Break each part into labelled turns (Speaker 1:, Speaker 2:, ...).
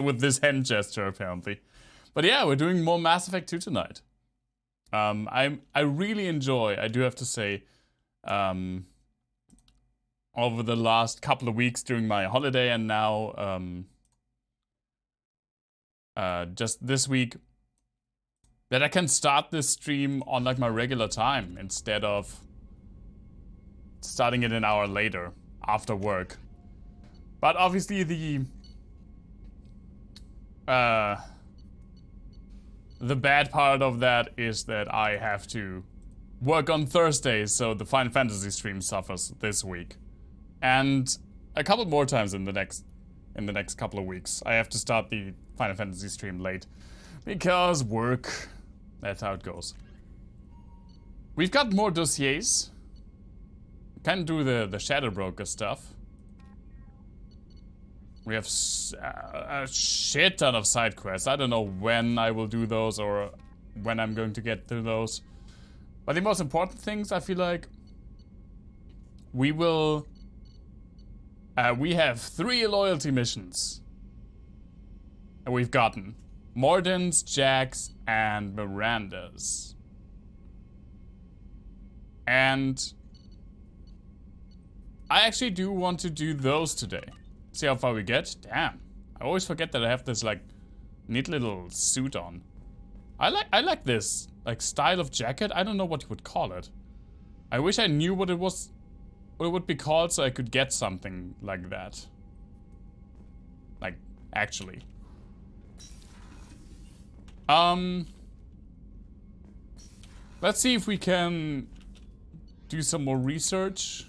Speaker 1: with this hand gesture, apparently. But yeah, we're doing more Mass Effect 2 tonight. I really enjoy, I do have to say, over the last couple of weeks during my holiday and now just this week, that I can start this stream on like my regular time instead of starting it an hour later after work. But obviously the bad part of that is that I have to work on Thursdays, so the Final Fantasy stream suffers this week. And a couple more times in the next couple of weeks. I have to start the Final Fantasy stream late. Because work. That's how it goes. We've got more dossiers. Can do the Shadow Broker stuff. We have a shit ton of side quests. I don't know when I will do those or when I'm going to get to those. But the most important things, I feel like, we will... we have 3 loyalty missions. And we've gotten Morden's, Jack's, and Miranda's. And I actually do want to do those today. See how far we get. Damn. I always forget that I have this like neat little suit on. I like this like style of jacket. I don't know what you would call it. I wish I knew what it was, what it would be called, so I could get something like that. Like actually. Let's see if we can do some more research.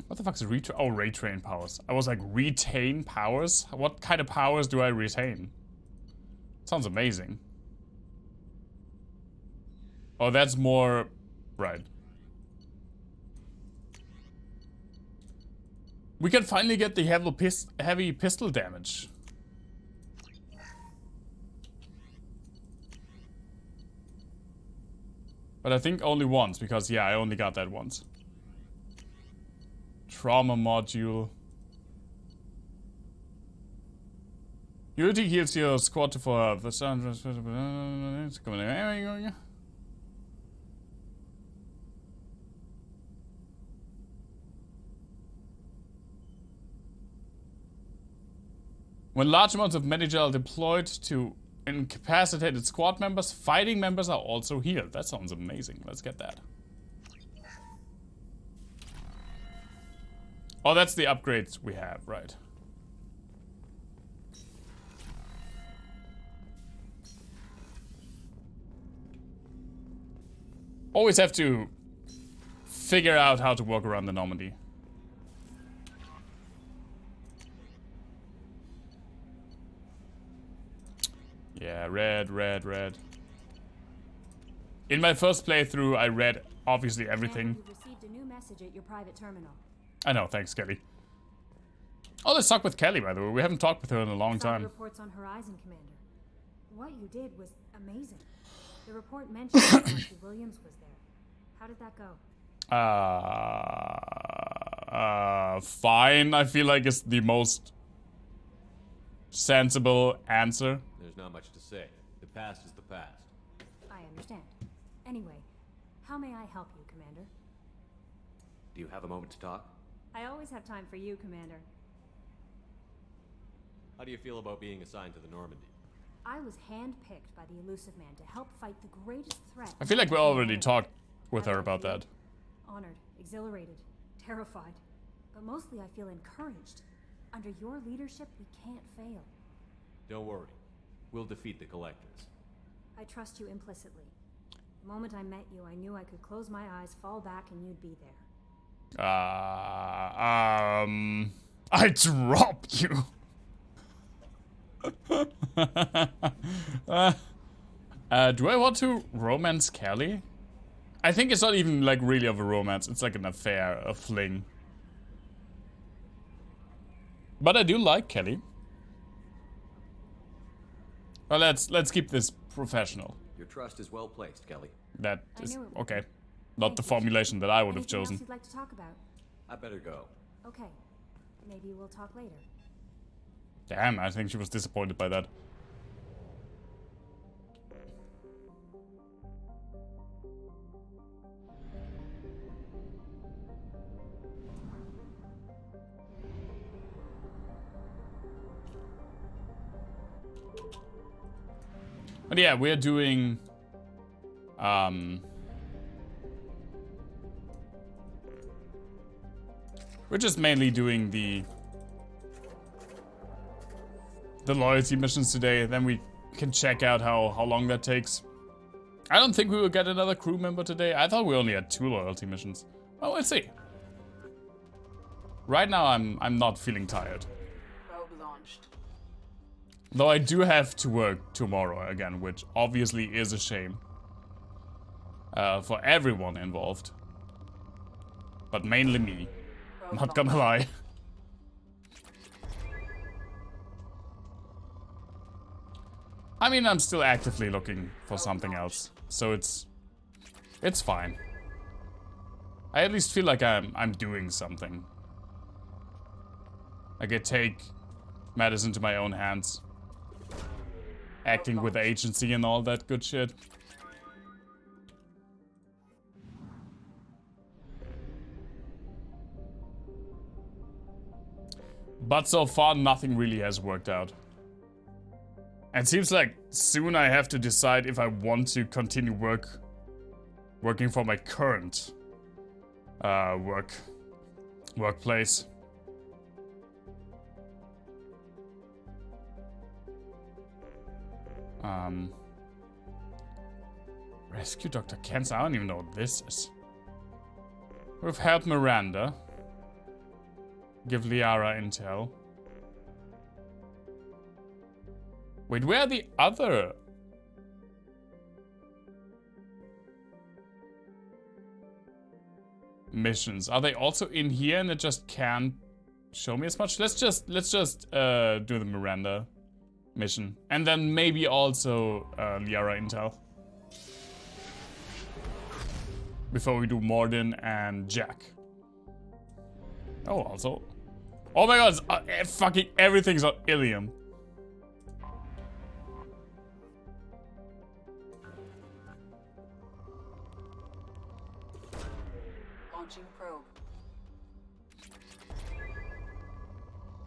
Speaker 1: What the fuck is retrain? Oh, retrain powers. I was like, retain powers? What kind of powers do I retain? Sounds amazing. Oh, that's more... Right. We can finally get the heavy pistol damage. But I think only once, because yeah, I only got that once. Trauma module. Unity heals your squad to 4 health. When large amounts of Medigel are deployed to incapacitated squad members, fighting members are also healed. That sounds amazing. Let's get that. Oh, that's the upgrades we have, right. Always have to figure out how to walk around the Normandy. Yeah, red. In my first playthrough, I read obviously everything.
Speaker 2: You've received a new message at your private terminal.
Speaker 1: I know, thanks, Kelly. Oh, let's talk with Kelly, by the way. We haven't talked with her in a long time.
Speaker 2: Reports on Horizon, Commander. What you did was amazing. The report mentioned that Mr. Williams was there. How did that go?
Speaker 1: Fine. I feel like it's the most sensible answer.
Speaker 3: There's not much to say. The past is the past.
Speaker 2: I understand. Anyway, how may I help you, Commander?
Speaker 3: Do you have a moment to talk?
Speaker 2: I always have time for you, Commander.
Speaker 3: How do you feel about being assigned to the Normandy?
Speaker 2: I was handpicked by the Elusive Man to help fight the greatest threat.
Speaker 1: I feel like we already talked with her about that.
Speaker 2: Honored, exhilarated, terrified. But mostly I feel encouraged. Under your leadership, we can't fail.
Speaker 3: Don't worry. We'll defeat the Collectors.
Speaker 2: I trust you implicitly. The moment I met you, I knew I could close my eyes, fall back, and you'd be there.
Speaker 1: I dropped you. Do I want to romance Kelly? I think it's not even like really of a romance. It's like an affair, a fling. But I do like Kelly. Well, let's keep this professional.
Speaker 3: Your trust is well placed, Kelly.
Speaker 1: That is okay. Not the formulation that I would have chosen.
Speaker 2: Else you'd like to talk about?
Speaker 3: I better go.
Speaker 2: Okay. Maybe we'll talk later.
Speaker 1: Damn, I think she was disappointed by that. But yeah, we're doing we're just mainly doing the loyalty missions today. Then we can check out how long that takes. I don't think we will get another crew member today. I thought we only had 2 loyalty missions. Well, we'll see. Right now I'm not feeling tired.
Speaker 4: Probe launched.
Speaker 1: Though I do have to work tomorrow again, which obviously is a shame. For everyone involved. But mainly me.
Speaker 4: Probe
Speaker 1: Not gonna lie. I mean, I'm still actively looking for something else. So it's fine. I at least feel like I'm doing something. I could take matters into my own hands. Acting with agency and all that good shit. But so far, nothing really has worked out. And it seems like soon I have to decide if I want to continue working for my current workplace. Rescue Dr. Kent. I don't even know what this is. We've helped Miranda. Give Liara intel. Wait, where are the other? Missions? Are they also in here and it just can't show me as much? Let's just do the Miranda mission. And then maybe also Liara intel. Before we do Morden and Jack. Oh, also. Oh my god, fucking everything's on Ilium.
Speaker 4: Launching probe.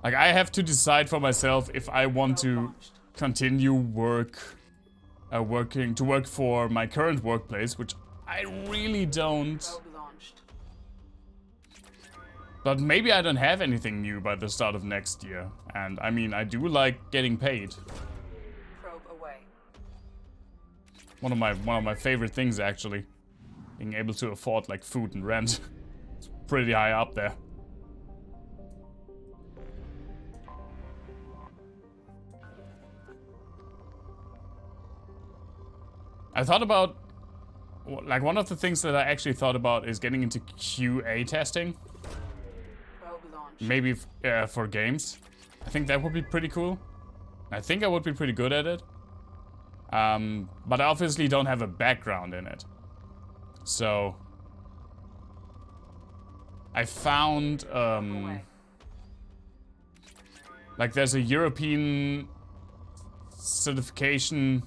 Speaker 1: Like, I have to decide for myself if I want to continue working for my current workplace, which I really don't.
Speaker 4: Probe launched.
Speaker 1: But maybe I don't have anything new by the start of next year. And I mean, I do like getting paid.
Speaker 4: Probe away.
Speaker 1: One of my favorite things, actually. Being able to afford like food and rent. It's pretty high up there. I thought about, like, one of the things that I actually thought about is getting into QA testing.
Speaker 4: Probe launched.
Speaker 1: Maybe for games. I think that would be pretty cool. I think I would be pretty good at it. But I obviously don't have a background in it. So I found like there's a European certification.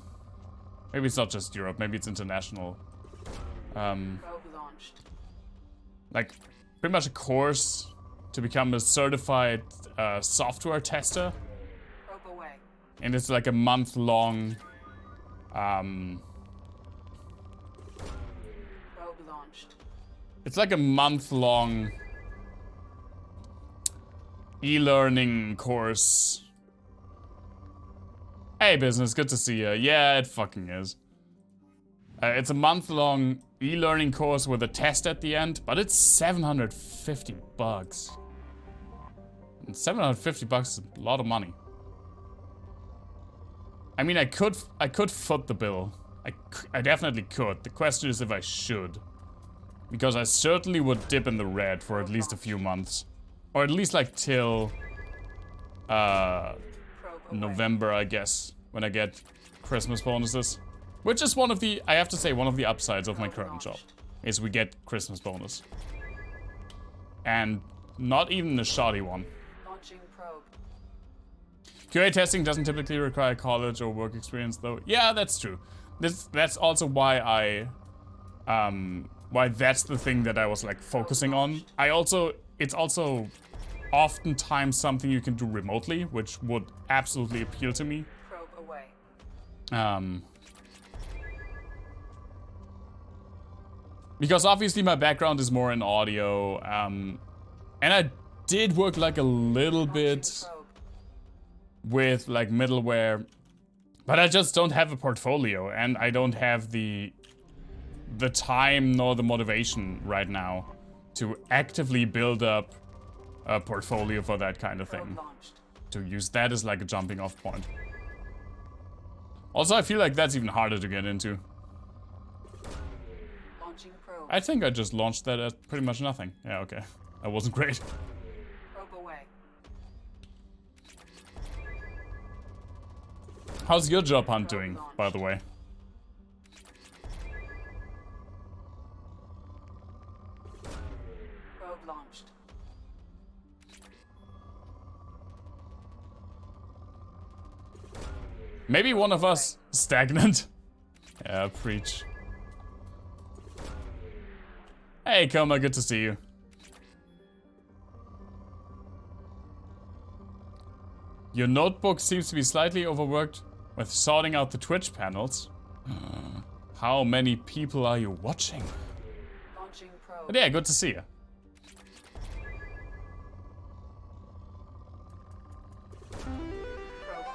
Speaker 1: Maybe it's not just Europe, maybe it's international.
Speaker 4: Probe launched.
Speaker 1: Like pretty much a course to become a certified software tester.
Speaker 4: Probe away.
Speaker 1: And it's like a month-long
Speaker 4: Probe launched.
Speaker 1: it's like a month-long e-learning course. Hey business, good to see you. Yeah, it fucking is. It's a month-long e-learning course with a test at the end, but it's $750. And $750 is a lot of money. I mean, I could foot the bill. I definitely could. The question is if I should. Because I certainly would dip in the red for at least a few months. Or at least like till November, I guess, when I get Christmas bonuses. Which is one of the, I have to say, one of the upsides of my current job. Is we get Christmas bonus. And not even a shoddy one.
Speaker 4: Launching probe.
Speaker 1: QA testing doesn't typically require college or work experience, though. Yeah, that's true. That's also why why that's the thing that I was like focusing on. It's also oftentimes something you can do remotely, which would absolutely appeal to me.
Speaker 4: Probe away.
Speaker 1: Because obviously my background is more in audio, and I did work like a little bit
Speaker 4: Probe.
Speaker 1: with like middleware, but I just don't have a portfolio, and I don't have the time nor the motivation right now to actively build up a portfolio for that kind of thing.
Speaker 4: Probe launched.
Speaker 1: To use that as like a jumping off point. Also, I feel like that's even harder to get into.
Speaker 4: Launching probe.
Speaker 1: I think I just launched that at pretty much nothing. Yeah, okay. That wasn't great.
Speaker 4: Probe away.
Speaker 1: How's your job hunt doing, by the way?
Speaker 4: Probe launched.
Speaker 1: Maybe one of us stagnant. Yeah, preach. Hey, Koma, good to see you. Your notebook seems to be slightly overworked with sorting out the Twitch panels. How many people are you watching?
Speaker 4: Launching probe.
Speaker 1: But yeah, good to see you.
Speaker 4: Probe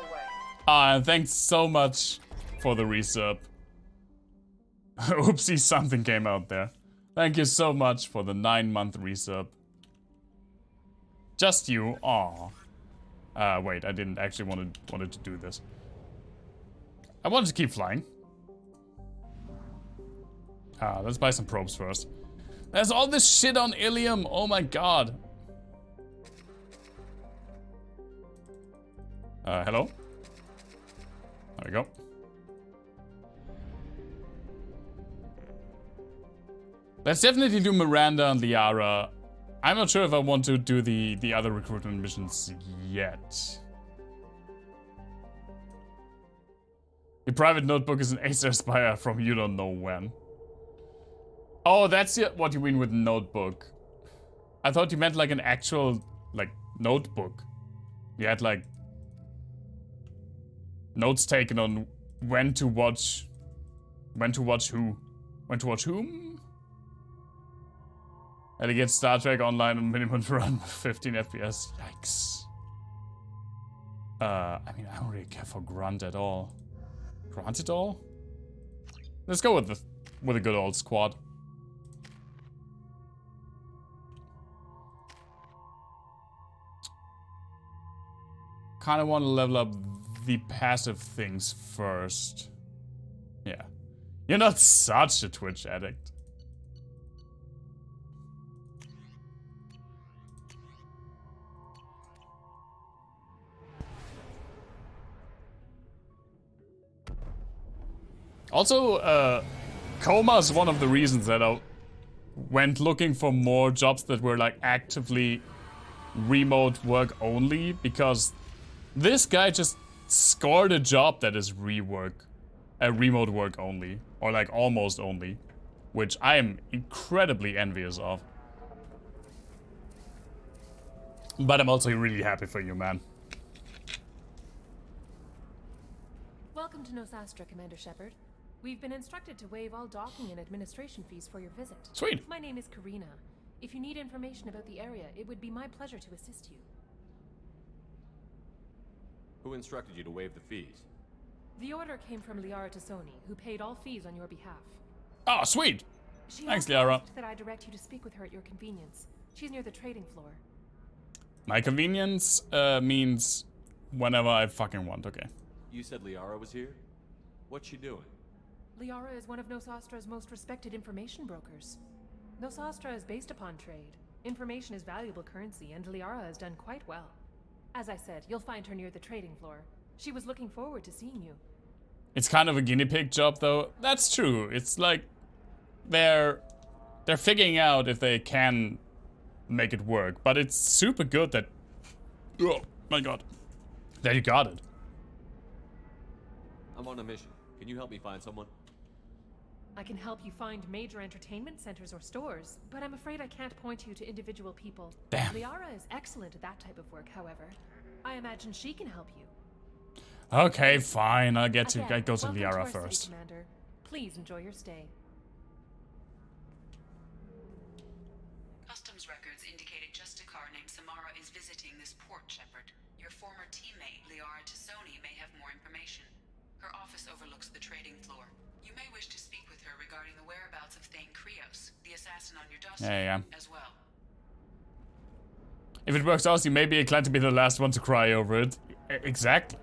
Speaker 4: away.
Speaker 1: And thanks so much for the resub. Oopsie, something came out there. Thank you so much for the 9-month resub. Just you, aw. Wait, I didn't actually wanted to do this. I wanted to keep flying. Let's buy some probes first. There's all this shit on Ilium, oh my god. Hello? There we go. Let's definitely do Miranda and Liara. I'm not sure if I want to do the other recruitment missions yet. Your private notebook is an Acer Spire from you don't know when. Oh, that's what you mean with notebook. I thought you meant like an actual, like, notebook. You had like notes taken on when to watch who. When to watch whom? And to get Star Trek Online on minimum run 15 FPS. Yikes. I mean, I don't really care for Grunt at all. Grunt at all? Let's go with a good old squad. Kind of want to level up the passive things first. Yeah. You're not such a Twitch addict. Also, coma is one of the reasons that I went looking for more jobs that were like actively remote work only, because this guy just scored a job that is remote work only, or like almost only, which I am incredibly envious of. But I'm also really happy for you, man.
Speaker 5: Welcome to Nosastra, Commander Shepard. We've been instructed to waive all docking and administration fees for your visit.
Speaker 1: Sweet.
Speaker 5: My name is Karina. If you need information about the area, it would be my pleasure to assist you.
Speaker 3: Who instructed you to waive the fees?
Speaker 5: The order came from Liara Tassoni, who paid all fees on your behalf.
Speaker 1: Oh, sweet.
Speaker 5: She
Speaker 1: Thanks,
Speaker 5: also
Speaker 1: Liara.
Speaker 5: asked that I direct you to speak with her at your convenience. She's near the trading floor.
Speaker 1: My convenience means whenever I fucking want, okay.
Speaker 3: You said Liara was here? What's she doing?
Speaker 5: Liara is one of Nosastra's most respected information brokers. Nosastra is based upon trade. Information is valuable currency, and Liara has done quite well. As I said, you'll find her near the trading floor. She was looking forward to seeing you.
Speaker 1: It's kind of a guinea pig job, though. That's true. It's like they're figuring out if they can make it work, but it's super good that, oh my god, There, you got it.
Speaker 3: I'm on a mission. Can you help me find someone?
Speaker 5: I can help you find major entertainment centers or stores, but I'm afraid I can't point you to individual people.
Speaker 1: Damn.
Speaker 5: Liara is excellent at that type of work, however. I imagine she can help you.
Speaker 1: Okay, fine. I go to
Speaker 5: Again, welcome to
Speaker 1: Liara
Speaker 5: our city,
Speaker 1: first.
Speaker 5: Commander. Please enjoy your stay.
Speaker 4: Customs records indicated just a car named Samara is visiting this port, Shepard. Your former teammate, Liara Tassoni, may have more information. Her office overlooks the trading floor. You may wish to speak with her regarding the whereabouts of Thane Krios, the assassin on your dossier,
Speaker 1: Yeah.
Speaker 4: as well.
Speaker 1: If it works out, you may be inclined to be the last one to cry over it. Exactly.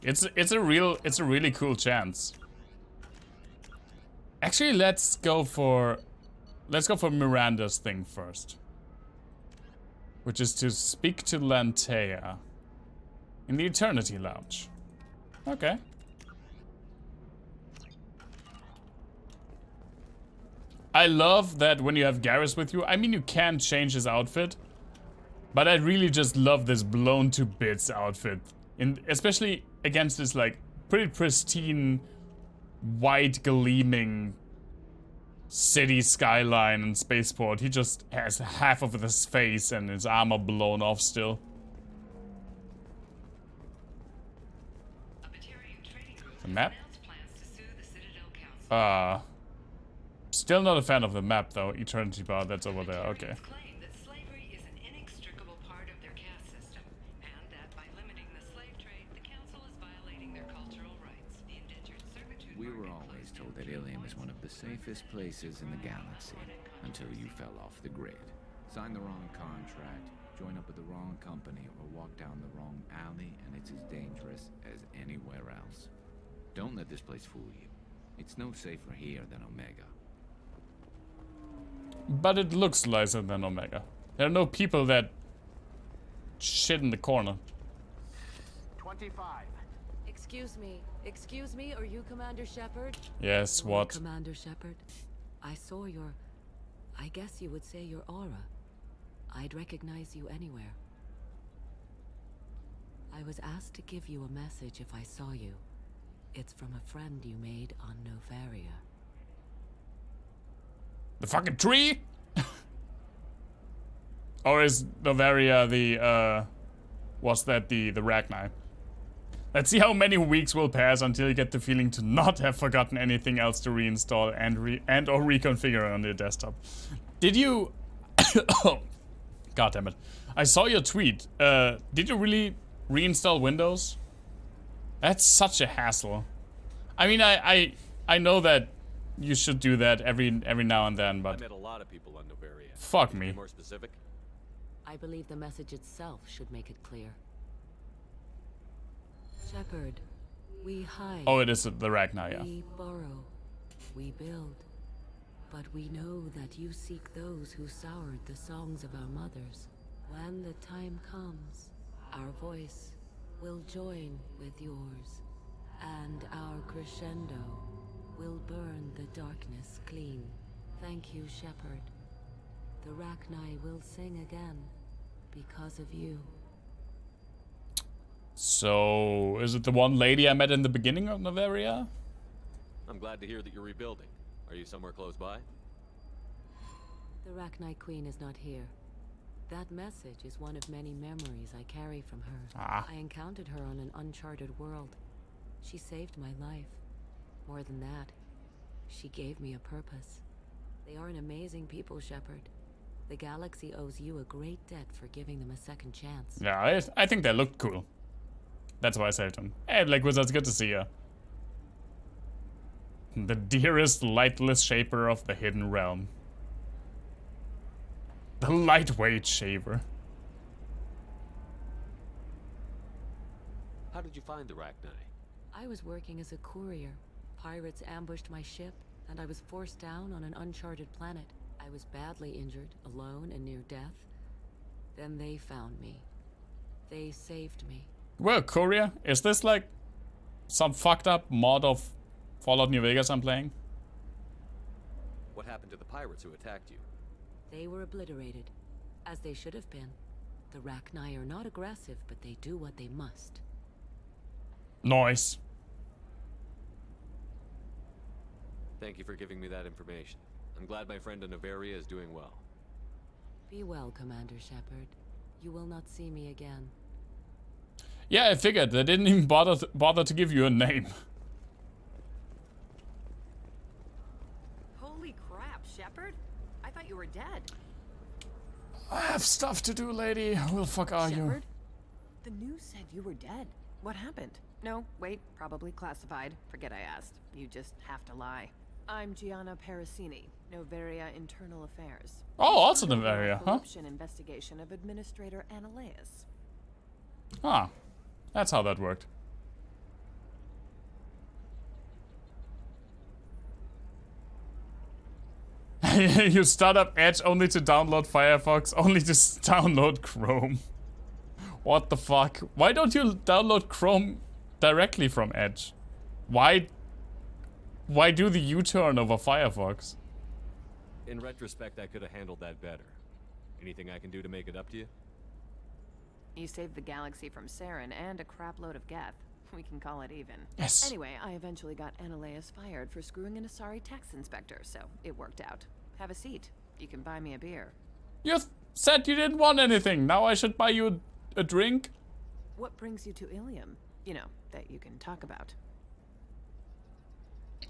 Speaker 1: It's a really cool chance. Actually, let's go for Miranda's thing first, which is to speak to Lantea in the Eternity Lounge. Okay. I love that when you have Garrus with you, I mean, you can change his outfit, but I really just love this blown to bits outfit, especially against this like pretty pristine, white gleaming city skyline and spaceport. He just has half of his face and his armor blown off still. The map? Still not a fan of the map though. Eternity Bar, that's over there. Okay.
Speaker 6: We were always told that Ilium is one of the safest places in the galaxy until you fell off the grid. Sign the wrong contract, join up with the wrong company, or walk down the wrong alley, and it's as dangerous as anywhere else. Don't let this place fool you. It's no safer here than Omega.
Speaker 1: But it looks nicer than Omega. There are no people that shit in the corner.
Speaker 7: 25.
Speaker 8: Excuse me, are you Commander Shepard?
Speaker 1: Yes, what?
Speaker 8: Commander Shepard, I saw I guess you would say your aura. I'd recognize you anywhere. I was asked to give you a message if I saw you. It's from a friend you made on Novaria.
Speaker 1: The fucking tree? Or is Novaria the, what's that, the Ragnar? Let's see how many weeks will pass until you get the feeling to not have forgotten anything else to reinstall and or reconfigure on your desktop. Did you... Oh, God damn it. I saw your tweet. Did you really reinstall Windows? That's such a hassle. I mean, I know that you should do that every now and then, but...
Speaker 3: I met a lot of people on Novaria.
Speaker 1: Fuck me.
Speaker 3: Be more specific?
Speaker 8: I believe the message itself should make it clear. Shepard, we hide.
Speaker 1: Oh, it is the Ragnar, yeah.
Speaker 8: We borrow. We build. But we know that you seek those who soured the songs of our mothers. When the time comes, our voice will join with yours. And our crescendo will burn the darkness clean. Thank you, Shepard. The Rachni will sing again because of you.
Speaker 1: So, is it the one lady I met in the beginning of Novaria?
Speaker 3: I'm glad to hear that you're rebuilding. Are you somewhere close by?
Speaker 8: The Rachni Queen is not here. That message is one of many memories I carry from her.
Speaker 1: Ah.
Speaker 8: I encountered her on an uncharted world. She saved my life. More than that, she gave me a purpose. They are an amazing people, Shepard. The galaxy owes you a great debt for giving them a second chance.
Speaker 1: Yeah, I think they looked cool. That's why I saved them. Hey, Black Wizards, good to see you. The dearest, lightless shaper of the hidden realm. The lightweight shaver.
Speaker 3: How did you find the Rachni?
Speaker 8: I was working as a courier. Pirates ambushed my ship, and I was forced down on an uncharted planet. I was badly injured, alone and near death. Then they found me. They saved me.
Speaker 1: Well, courier, is this like some fucked up mod of Fallout New Vegas I'm playing?
Speaker 3: What happened to the pirates who attacked you?
Speaker 8: They were obliterated, as they should have been. The Rachni are not aggressive, but they do what they must.
Speaker 1: Nice.
Speaker 3: Thank you for giving me that information. I'm glad my friend in Noveria is doing well.
Speaker 8: Be well, Commander Shepard. You will not see me again.
Speaker 1: Yeah, I figured. They didn't even bother to give you a name.
Speaker 9: Holy crap, Shepard! I thought you were dead.
Speaker 1: I have stuff to do, lady. Who the fuck are you?
Speaker 9: Shepard? The news said you were dead. What happened? No, wait, probably classified. Forget I asked. You just have to lie. I'm Gianna Parasini, Noveria Internal Affairs.
Speaker 1: Oh, also Noveria, huh?
Speaker 9: Corruption investigation of Administrator Annaleus.
Speaker 1: Ah, that's how that worked. You start up Edge only to download Firefox, only to download Chrome. What the fuck? Why don't you download Chrome directly from Edge? Why do the U-turn over Firefox?
Speaker 3: In retrospect, I could have handled that better. Anything I can do to make it up to you?
Speaker 9: You saved the galaxy from Saren and a crapload of Geth. We can call it even.
Speaker 1: Yes.
Speaker 9: Anyway, I eventually got Annaleus fired for screwing an Asari tax inspector, so it worked out. Have a seat. You can buy me a beer.
Speaker 1: You said you didn't want anything. Now I should buy you a drink?
Speaker 9: What brings you to Ilium? You know, that you can talk about.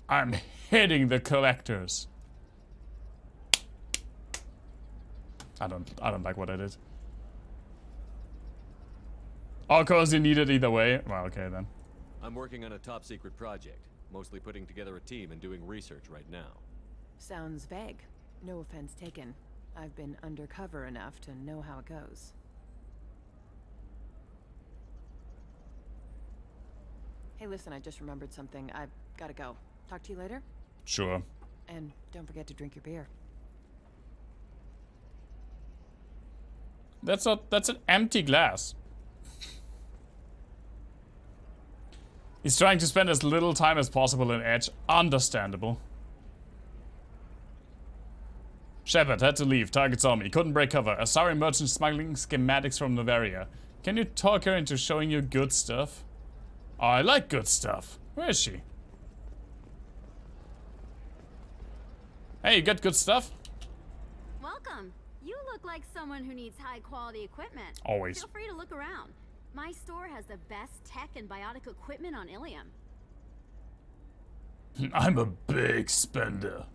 Speaker 1: I'm hitting the collectors. I don't like what I did. Of course you need it either way. Well, okay then.
Speaker 3: I'm working on a top secret project, mostly putting together a team and doing research right now.
Speaker 9: Sounds vague. No offense taken. I've been undercover enough to know how it goes. Hey, listen, I just remembered something. I've gotta go. Talk to you later?
Speaker 1: Sure.
Speaker 9: And don't forget to drink your beer.
Speaker 1: That's an empty glass. He's trying to spend as little time as possible in Edge. Understandable. Shepard had to leave. Target saw me. Couldn't break cover. Asari merchant smuggling schematics from Noveria. Can you talk her into showing you good stuff? Oh, I like good stuff. Where is she? Hey, you got good stuff?
Speaker 10: Welcome. You look like someone who needs high quality equipment.
Speaker 1: Always.
Speaker 10: Feel free to look around. My store has the best tech and biotic equipment on Ilium.
Speaker 1: I'm a big spender.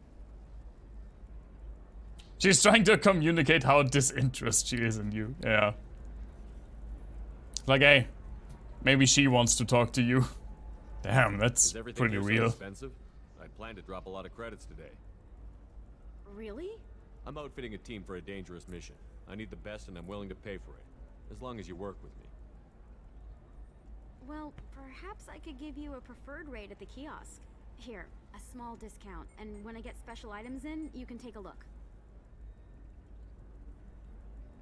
Speaker 1: She's trying to communicate how disinterested she is in you. Yeah. Like, hey, maybe she wants to talk to you. Damn, that's
Speaker 3: Is everything
Speaker 1: pretty
Speaker 3: here so
Speaker 1: real.
Speaker 3: expensive? I plan to drop a lot of credits today.
Speaker 10: Really?
Speaker 3: I'm outfitting a team for a dangerous mission. I need the best and I'm willing to pay for it. As long as you work with me.
Speaker 10: Well, perhaps I could give you a preferred rate at the kiosk. Here, a small discount, and when I get special items in, you can take a look.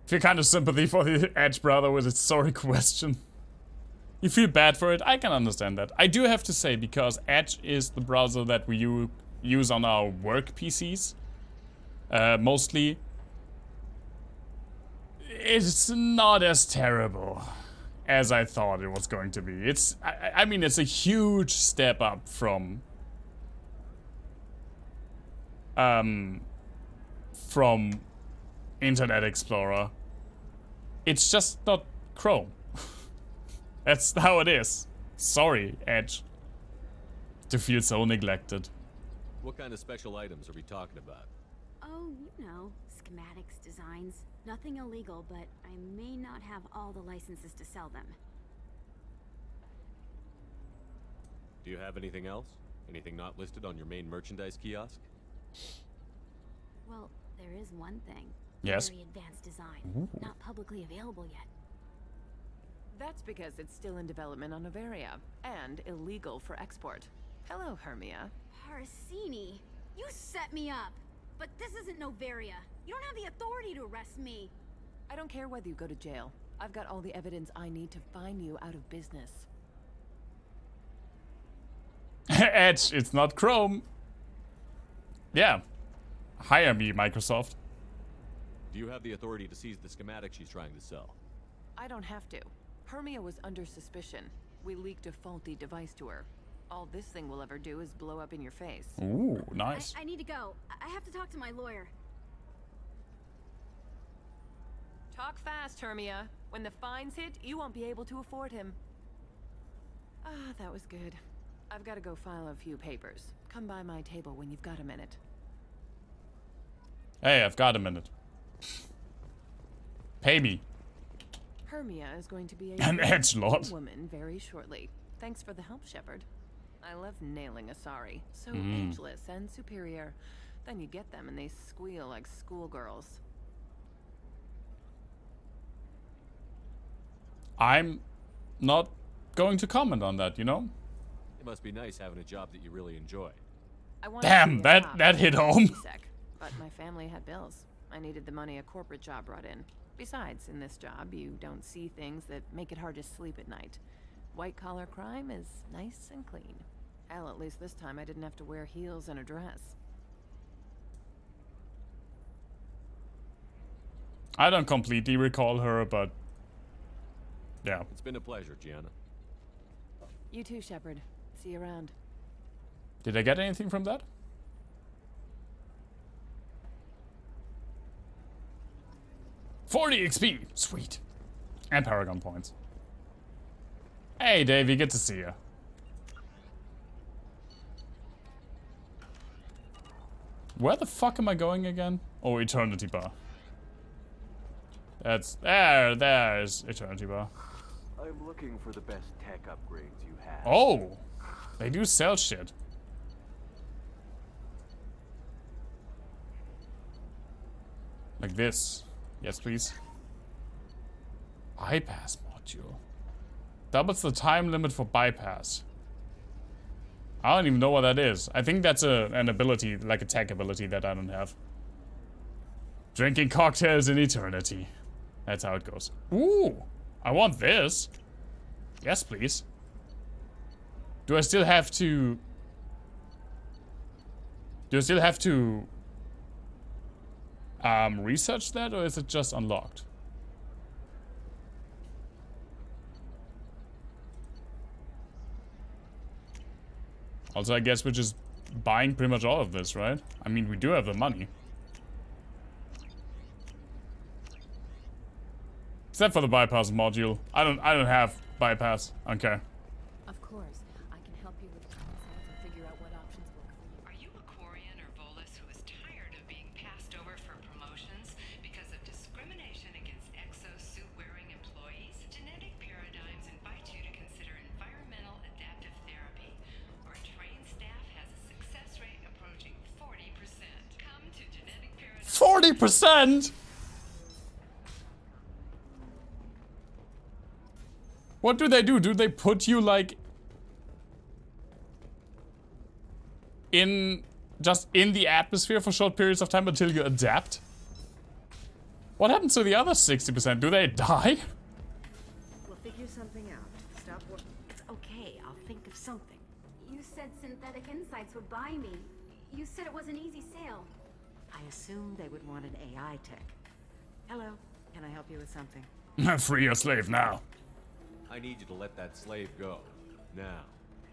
Speaker 1: Feel kind of sympathy for the Edge brother with its sorry question. You feel bad for it? I can understand that. I do have to say, because Edge is the browser that we use on our work PCs, mostly, it's not as terrible as I thought it was going to be. It's, I mean, it's a huge step up from Internet Explorer. It's just not Chrome. That's how it is. Sorry, Edge, to feel so neglected.
Speaker 3: What kind of special items are we talking about?
Speaker 10: Oh, you know, schematics, designs. Nothing illegal, but I may not have all the licenses to sell them.
Speaker 3: Do you have anything else? Anything not listed on your main merchandise kiosk?
Speaker 10: Well, there is one thing.
Speaker 1: Yes.
Speaker 10: Very advanced design.
Speaker 1: Ooh.
Speaker 10: Not publicly available yet.
Speaker 9: That's because it's still in development on Noveria, and illegal for export. Hello, Hermia.
Speaker 10: Parasini, you set me up! But this isn't Noveria. You don't have the authority to arrest me.
Speaker 9: I don't care whether you go to jail. I've got all the evidence I need to fine you out of business.
Speaker 1: Edge, it's not Chrome. Yeah. Hire me, Microsoft.
Speaker 3: Do you have the authority to seize the schematic she's trying to sell?
Speaker 9: I don't have to. Hermia was under suspicion. We leaked a faulty device to her. All this thing will ever do is blow up in your face.
Speaker 1: Ooh, nice.
Speaker 10: I need to go. I have to talk to my lawyer.
Speaker 9: Talk fast, Hermia. When the fines hit, you won't be able to afford him. Ah, that was good. I've got to go file a few papers. Come by my table when you've got a minute.
Speaker 1: Hey, I've got a minute. Pay me.
Speaker 9: Hermia is going to be
Speaker 1: An edgelord.
Speaker 9: woman very shortly. Thanks for the help, Shepard. I love nailing Asari. So ageless and superior. Then you get them and they squeal like schoolgirls.
Speaker 1: I'm not going to comment on that, you know?
Speaker 3: It must be nice having a job that you really enjoy.
Speaker 9: I wanted
Speaker 1: Damn,
Speaker 9: to be a
Speaker 1: that
Speaker 9: cop
Speaker 1: hit
Speaker 9: for
Speaker 1: home.
Speaker 9: sec, but my family had bills. I needed the money a corporate job brought in. Besides, in this job, you don't see things that make it hard to sleep at night. White-collar crime is nice and clean. Hell, at least this time I didn't have to wear heels and a dress.
Speaker 1: I don't completely recall her, but yeah.
Speaker 3: It's been a pleasure, Gianna.
Speaker 9: You too, Shepard. See you around.
Speaker 1: Did I get anything from that? $40 XP! Sweet. And Paragon points. Hey, Davey, good to see you. Where the fuck am I going again? Oh, Eternity Bar. There's Eternity Bar.
Speaker 11: I'm looking for the best tech upgrades you have.
Speaker 1: Oh! They do sell shit. Like this. Yes, please. Bypass module. Doubles the time limit for bypass. I don't even know what that is. I think that's an ability, like a tech ability that I don't have. Drinking cocktails in eternity. That's how it goes. Ooh! I want this. Yes, please. Do I still have to... research that, or is it just unlocked? Also, I guess we're just buying pretty much all of this, right? I mean, we do have the money. Except for the bypass module. I don't have bypass. Okay.
Speaker 5: Of course, I can help you with concepts and figure out what options work for you.
Speaker 4: Are you a Quarian or Volus who is tired of being passed over for promotions because of discrimination against exosuit-wearing employees? Genetic Paradigms invite you to consider environmental adaptive therapy. Our trained staff has a success rate approaching 40%. Come to Genetic Paradigms.
Speaker 1: 40%? What do they do? Do they put you like just in the atmosphere for short periods of time until you adapt? What happens to the other 60%? Do they die?
Speaker 12: We'll figure something out. Stop working. It's okay. I'll think of something.
Speaker 10: You said Synthetic Insights would buy me. You said it was an easy sale.
Speaker 12: I assumed they would want an AI tech. Hello. Can I help you with something?
Speaker 1: Free your slave now.
Speaker 3: I need you to let that slave go. Now.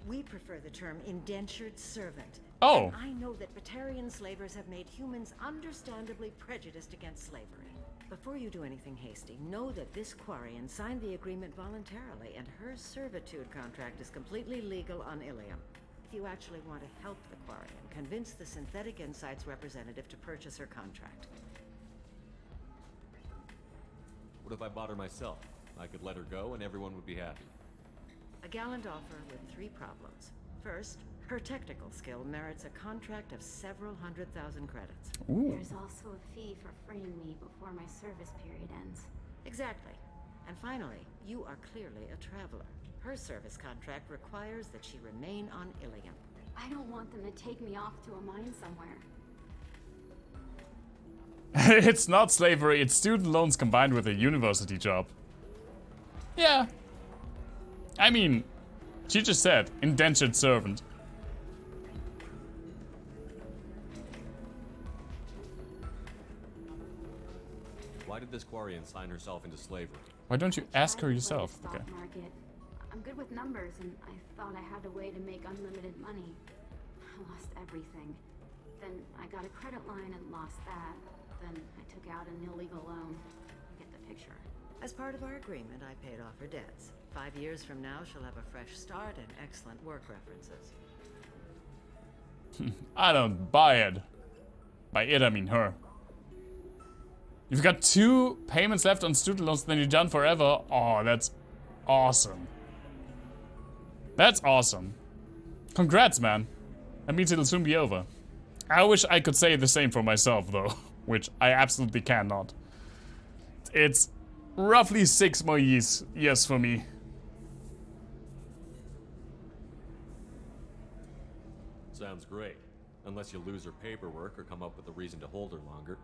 Speaker 12: We prefer the term indentured servant.
Speaker 1: Oh.
Speaker 12: And I know that Batarian slavers have made humans understandably prejudiced against slavery. Before you do anything hasty, know that this Quarian signed the agreement voluntarily, and her servitude contract is completely legal on Ilium. If you actually want to help the Quarian, convince the Synthetic Insights representative to purchase her contract.
Speaker 3: What if I bought her myself? I could let her go and everyone would be happy.
Speaker 12: A gallant offer with 3 problems. First, her technical skill merits a contract of several 100,000 credits.
Speaker 1: Ooh.
Speaker 10: There's also a fee for freeing me before my service period ends.
Speaker 12: Exactly. And finally, you are clearly a traveler. Her service contract requires that she remain on Ilium.
Speaker 10: I don't want them to take me off to a mine somewhere.
Speaker 1: It's not slavery, it's student loans combined with a university job. Yeah. I mean, she just said, indentured servant.
Speaker 3: Why did this Quarian sign herself into slavery?
Speaker 1: Why don't you ask her
Speaker 10: I
Speaker 1: yourself?
Speaker 10: play the
Speaker 1: Okay.
Speaker 10: stock market. I'm good with numbers, and I thought I had a way to make unlimited money. I lost everything. Then I got a credit line and lost that. Then I took out an illegal loan. You get the picture.
Speaker 12: As part of our agreement, I paid off her debts. 5 years from now, she'll have a fresh start and excellent work references.
Speaker 1: I don't buy it. By it, I mean her. You've got 2 payments left on student loans, then you're done forever. Oh, that's awesome. That's awesome. Congrats, man. That means it'll soon be over. I wish I could say the same for myself, though. Which I absolutely cannot. It's roughly 6 more years for me.
Speaker 3: Sounds great. Unless you lose her paperwork or come up with a reason to hold her longer.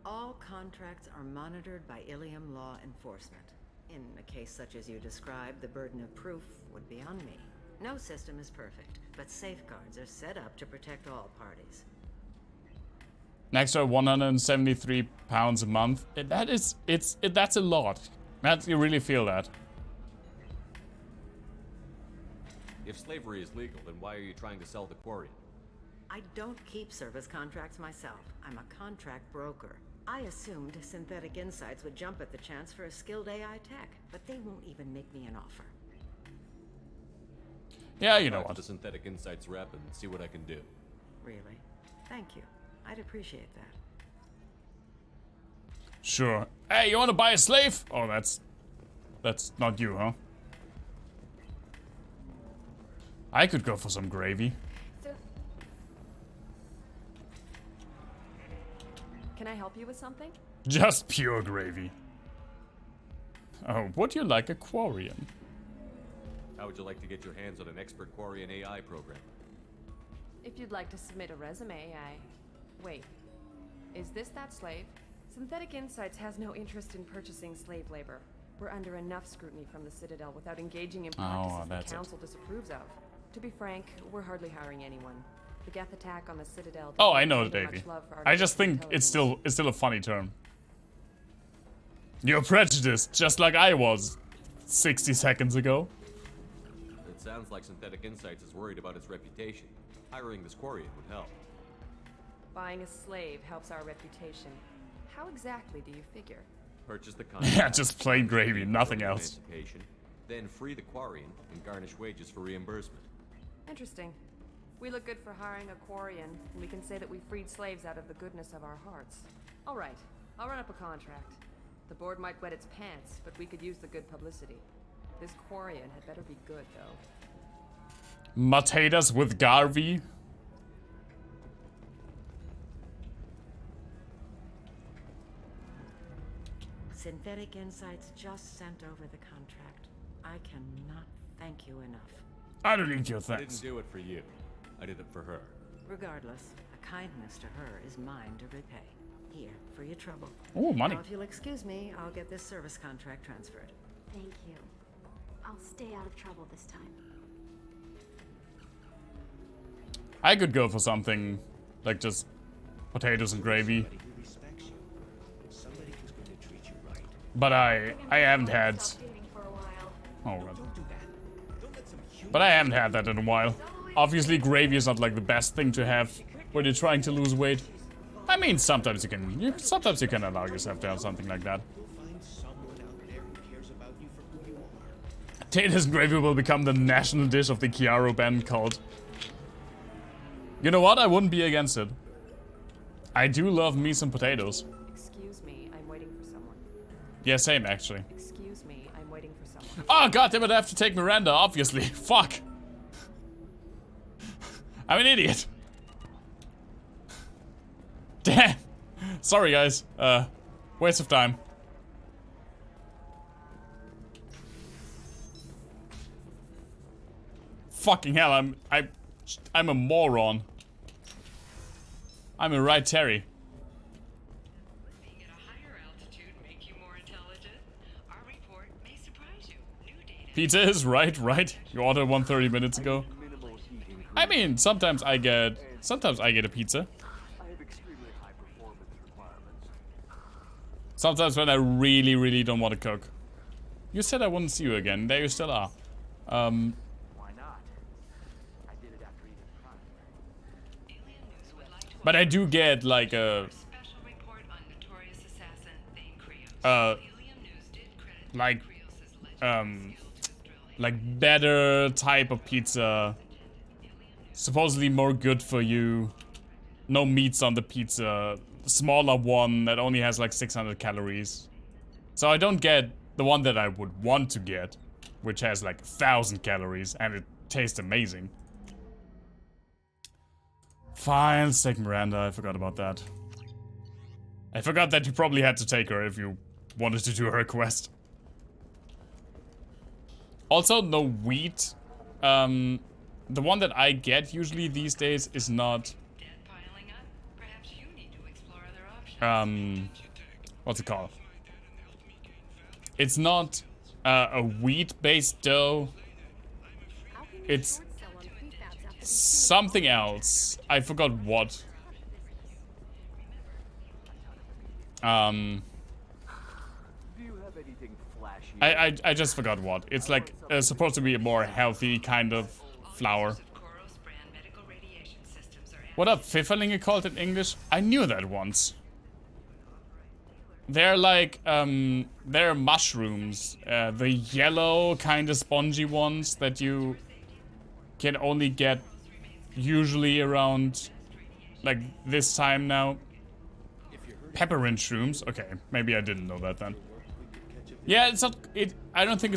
Speaker 12: All contracts are monitored by Ilium law enforcement. In a case such as you described, the burden of proof would be on me. No system is perfect, but safeguards are set up to protect all parties.
Speaker 1: An extra 173 pounds a month. That's a lot. You really feel that.
Speaker 3: If slavery is legal, then why are you trying to sell the quarry?
Speaker 12: I don't keep service contracts myself. I'm a contract broker. I assumed Synthetic Insights would jump at the chance for a skilled AI tech, but they won't even make me an offer.
Speaker 1: Yeah, you know
Speaker 3: Talk
Speaker 1: what.
Speaker 3: to the Synthetic Insights rep and see what I can do.
Speaker 12: Really? Thank you. I'd appreciate that.
Speaker 1: Sure. Hey, you want to buy a slave? Oh, that's not you, huh? I could go for some gravy.
Speaker 9: Can I help you with something?
Speaker 1: Just pure gravy. Oh, would you like a quarian?
Speaker 3: How would you like to get your hands on an expert quarry and AI program?
Speaker 5: If you'd like to submit a resume, Wait. Is this that slave? Synthetic Insights has no interest in purchasing slave labor. We're under enough scrutiny from the Citadel without engaging in practices the Council disapproves of. To be frank, we're hardly hiring anyone. The Geth attack on the Citadel...
Speaker 1: Oh, I know, Davey. I just think it's still a funny term. You're prejudiced, just like I was 60 seconds ago.
Speaker 3: It sounds like Synthetic Insights is worried about its reputation. Hiring this quarry would help.
Speaker 5: Buying a slave helps our reputation. How exactly do you figure?
Speaker 3: Purchase the contract.
Speaker 1: Yeah, just plain gravy, nothing else.
Speaker 3: Then free the quarian and garnish wages for reimbursement.
Speaker 5: Interesting. We look good for hiring a quarian, and we can say that we freed slaves out of the goodness of our hearts. All right, I'll run up a contract. The board might wet its pants, but we could use the good publicity. This quarian had better be good, though.
Speaker 1: Potatoes with Garvey.
Speaker 12: Synthetic Insights just sent over the contract. I cannot thank you enough.
Speaker 1: I don't need your
Speaker 3: I
Speaker 1: thanks.
Speaker 3: didn't do it for you. I did it for her.
Speaker 12: Regardless, a kindness to her is mine to repay. Here, for your trouble.
Speaker 1: Oh, money.
Speaker 12: Now, if you'll excuse me, I'll get this service contract transferred.
Speaker 10: Thank you. I'll stay out of trouble this time.
Speaker 1: I could go for something like just potatoes and gravy. But I haven't had. Oh god. But I haven't had that in a while. Obviously, gravy is not like the best thing to have when you're trying to lose weight. I mean, sometimes you can allow yourself to have something like that. Potatoes and gravy will become the national dish of the Chiaro band cult. You know what? I wouldn't be against it. I do love me some potatoes.
Speaker 5: Excuse me, I'm waiting for someone.
Speaker 1: Yeah, same actually.
Speaker 5: Excuse me, I'm waiting for someone.
Speaker 1: Oh goddammit, I have to take Miranda, obviously. Fuck. I'm an idiot. Damn. Sorry guys. Waste of time. Fucking hell, I'm a moron. I'm a right Terry.
Speaker 13: Being at a higher altitude make you more intelligent. Our report may surprise you. New data.
Speaker 1: Pizza is right. You ordered one 30 minutes ago. I mean, sometimes I get a pizza.
Speaker 11: I have extremely high performance requirements.
Speaker 1: Sometimes when I really don't want to cook. You said I wouldn't see you again. There you still are.
Speaker 11: Why not? I did it after eating prime.
Speaker 1: But I do get like a like like better type of pizza. Supposedly more good for you. No meats on the pizza. Smaller one that only has like 600 calories. So I don't get the one that I would want to get, which has like 1,000 calories and it tastes amazing. Fine, let's take Miranda. I forgot about that. I forgot that you probably had to take her if you wanted to do her quest. Also, no wheat. The one that I get usually these days is not... what's it called? It's not a wheat-based dough. It's something else. I forgot what.
Speaker 11: Do you have anything flashy?
Speaker 1: I just forgot what. It's like supposed to be a more healthy kind of flour. What up, Pfifferling you called it in English? I knew that once. They're like, they're mushrooms. The yellow kind of spongy ones that you can only get usually around like this time now. Peppermint shrooms. Okay, maybe I didn't know that then. Yeah, it's not. I don't think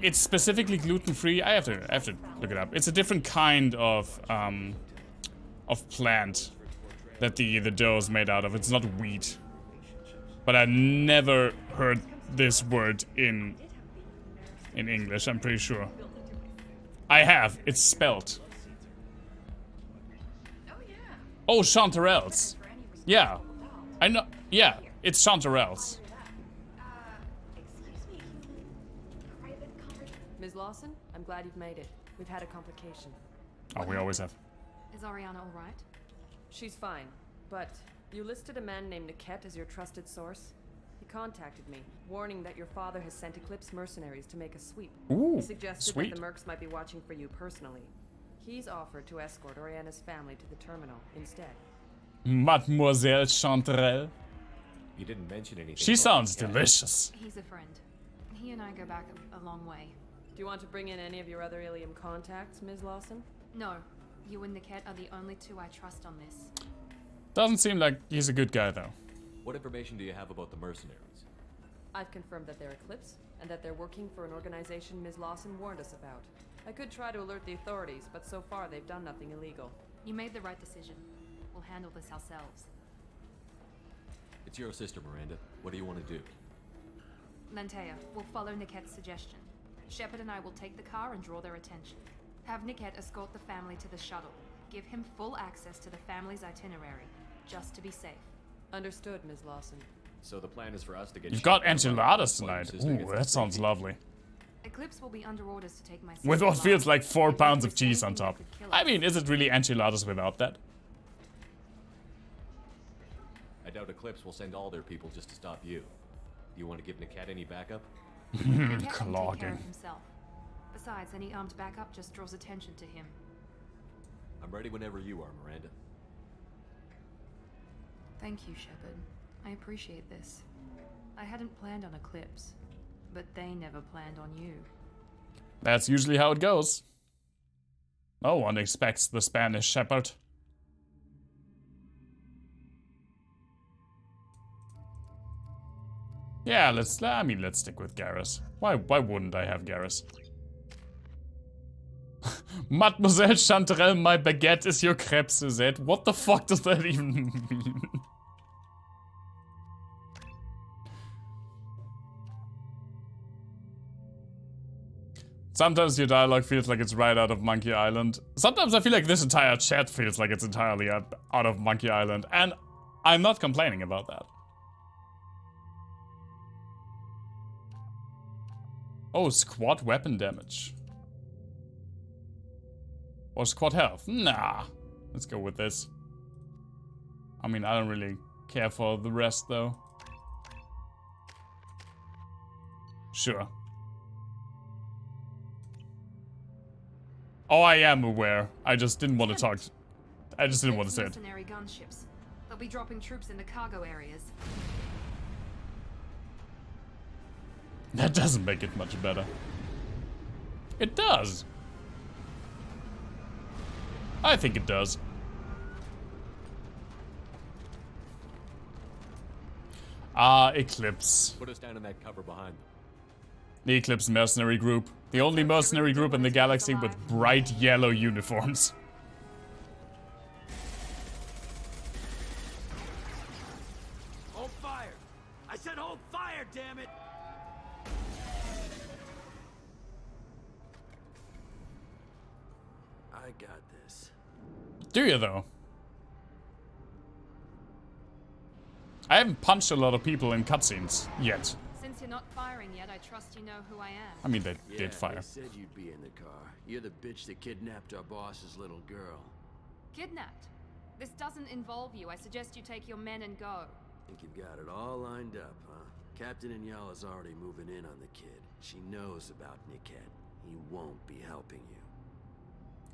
Speaker 1: it's specifically gluten-free. I have to look it up. It's a different kind of plant that the dough is made out of. It's not wheat. But I never heard this word in English. I'm pretty sure. I have. It's spelt. Oh, chanterelles. Yeah. I know. Yeah, it's chanterelles.
Speaker 14: Ms. Lawson, I'm glad you've made it. We've had a complication.
Speaker 1: Oh, we always have.
Speaker 5: Is Ariana all right?
Speaker 14: She's fine, but you listed a man named Niket as your trusted source. He contacted me, warning that your father has sent Eclipse mercenaries to make a sweep.
Speaker 1: Ooh,
Speaker 14: he suggested
Speaker 1: sweet.
Speaker 14: that the Mercs might be watching for you personally. He's offered to escort Oriana's family to the terminal instead.
Speaker 1: Mademoiselle Chanterelle.
Speaker 3: You didn't mention anything.
Speaker 1: She sounds delicious.
Speaker 5: He's a friend. He and I go back a long way.
Speaker 14: Do you want to bring in any of your other Ilium contacts, Ms. Lawson?
Speaker 5: No. You and Niket are the only two I trust on this.
Speaker 1: Doesn't seem like he's a good guy though.
Speaker 3: What information do you have about the mercenaries?
Speaker 14: I've confirmed that they're Eclipse, and that they're working for an organization Ms. Lawson warned us about. I could try to alert the authorities, but so far they've done nothing illegal.
Speaker 5: You made the right decision. We'll handle this ourselves.
Speaker 3: It's your sister, Miranda. What do you want to do?
Speaker 5: Lantea, we'll follow Niket's suggestion. Shepard and I will take the car and draw their attention. Have Niket escort the family to the shuttle. Give him full access to the family's itinerary, just to be safe.
Speaker 14: Understood, Ms. Lawson.
Speaker 3: So the plan is for us to get...
Speaker 1: You've got enchiladas tonight. Ooh, that sounds lovely.
Speaker 5: Eclipse will be under orders to take my...
Speaker 1: With what feels like 4 pounds of cheese on top. I mean, is it really enchiladas without that?
Speaker 3: I doubt Eclipse will send all their people just to stop you. Do you want to give Niket any backup?
Speaker 1: Clogging.
Speaker 5: Himself. Besides, any armed backup just draws attention to him.
Speaker 3: I'm ready whenever you are, Miranda.
Speaker 5: Thank you, Shepard. I appreciate this. I hadn't planned on Eclipse, but they never planned on you.
Speaker 1: That's usually how it goes. No one expects the Spanish Shepherd. Yeah, let's stick with Garrus. Why wouldn't I have Garrus? Mademoiselle Chanterelle, my baguette is your crêpe Suzette. What the fuck does that even mean? Sometimes your dialogue feels like it's right out of Monkey Island. Sometimes I feel like this entire chat feels like it's entirely out of Monkey Island. And I'm not complaining about that. Oh, squad weapon damage. Or squad health. Nah. Let's go with this. I mean, I don't really care for the rest, though. Sure. Oh, I am aware. I just didn't want to talk. I just didn't want to say it.
Speaker 5: Mercenary gunships. They'll be dropping troops in the cargo areas.
Speaker 1: That doesn't make it much better. It does. I think it does. Eclipse.
Speaker 3: Put us down in that cover behind them.
Speaker 1: The Eclipse mercenary group. The only mercenary group in the galaxy with bright yellow uniforms.
Speaker 11: Hold fire! I said hold fire, damn it! I got this.
Speaker 1: Do you though? I haven't punched a lot of people in cutscenes yet.
Speaker 5: Since you're not firing yet, I trust you know who I am.
Speaker 1: I mean, they did fire.
Speaker 11: They said you'd be in the car. You're the bitch that kidnapped our boss's little girl.
Speaker 5: Kidnapped? This doesn't involve you. I suggest you take your men and go.
Speaker 11: Think you've got it all lined up, huh? Captain Inyala's already moving in on the kid. She knows about Niket. He won't be helping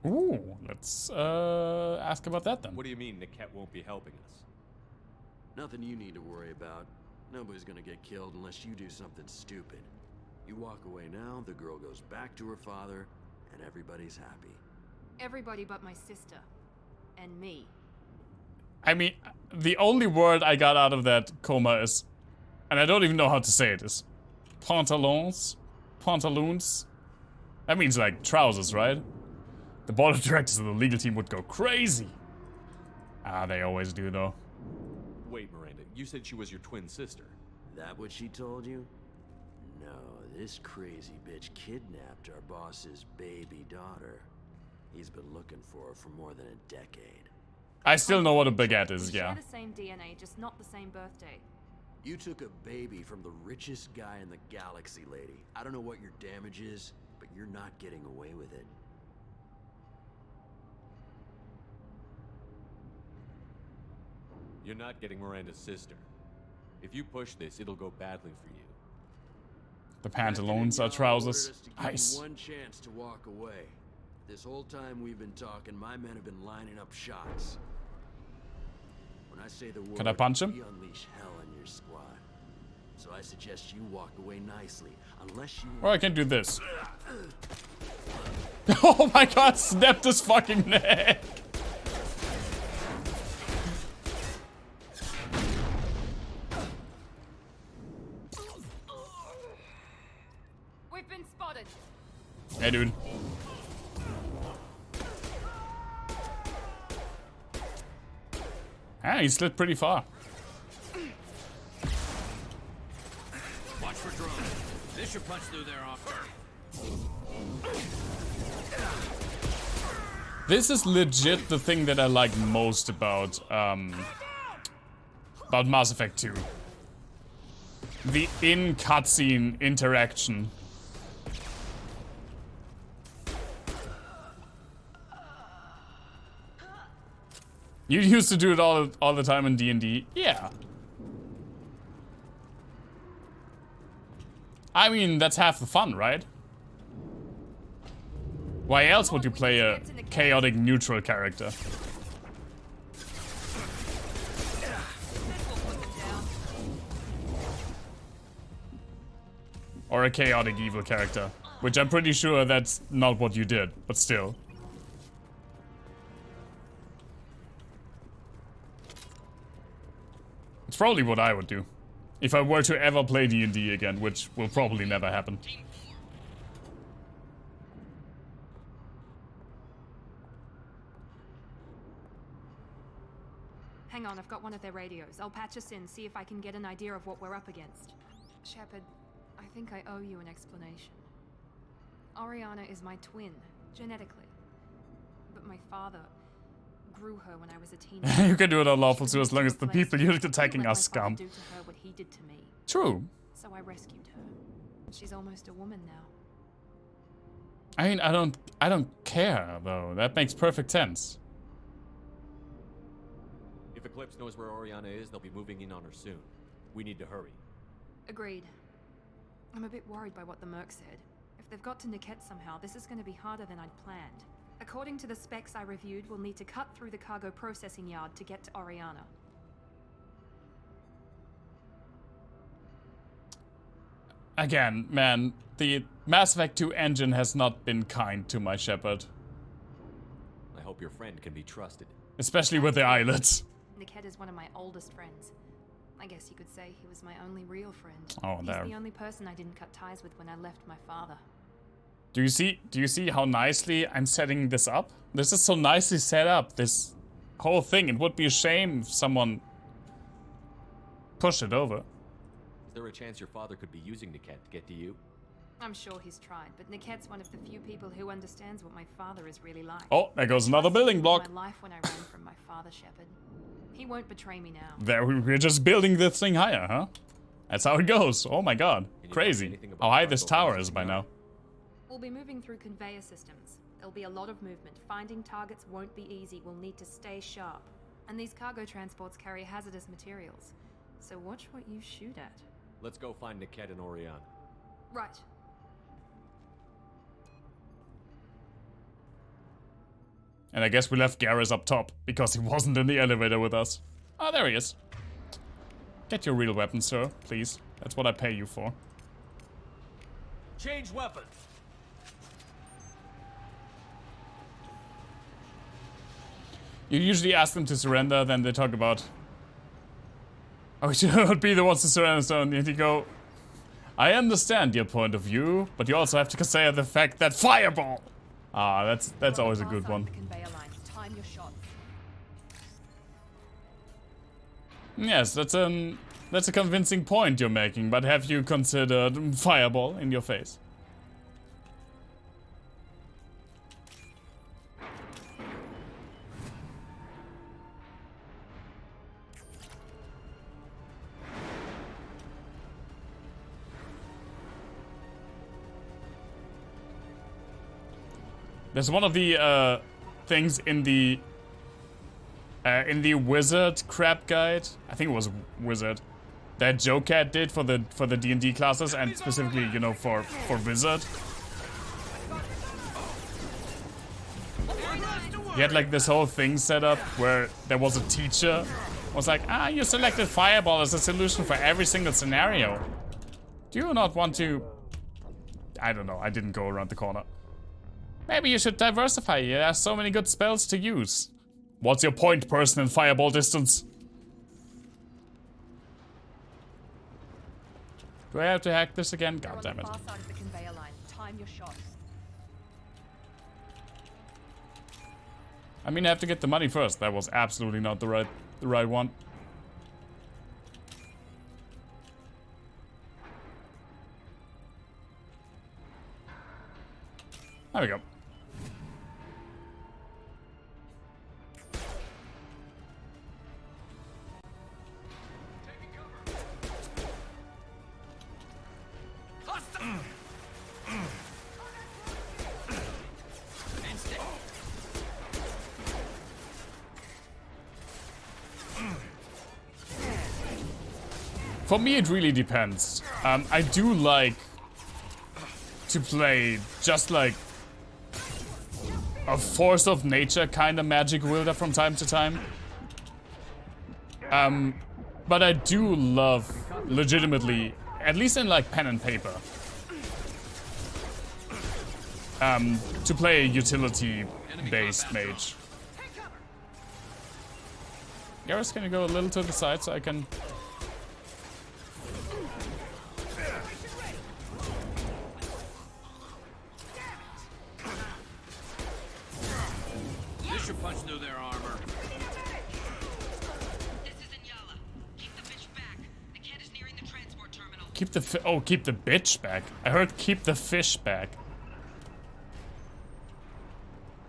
Speaker 11: you.
Speaker 1: Ooh, let's ask about that then.
Speaker 3: What do you mean Niket won't be helping us?
Speaker 11: Nothing you need to worry about. Nobody's gonna get killed unless you do something stupid. You walk away now, the girl goes back to her father, and everybody's happy.
Speaker 5: Everybody but my sister. And me.
Speaker 1: I mean, the only word I got out of that coma is, and I don't even know how to say it, is pantalons? Pantaloons? That means like trousers, right? The board of directors of the legal team would go crazy. Ah, they always do though.
Speaker 3: Wait, Miranda, you said she was your twin sister.
Speaker 11: That what she told you? No, this crazy bitch kidnapped our boss's baby daughter. He's been looking for her for more than a decade.
Speaker 1: I still know what a baguette is,
Speaker 5: We
Speaker 1: yeah.
Speaker 5: share the same DNA, just not the same birthday.
Speaker 11: You took a baby from the richest guy in the galaxy, lady. I don't know what your damage is, but you're not getting away with it.
Speaker 3: You're not getting Miranda's sister. If you push this, it'll go badly for you.
Speaker 1: The pantaloons are trousers.
Speaker 11: Nice.
Speaker 1: Nice.
Speaker 11: One chance to walk away. This whole time we've been talking, my men have been lining up shots. When I say the word,
Speaker 1: Can I punch him?
Speaker 11: we unleash hell in your squad. So I suggest you walk away nicely, unless you.
Speaker 1: Or I can do this. Oh my god, snapped his fucking neck.
Speaker 5: We've been spotted.
Speaker 1: Hey, dude. Ah, he slid pretty far.
Speaker 6: Watch for drones. This should punch through their offer.
Speaker 1: This is legit the thing that I like most about Mass Effect 2. The in-cutscene interaction. You used to do it all the time in D&D? Yeah. I mean, that's half the fun, right? Why else would you play a chaotic neutral character? Or a chaotic evil character. Which I'm pretty sure that's not what you did, but still. It's probably what I would do. If I were to ever play D&D again, which will probably never happen.
Speaker 5: Hang on, I've got one of their radios. I'll patch us in, see if I can get an idea of what we're up against. Shepard, I think I owe you an explanation. Oriana is my twin, genetically. But my father grew her when I was a teenager.
Speaker 1: You can do it unlawful too, as long as the people you're attacking are scum.
Speaker 5: Do to her what he did to me.
Speaker 1: True.
Speaker 5: So I rescued her. She's almost a woman now.
Speaker 1: I mean, I don't care though. That makes perfect sense.
Speaker 3: If Eclipse knows where Oriana is, they'll be moving in on her soon. We need to hurry.
Speaker 5: Agreed. I'm a bit worried by what the Merc said. If they've got to Niket somehow, this is going to be harder than I'd planned.
Speaker 2: According to the specs I reviewed, we'll need to cut through the cargo processing yard to get to Oriana.
Speaker 1: Again, man, the Mass Effect 2 engine has not been kind to my Shepard.
Speaker 3: I hope your friend can be trusted.
Speaker 1: Especially with the eyelids.
Speaker 2: Niket is one of my oldest friends. I guess you could say he was my only real friend.
Speaker 1: Oh,
Speaker 2: He's
Speaker 1: there.
Speaker 2: the only person I didn't cut ties with when I left my father.
Speaker 1: Do you see how nicely I'm setting this up? This is so nicely set up, this whole thing. It would be a shame if someone pushed it over.
Speaker 3: Is there a chance your father could be using Niket to get to you?
Speaker 2: I'm sure he's tried, but Niket's one of the few people who understands what my father is really like.
Speaker 1: Oh, there goes another building block.
Speaker 2: My life when I ran from my father, Shepard. He won't betray me now.
Speaker 1: There, we're just building this thing higher, huh? That's how it goes. Oh my god. Crazy. How high this tower is by now.
Speaker 2: We'll be moving through conveyor systems. There'll be a lot of movement. Finding targets won't be easy. We'll need to stay sharp. And these cargo transports carry hazardous materials. So watch what you shoot at.
Speaker 3: Let's go find Niket and Oriana.
Speaker 2: Right.
Speaker 1: And I guess we left Garrus up top because he wasn't in the elevator with us. Ah, there he is. Get your real weapon, sir, please. That's what I pay you for.
Speaker 15: Change weapons.
Speaker 1: You usually ask them to surrender, then they talk about... Oh, we should be the ones to surrender, so and you go... I understand your point of view, but you also have to consider the fact that fireball! Ah, that's always a good one.
Speaker 2: Time your shots.
Speaker 1: Yes, that's a convincing point you're making, but have you considered fireball in your face? There's one of the things in the wizard crap guide. I think it was wizard that Joe Cat did for the D&D classes, and specifically, you know, for wizard. He had like this whole thing set up where there was a teacher was like, you selected fireball as a solution for every single scenario. Do you not want to? I don't know. I didn't go around the corner. Maybe you should diversify. There are so many good spells to use. What's your point, person in fireball distance? Do I have to hack this again? God damn it.
Speaker 2: Time your shots.
Speaker 1: I mean, I have to get the money first. That was absolutely not the right one. There we go. For me, it really depends. I do like to play just like a force of nature kind of magic wielder from time to time. But I do love, legitimately, at least in like pen and paper, to play a utility-based mage. Garrus, can you go a little to the side so I can...
Speaker 15: Punch through their armor.
Speaker 4: This is Inyala. Keep the bitch back. The cat is nearing the transport terminal.
Speaker 1: Keep the keep the bitch back. I heard keep the fish back.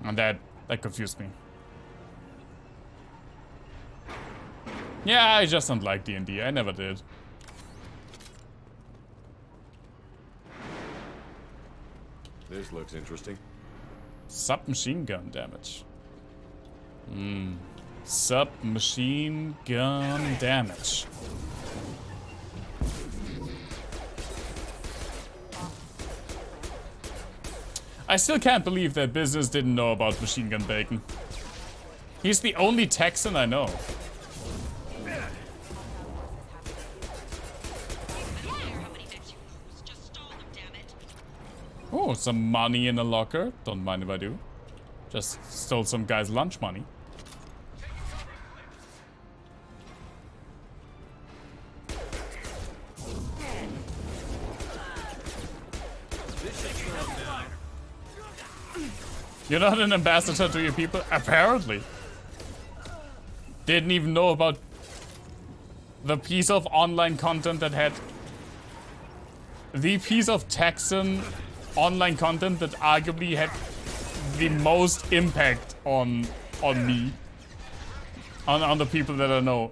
Speaker 1: And that confused me. Yeah, I just don't like D&D. I never did.
Speaker 3: This looks interesting.
Speaker 1: Submachine gun damage. Submachine gun damage. I still can't believe that business didn't know about Machine Gun Bacon. He's the only Texan I know. Oh, some money in a locker. Don't mind if I do. Just stole some guy's lunch money. You're not an ambassador to your people? Apparently. Didn't even know about the piece of online content that had... The piece of Texan online content that arguably had the most impact on me. On the people that I know.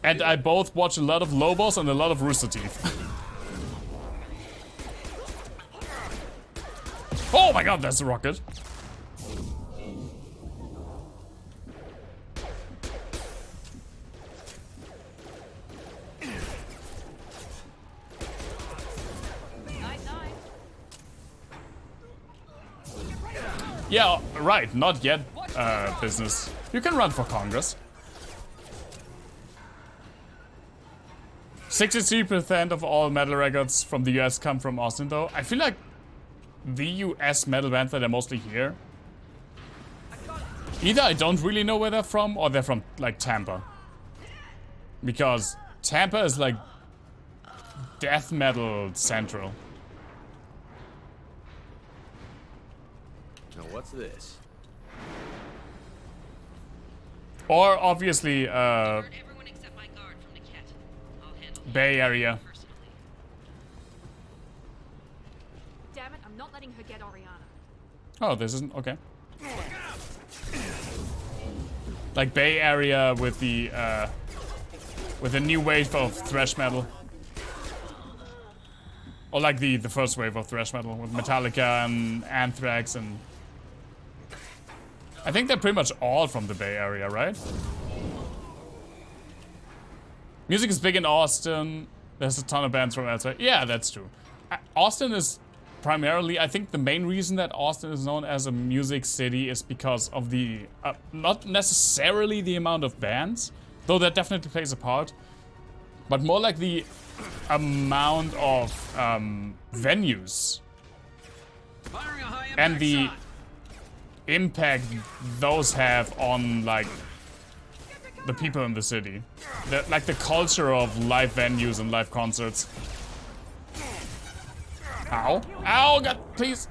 Speaker 1: And I both watch a lot of Lobos and a lot of Rooster Teeth. Oh my god, that's a rocket. Yeah, right, not yet, business. You can run for Congress. 63% of all metal records from the US come from Austin, though. I feel like the US metal bands that are mostly here, either I don't really know where they're from, or they're from, like, Tampa. Because Tampa is, like, death metal central.
Speaker 3: Now what's this?
Speaker 1: Or, obviously, Bay Area.
Speaker 2: Damn it, I'm not letting her get Oriana.
Speaker 1: Oh, this isn't... okay. Like Bay Area with the new wave of thrash metal. Or like the first wave of thrash metal with Metallica and Anthrax and... I think they're pretty much all from the Bay Area, right? Music is big in Austin. There's a ton of bands from outside. Yeah, that's true. Austin is primarily, I think the main reason that Austin is known as a music city is because of the, not necessarily the amount of bands, though that definitely plays a part, but more like the amount of venues and the impact those have on, like, the people in the city. Like the culture of live venues and live concerts. Ow. Ow, God, please.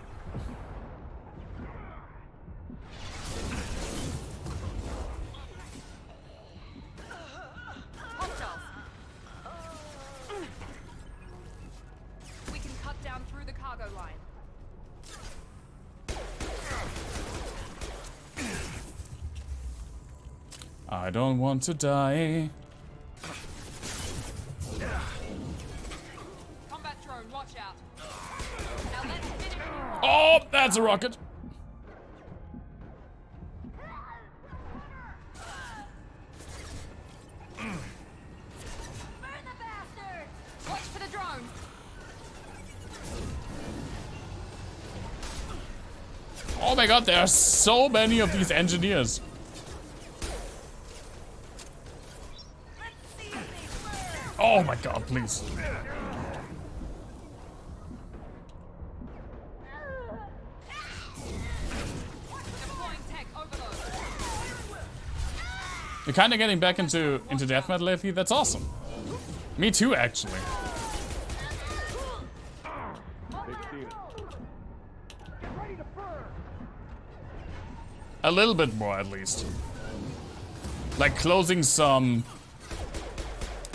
Speaker 2: We can cut down through the cargo line.
Speaker 1: I don't want to die.
Speaker 2: Combat drone, watch out. Now let's finish.
Speaker 1: Oh, that's a rocket.
Speaker 2: Burn the bastard! Watch for the drone.
Speaker 1: Oh my god, there are so many of these engineers. Oh my god, please. You're kind of getting back into death metal lately? That's awesome. Me too, actually. A little bit more, at least. Like closing some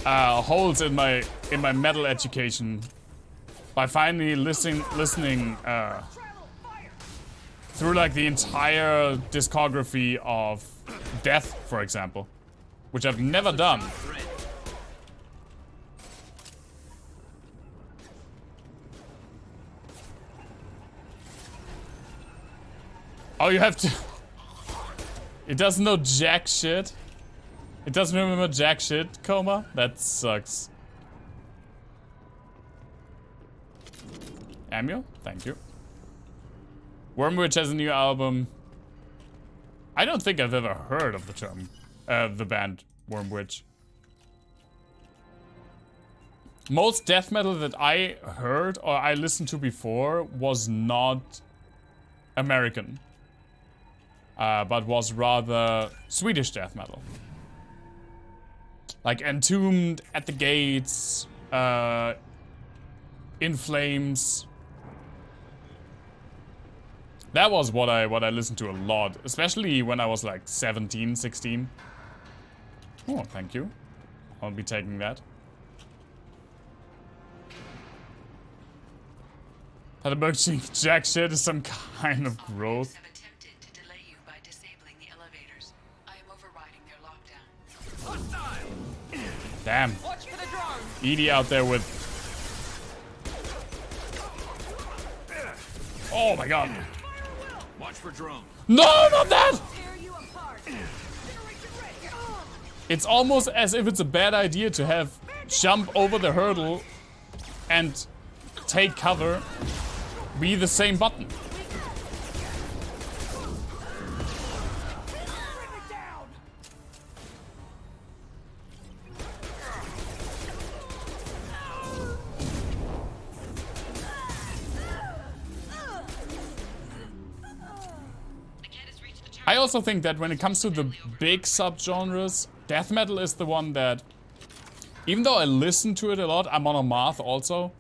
Speaker 1: holes in my metal education by finally listening through like the entire discography of Death, for example, which I've never done. Oh, you have to. It doesn't know jack shit. It doesn't remember jack shit, Coma? That sucks. Amio, thank you. Wormwitch has a new album. I don't think I've ever heard of the band Wormwitch. Most death metal that I heard or I listened to before was not American, but was rather Swedish death metal. Like Entombed, At the Gates, In Flames. That was what I listened to a lot, especially when I was like 17, 16. Oh, thank you. I'll be taking that. That emerging jack shit is some kind of growth.
Speaker 4: Have attempted to delay you by disabling the elevators. I am overriding their lockdown.
Speaker 1: Damn.
Speaker 14: Watch for the drone.
Speaker 1: Edie out there with... Oh my god.
Speaker 15: Watch for drone.
Speaker 1: No, not that! It's almost as if it's a bad idea to have jump over the hurdle and take cover be the same button. I also think that when it comes to the big subgenres, death metal is the one that, even though I listen to it a lot, I'm on a math also.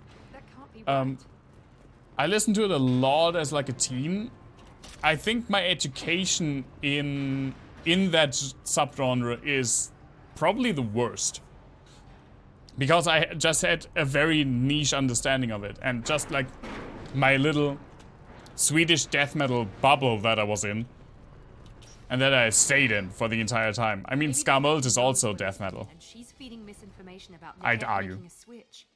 Speaker 1: I listened to it a lot as like a teen. I think my education in that subgenre is probably the worst. Because I just had a very niche understanding of it. And just like my little Swedish death metal bubble that I was in. And that I stayed in for the entire time. I mean, Skamult is also death metal.
Speaker 2: And she's feeding misinformation about
Speaker 1: I'd
Speaker 2: Niket
Speaker 1: argue.
Speaker 2: making a switch.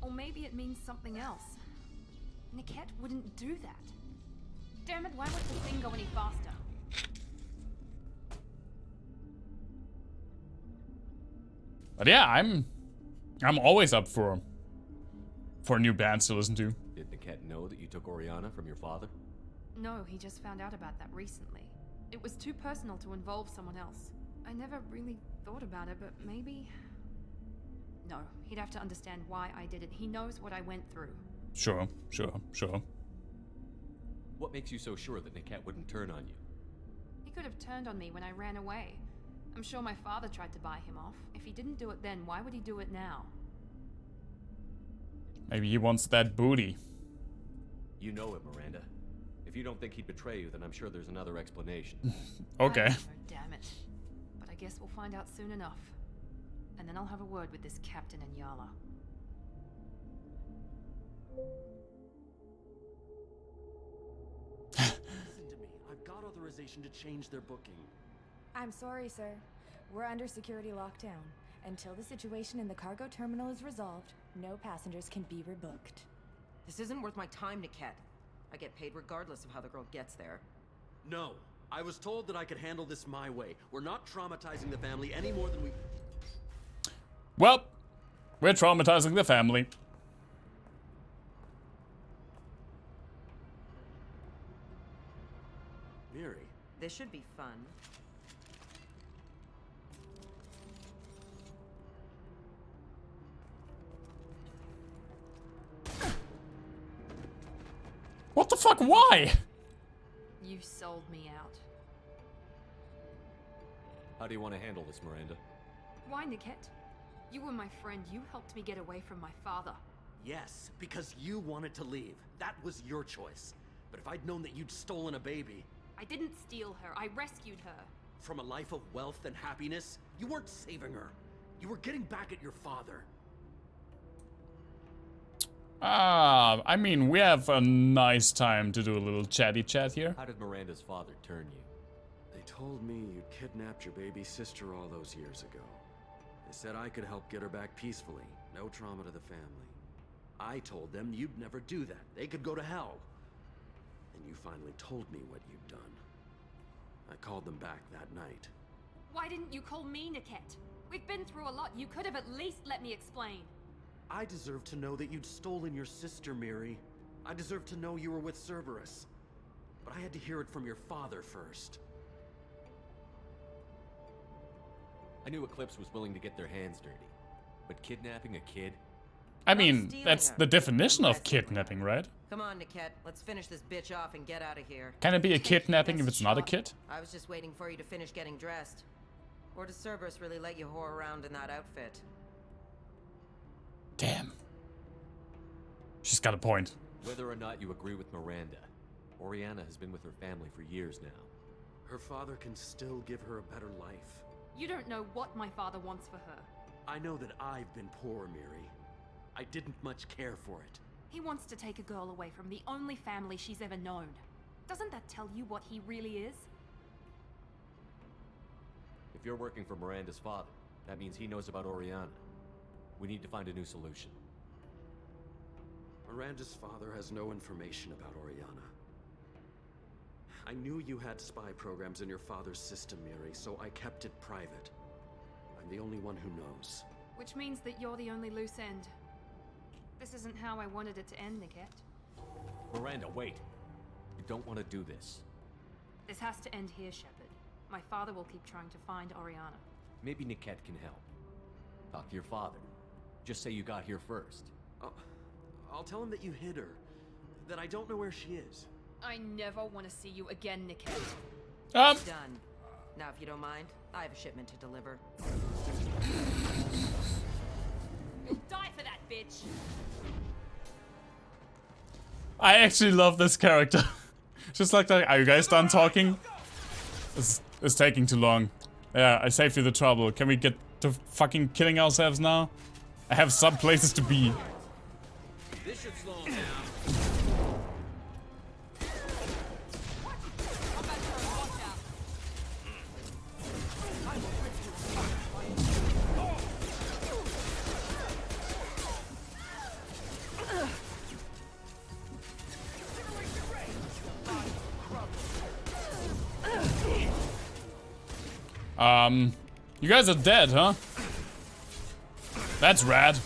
Speaker 2: Or maybe it means something else. Niket wouldn't do that. Damn it, why would the thing go any faster?
Speaker 1: But yeah, I'm always up for new bands to listen to.
Speaker 3: Did Niket know that you took Oriana from your father?
Speaker 2: No, he just found out about that recently. It was too personal to involve someone else. I never really thought about it, but maybe... No, he'd have to understand why I did it. He knows what I went through.
Speaker 1: Sure.
Speaker 3: What makes you so sure that Niket wouldn't turn on you?
Speaker 2: He could have turned on me when I ran away. I'm sure my father tried to buy him off. If he didn't do it then, why would he do it now?
Speaker 1: Maybe he wants that booty.
Speaker 3: You know him, Miranda. If you don't think he'd betray you, then I'm sure there's another explanation.
Speaker 1: Okay.
Speaker 2: Oh, damn it. But I guess we'll find out soon enough. And then I'll have a word with this captain and Yala.
Speaker 16: Listen to me. I've got authorization to change their booking.
Speaker 17: I'm sorry, sir. We're under security lockdown. Until the situation in the cargo terminal is resolved, no passengers can be rebooked.
Speaker 9: This isn't worth my time, Niket. I get paid regardless of how the girl gets there.
Speaker 16: No. I was told that I could handle this my way. We're not traumatizing the family any more than we...
Speaker 1: Well, we're traumatizing the family.
Speaker 16: Miri.
Speaker 9: This should be fun.
Speaker 1: What the fuck? Why?
Speaker 2: You sold me out.
Speaker 3: How do you want to handle this, Miranda?
Speaker 2: Why, Niket? You were my friend. You helped me get away from my father.
Speaker 16: Yes, because you wanted to leave. That was your choice. But if I'd known that you'd stolen a baby...
Speaker 2: I didn't steal her. I rescued her.
Speaker 16: From a life of wealth and happiness, you weren't saving her. You were getting back at your father.
Speaker 1: I mean, we have a nice time to do a little chatty chat here.
Speaker 3: How did Miranda's father turn you?
Speaker 16: They told me you kidnapped your baby sister all those years ago. They said I could help get her back peacefully. No trauma to the family. I told them you'd never do that. They could go to hell. And you finally told me what you'd done. I called them back that night.
Speaker 2: Why didn't you call me, Niket? We've been through a lot. You could have at least let me explain.
Speaker 16: I deserve to know that you'd stolen your sister, Miri. I deserve to know you were with Cerberus. But I had to hear it from your father first.
Speaker 3: I knew Eclipse was willing to get their hands dirty. But kidnapping a kid?
Speaker 1: I mean, that's the definition of kidnapping, right?
Speaker 18: Come on, Niket. Let's finish this bitch off and get out of here.
Speaker 1: Can it be a kidnapping if it's not a kid?
Speaker 18: I was just waiting for you to finish getting dressed. Or does Cerberus really let you whore around in that outfit?
Speaker 1: Damn. She's got a point.
Speaker 3: Whether or not you agree with Miranda, Oriana has been with her family for years now.
Speaker 16: Her father can still give her a better life.
Speaker 2: You don't know what my father wants for her.
Speaker 16: I know that I've been poor, Miri. I didn't much care for it.
Speaker 2: He wants to take a girl away from the only family she's ever known. Doesn't that tell you what he really is?
Speaker 3: If you're working for Miranda's father, that means he knows about Oriana. We need to find a new solution.
Speaker 16: Miranda's father has no information about Oriana. I knew you had spy programs in your father's system, Miri, so I kept it private. I'm the only one who knows.
Speaker 2: Which means that you're the only loose end. This isn't how I wanted it to end, Niket.
Speaker 3: Miranda, wait. You don't want to do this.
Speaker 2: This has to end here, Shepard. My father will keep trying to find Oriana.
Speaker 3: Maybe Niket can help. Talk to your father. Just say you got here first.
Speaker 16: I'll tell him that you hid her. That I don't know where she is.
Speaker 2: I never want to see you again, Niket.
Speaker 18: Done. Now, if you don't mind, I have a shipment to deliver.
Speaker 2: You'll die for that, bitch!
Speaker 1: I actually love this character. Just like that. Are you guys done talking? It's taking too long. Yeah, I saved you the trouble. Can we get to fucking killing ourselves now? I have some places to be.
Speaker 15: This should slow him down.
Speaker 1: You guys are dead, huh? That's rad.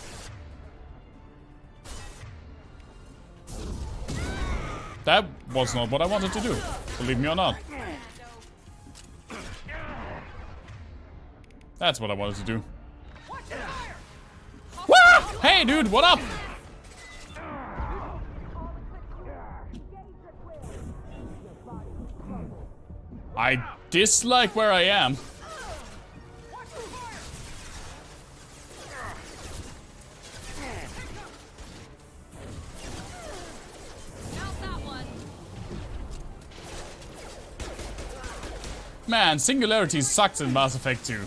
Speaker 1: That was not what I wanted to do, believe me or not. That's what I wanted to do. Wah! Hey dude, what up? I dislike where I am. Man, Singularity sucks in Mass Effect 2.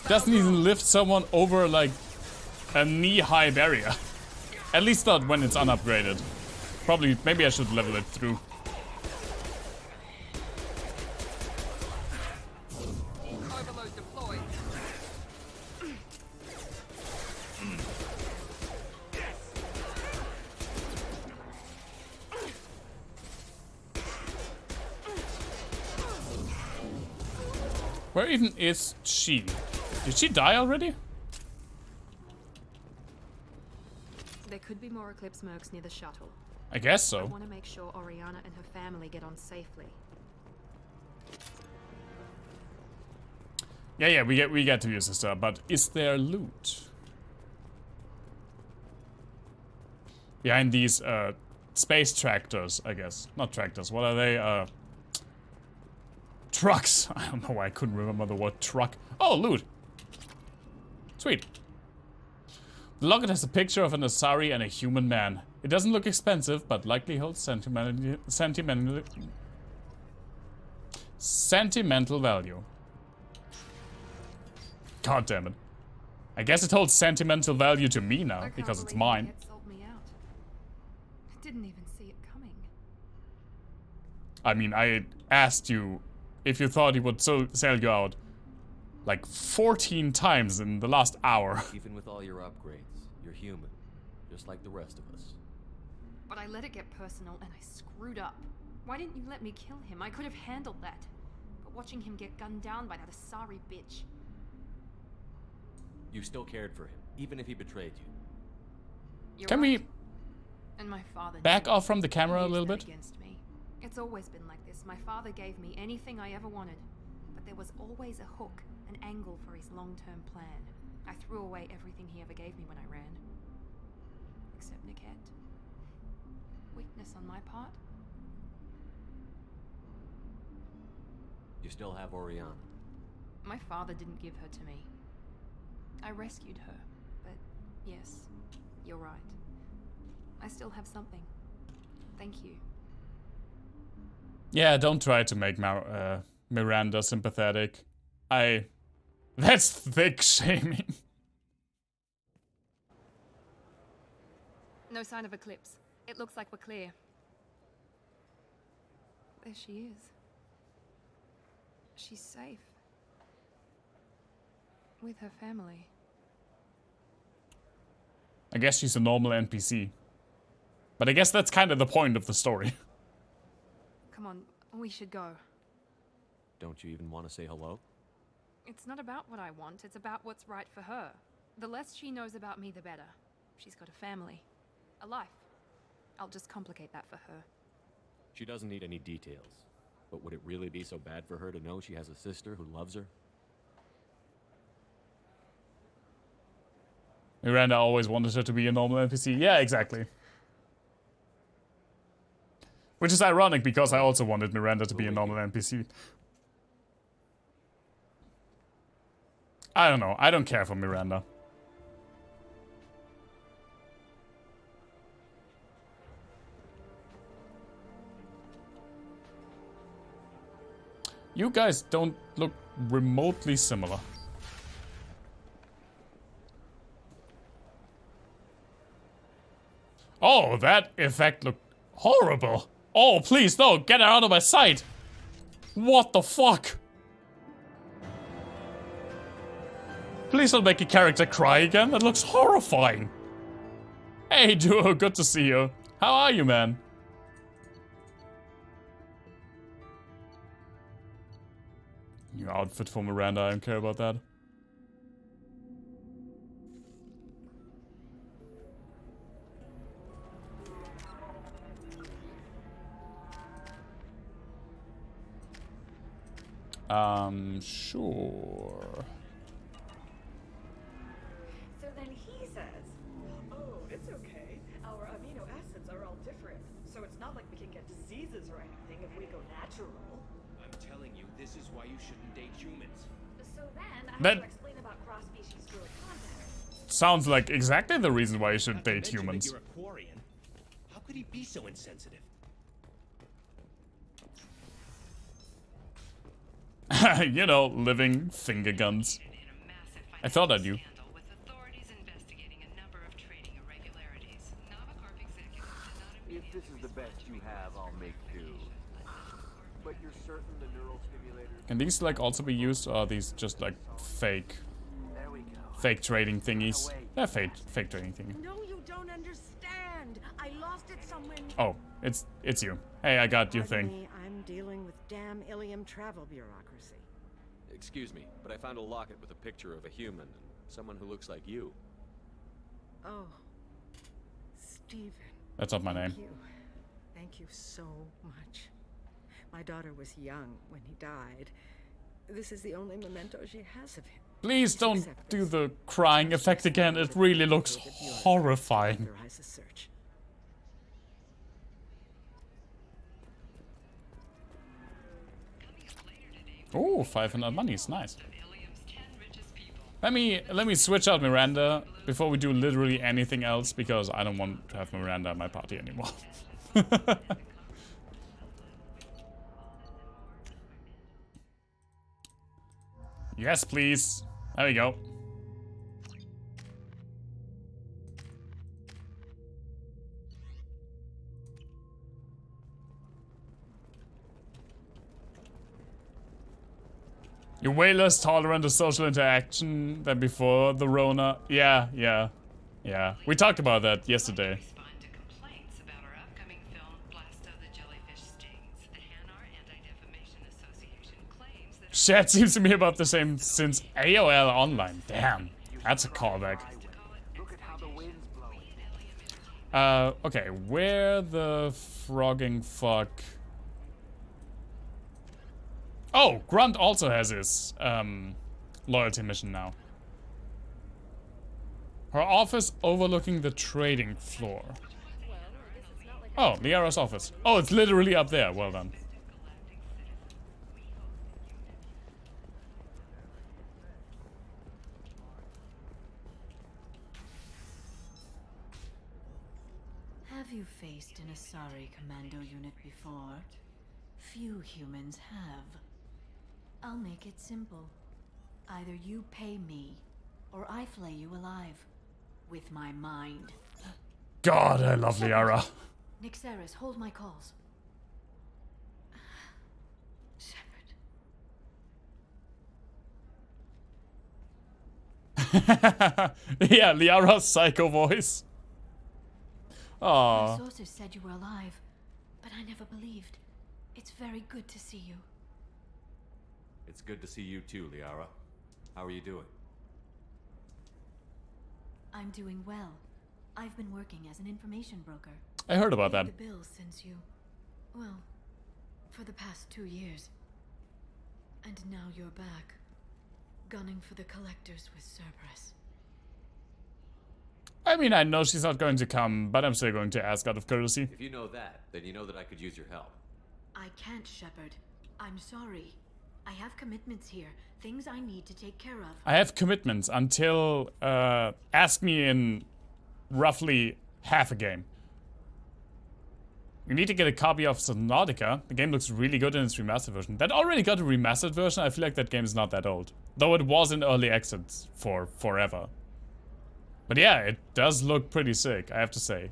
Speaker 1: Doesn't even lift someone over like a knee-high barrier. At least not when it's unupgraded. Probably, maybe I should level it through.
Speaker 2: Overload deployed.
Speaker 1: Where even is she? Did she die already?
Speaker 2: There could be more Eclipse mercs near the shuttle.
Speaker 1: I guess so.
Speaker 2: I want to make sure Oriana and her family get on safely.
Speaker 1: Yeah, we get to use this stuff, but is there loot? Behind these space tractors, I guess. Not tractors, what are they? Trucks. I don't know why I couldn't remember the word truck. Oh, loot. Sweet. The locket has a picture of an Asari and a human man. It doesn't look expensive, but likely holds sentimental value. God damn it. I guess it holds sentimental value to me now, because it's mine.
Speaker 2: It sold me out. I didn't even see it coming.
Speaker 1: I mean, I asked you if you thought he would sell you out like 14 times in the last hour.
Speaker 3: Even with all your upgrades, you're human, just like the rest of us.
Speaker 2: But I let it get personal and I screwed up. Why didn't you let me kill him? I could have handled that. But watching him get gunned down by that Asari bitch.
Speaker 3: You still cared for him, even if he betrayed you.
Speaker 2: You're
Speaker 1: Can
Speaker 2: right.
Speaker 1: we
Speaker 2: And my father
Speaker 1: back off from the camera a
Speaker 2: used
Speaker 1: little
Speaker 2: that
Speaker 1: bit?
Speaker 2: against me. It's always been like this. My father gave me anything I ever wanted, but there was always a hook, an angle for his long-term plan. I threw away everything he ever gave me when I ran. Except Niket. Weakness on my part.
Speaker 3: You still have Oriana.
Speaker 2: My father didn't give her to me. I rescued her, but yes, you're right. I still have something. Thank you.
Speaker 1: Yeah, don't try to make Miranda sympathetic. That's thick shaming.
Speaker 2: No sign of Eclipse. It looks like we're clear. There she is. She's safe. With her family.
Speaker 1: I guess she's a normal NPC. But I guess that's kind of the point of the story.
Speaker 2: Come on, we should go.
Speaker 3: Don't you even want to say hello?
Speaker 2: It's not about what I want, it's about what's right for her. The less she knows about me, the better. She's got a family. A life. I'll just complicate that for her.
Speaker 3: She doesn't need any details. But would it really be so bad for her to know she has a sister who loves her?
Speaker 1: Miranda always wanted her to be a normal NPC. Yeah, exactly. Which is ironic because I also wanted Miranda to be a normal NPC. I don't know. I don't care for Miranda. You guys don't look remotely similar. Oh, that effect looked horrible. Oh, please, no, get her out of my sight. What the fuck? Please don't make a character cry again. That looks horrifying. Hey, Duo, good to see you. How are you, man? New outfit for Miranda, I don't care about that. Sure.
Speaker 19: So then he says, oh, it's okay. Our amino acids are all different, so it's not like we can get diseases or anything if we go natural.
Speaker 15: I'm telling you, this is why you shouldn't date humans.
Speaker 19: So then I have
Speaker 1: That-
Speaker 19: to explain about cross-species fluid contact.
Speaker 1: Sounds like exactly the reason why you should date humans.
Speaker 15: You're a Quarian. How could he be so insensitive?
Speaker 1: You know, living finger guns. I thought I knew.
Speaker 20: If this is the best you have, I'll make do. But you're certain the neural stimulators...
Speaker 1: Can these like also be used, or are these just like fake trading thingies? They're fake trading thingies.
Speaker 12: No, you don't understand. I lost it somewhere.
Speaker 1: Oh, it's you. Hey, I got your
Speaker 12: Pardon
Speaker 1: thing.
Speaker 12: me, I'm dealing with damn Ilium travel bureaucracy.
Speaker 3: Excuse me, but I found a locket with a picture of a human and someone who looks like you.
Speaker 12: Oh, Stephen.
Speaker 1: That's not my name.
Speaker 12: Thank you. Thank you so much. My daughter was young when he died. This is the only memento she has of him.
Speaker 1: Please don't do the crying effect again. It really looks horrifying.
Speaker 12: Authorize the search.
Speaker 1: Oh, 500 money is nice. Let me switch out Miranda before we do literally anything else, because I don't want to have Miranda in my party anymore. Yes, please. There we go. You're way less tolerant of social interaction than before the Rona. Yeah. We talked about that yesterday. Chat seems to be about the same since AOL Online. Damn, that's a callback. Okay, where the frogging fuck? Oh, Grunt also has his loyalty mission now. Her office overlooking the trading floor. Oh, Liara's office. Oh, it's literally up there. Well done.
Speaker 21: Have you faced an Asari commando unit before? Few humans have. I'll make it simple. Either you pay me, or I flay you alive. With my mind.
Speaker 1: God, I love Liara.
Speaker 21: Nixeris, hold my calls.
Speaker 1: Yeah, Liara's psycho voice.
Speaker 21: My
Speaker 1: Aww.
Speaker 21: sources said you were alive, but I never believed. It's very good to see you.
Speaker 3: It's good to see you too, Liara. How are you doing?
Speaker 21: I'm doing well. I've been working as an information broker.
Speaker 1: I heard about that.
Speaker 21: Paid the bills since you... well, for the past 2 years. And now you're back. Gunning for the collectors with Cerberus.
Speaker 1: I mean, I know she's not going to come, but I'm still going to ask out of courtesy.
Speaker 3: If you know that, then you know that I could use your help.
Speaker 21: I can't, Shepard. I'm sorry. I have commitments here. Things I need to take care of.
Speaker 1: I have commitments until, ask me in roughly half a game. We need to get a copy of Subnautica. The game looks really good in its remastered version. That already got a remastered version. I feel like that game is not that old. Though it was in early access for forever. But yeah, it does look pretty sick, I have to say.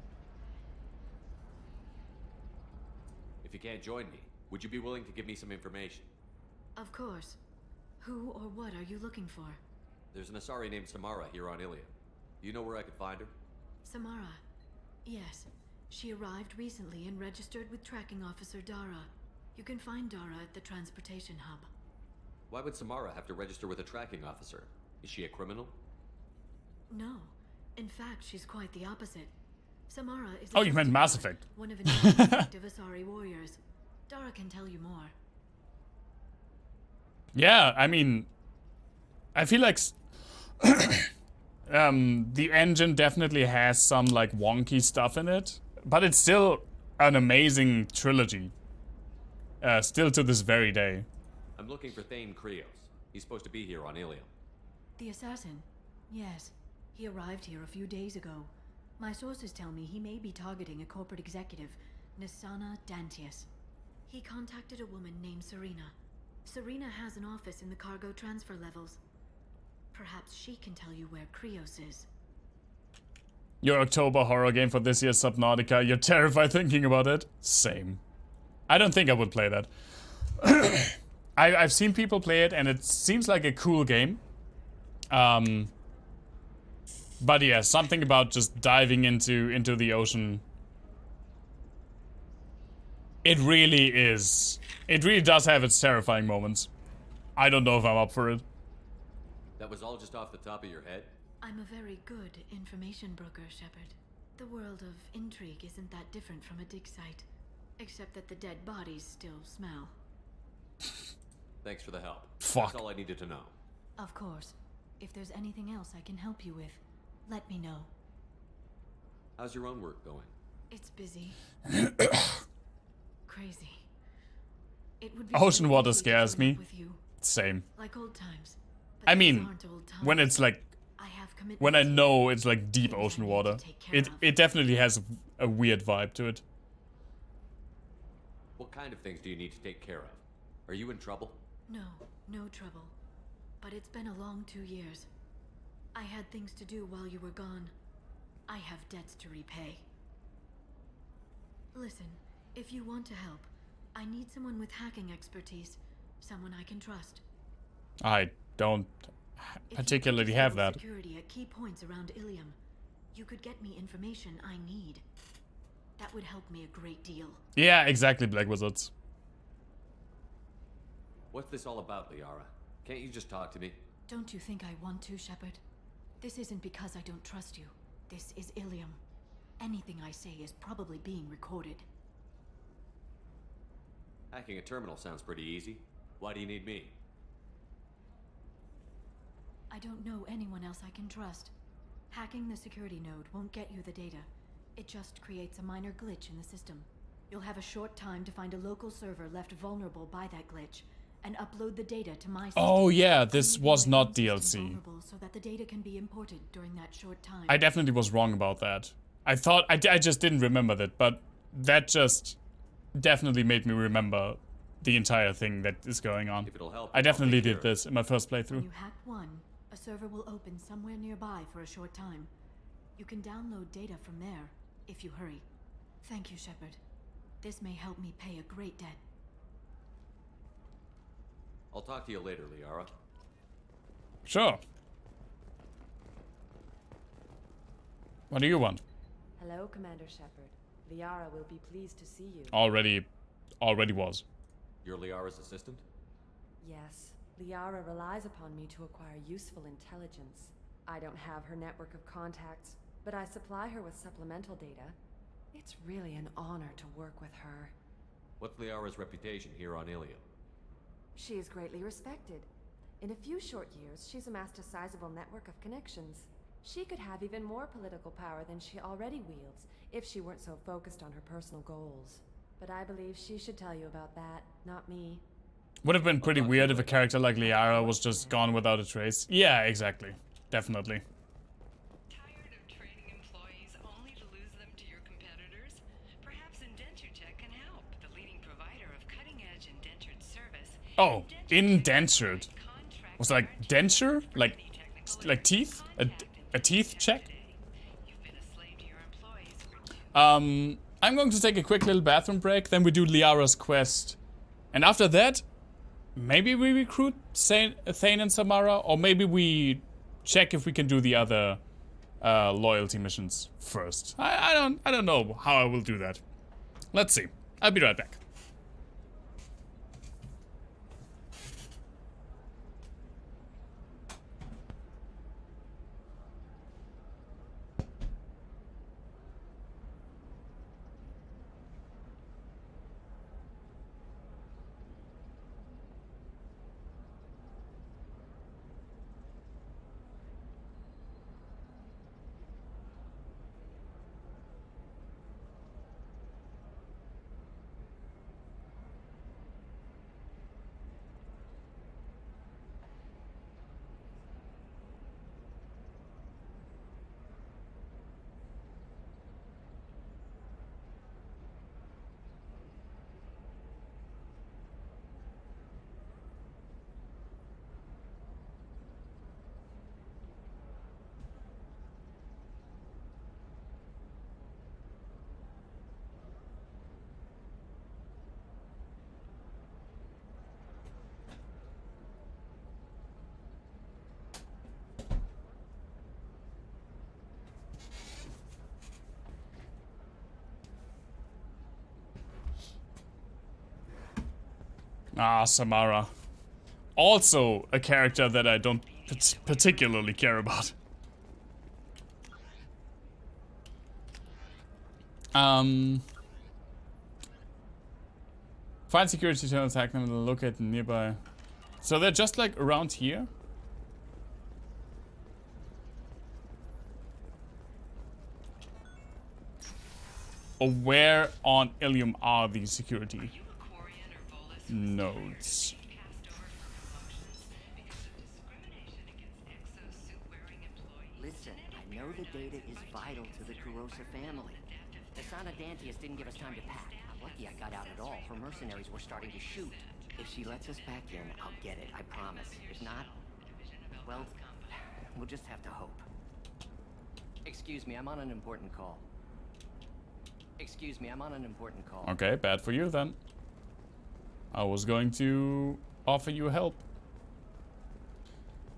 Speaker 3: If you can't join me, would you be willing to give me some information?
Speaker 21: Of course. Who or what are you looking for?
Speaker 3: There's an Asari named Samara here on Ilium. Do you know where I could find her?
Speaker 21: Samara. Yes. She arrived recently and registered with Tracking Officer Dara. You can find Dara at the transportation hub.
Speaker 3: Why would Samara have to register with a tracking officer? Is she a criminal?
Speaker 21: No. In fact, she's quite the opposite. Samara is
Speaker 1: Oh, you meant Mass Effect.
Speaker 21: one of an active Asari warriors. Dara can tell you more.
Speaker 1: Yeah, I mean, I feel like the engine definitely has some like wonky stuff in it, but it's still an amazing trilogy. Still to this very day.
Speaker 3: I'm looking for Thane Krios. He's supposed to be here on Ilium.
Speaker 21: The assassin? Yes. He arrived here a few days ago. My sources tell me he may be targeting a corporate executive, Nisana Dantius. He contacted a woman named Serena. Serena has an office in the cargo transfer levels. Perhaps she can tell you where Krios is.
Speaker 1: Your October horror game for this year's Subnautica. You're terrified thinking about it? Same. I don't think I would play that. I've seen people play it and it seems like a cool game. But yeah, something about just diving into the ocean. It really is. It really does have its terrifying moments. I don't know if I'm up for it.
Speaker 3: That was all just off the top of your head?
Speaker 21: I'm a very good information broker, Shepard. The world of intrigue isn't that different from a dig site. Except that the dead bodies still smell.
Speaker 3: Thanks for the help.
Speaker 1: Fuck.
Speaker 3: That's all I needed to know.
Speaker 21: Of course. If there's anything else I can help you with, let me know.
Speaker 3: How's your own work going?
Speaker 21: It's busy. Crazy. It would be
Speaker 1: Ocean
Speaker 21: so
Speaker 1: water
Speaker 21: easy to
Speaker 1: scares
Speaker 21: join
Speaker 1: me.
Speaker 21: up with you,
Speaker 1: Same.
Speaker 21: like old times.
Speaker 1: I
Speaker 21: these
Speaker 1: mean,
Speaker 21: aren't old times.
Speaker 1: when it's like,
Speaker 21: I have commitments.
Speaker 1: when I know it's like deep ocean water, it definitely has a weird vibe to it.
Speaker 3: What kind of things do you need to take care of? Are you in trouble?
Speaker 21: No, no trouble. But it's been a long 2 years. I had things to do while you were gone. I have debts to repay. Listen, if you want to help, I need someone with hacking expertise. Someone I can trust.
Speaker 1: I don't particularly have that.
Speaker 21: Security at key points around Ilium. You could get me information I need. That would help me a great deal.
Speaker 1: Yeah, exactly, Black Wizards.
Speaker 3: What's this all about, Liara? Can't you just talk to me?
Speaker 21: Don't you think I want to, Shepard? This isn't because I don't trust you. This is Ilium. Anything I say is probably being recorded.
Speaker 3: Hacking a terminal sounds pretty easy. Why do you need me?
Speaker 21: I don't know anyone else I can trust. Hacking the security node won't get you the data. It just creates a minor glitch in the system. You'll have a short time to find a local server left vulnerable by that glitch and upload the data to my system.
Speaker 1: Oh yeah, this was not DLC.
Speaker 21: So that the data can be imported during that short time.
Speaker 1: I definitely was wrong about that. I thought I just didn't remember that, but that just definitely made me remember the entire thing that is going on.
Speaker 3: If it'll help,
Speaker 1: I definitely did this in my first
Speaker 21: When
Speaker 1: playthrough.
Speaker 21: you hack one, a server will open somewhere nearby for a short time. You can download data from there, if you hurry. Thank you, Shepard. This may help me pay a great debt.
Speaker 3: I'll talk to you later, Liara.
Speaker 1: Sure. What do you want?
Speaker 14: Hello, Commander Shepard. Liara will be pleased to see you.
Speaker 1: Already was.
Speaker 3: You're Liara's assistant?
Speaker 14: Yes. Liara relies upon me to acquire useful intelligence. I don't have her network of contacts, but I supply her with supplemental data. It's really an honor to work with her.
Speaker 3: What's Liara's reputation here on Ilium?
Speaker 14: She is greatly respected. In a few short years, she's amassed a sizable network of connections. She could have even more political power than she already wields if she weren't so focused on her personal goals. But I believe she should tell you about that, not me.
Speaker 1: Would have been pretty weird if a character like Liara was just gone without a trace. Yeah, exactly. Definitely.
Speaker 13: Tired of training employees only to lose them to your competitors? Perhaps IndentureTech can help. The leading provider of cutting-edge indentured service.
Speaker 1: Oh, indentured. Was it like denture? Like teeth? A teeth check? I'm going to take a quick little bathroom break, then we do Liara's quest. And after that, maybe we recruit Thane and Samara, or maybe we check if we can do the other loyalty missions first. I don't know how I will do that. Let's see. I'll be right back. Ah, Samara. Also a character that I don't particularly care about. Find security to attack them and locate them nearby. So they're just like around here? Or where on Ilium are these security nodes?
Speaker 7: Listen, I know the data is vital to the Kurosa family. Nasana Dantius didn't give us time to pack. I'm lucky I got out at all. Her mercenaries were starting to shoot. If she lets us back in, I'll get it, I promise. If not, well, we'll just have to hope. Excuse me, I'm on an important call. Excuse me, I'm on an important call.
Speaker 1: Okay, bad for you then. I was going to offer you help.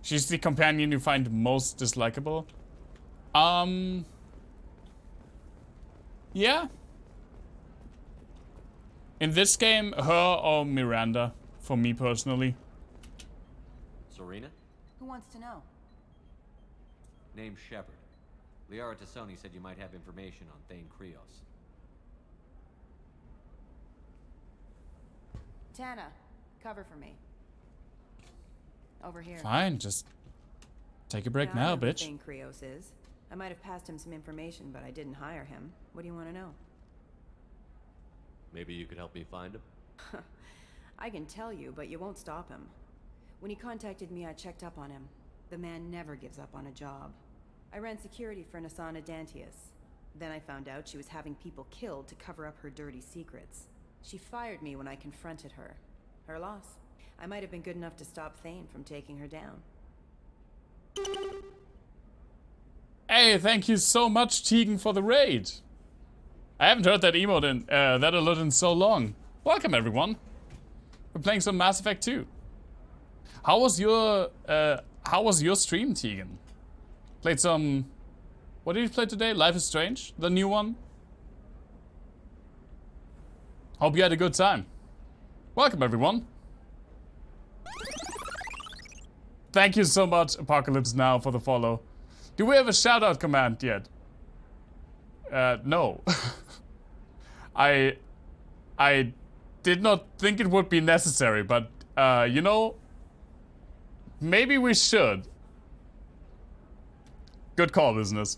Speaker 1: She's the companion you find most dislikable. Yeah. In this game, her or Miranda for me personally.
Speaker 3: Serena?
Speaker 18: Who wants to know?
Speaker 3: Name's Shepard. Liara Tassoni said you might have information on Thane Krios.
Speaker 17: Tana, cover for me. Over here.
Speaker 1: Fine, just take a break now, bitch.
Speaker 18: Thane Krios is. I might have passed him some information, but I didn't hire him. What do you want to know?
Speaker 3: Maybe you could help me find him?
Speaker 18: I can tell you, but you won't stop him. When he contacted me, I checked up on him. The man never gives up on a job. I ran security for Nasana Dantius. Then I found out she was having people killed to cover up her dirty secrets. She fired me when I confronted her. Her loss. I might have been good enough to stop Thane from taking her down.
Speaker 1: Hey, thank you so much, Tegan, for the raid. I haven't heard that emote in that alert in so long. Welcome, everyone. We're playing some Mass Effect 2. How was your stream, Tegan? Played some. What did you play today? Life is Strange, the new one. Hope you had a good time. Welcome, everyone. Thank you so much, Apocalypse Now, for the follow. Do we have a shout-out command yet? No. I did not think it would be necessary, but, you know, maybe we should. Good call, business.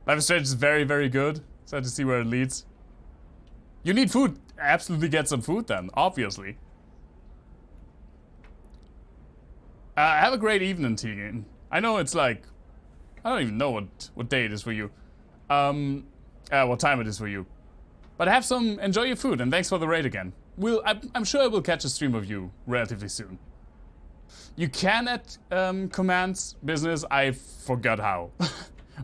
Speaker 1: Life is Strange is very, very good. Sad to see where it leads. You need food. Absolutely get some food then, obviously. Have a great evening, Tegan. I know it's like, I don't even know what day it is for you. What time it is for you. But have some, enjoy your food, and thanks for the raid again. I'm sure I will catch a stream of you relatively soon. You can add commands, business, I forgot how.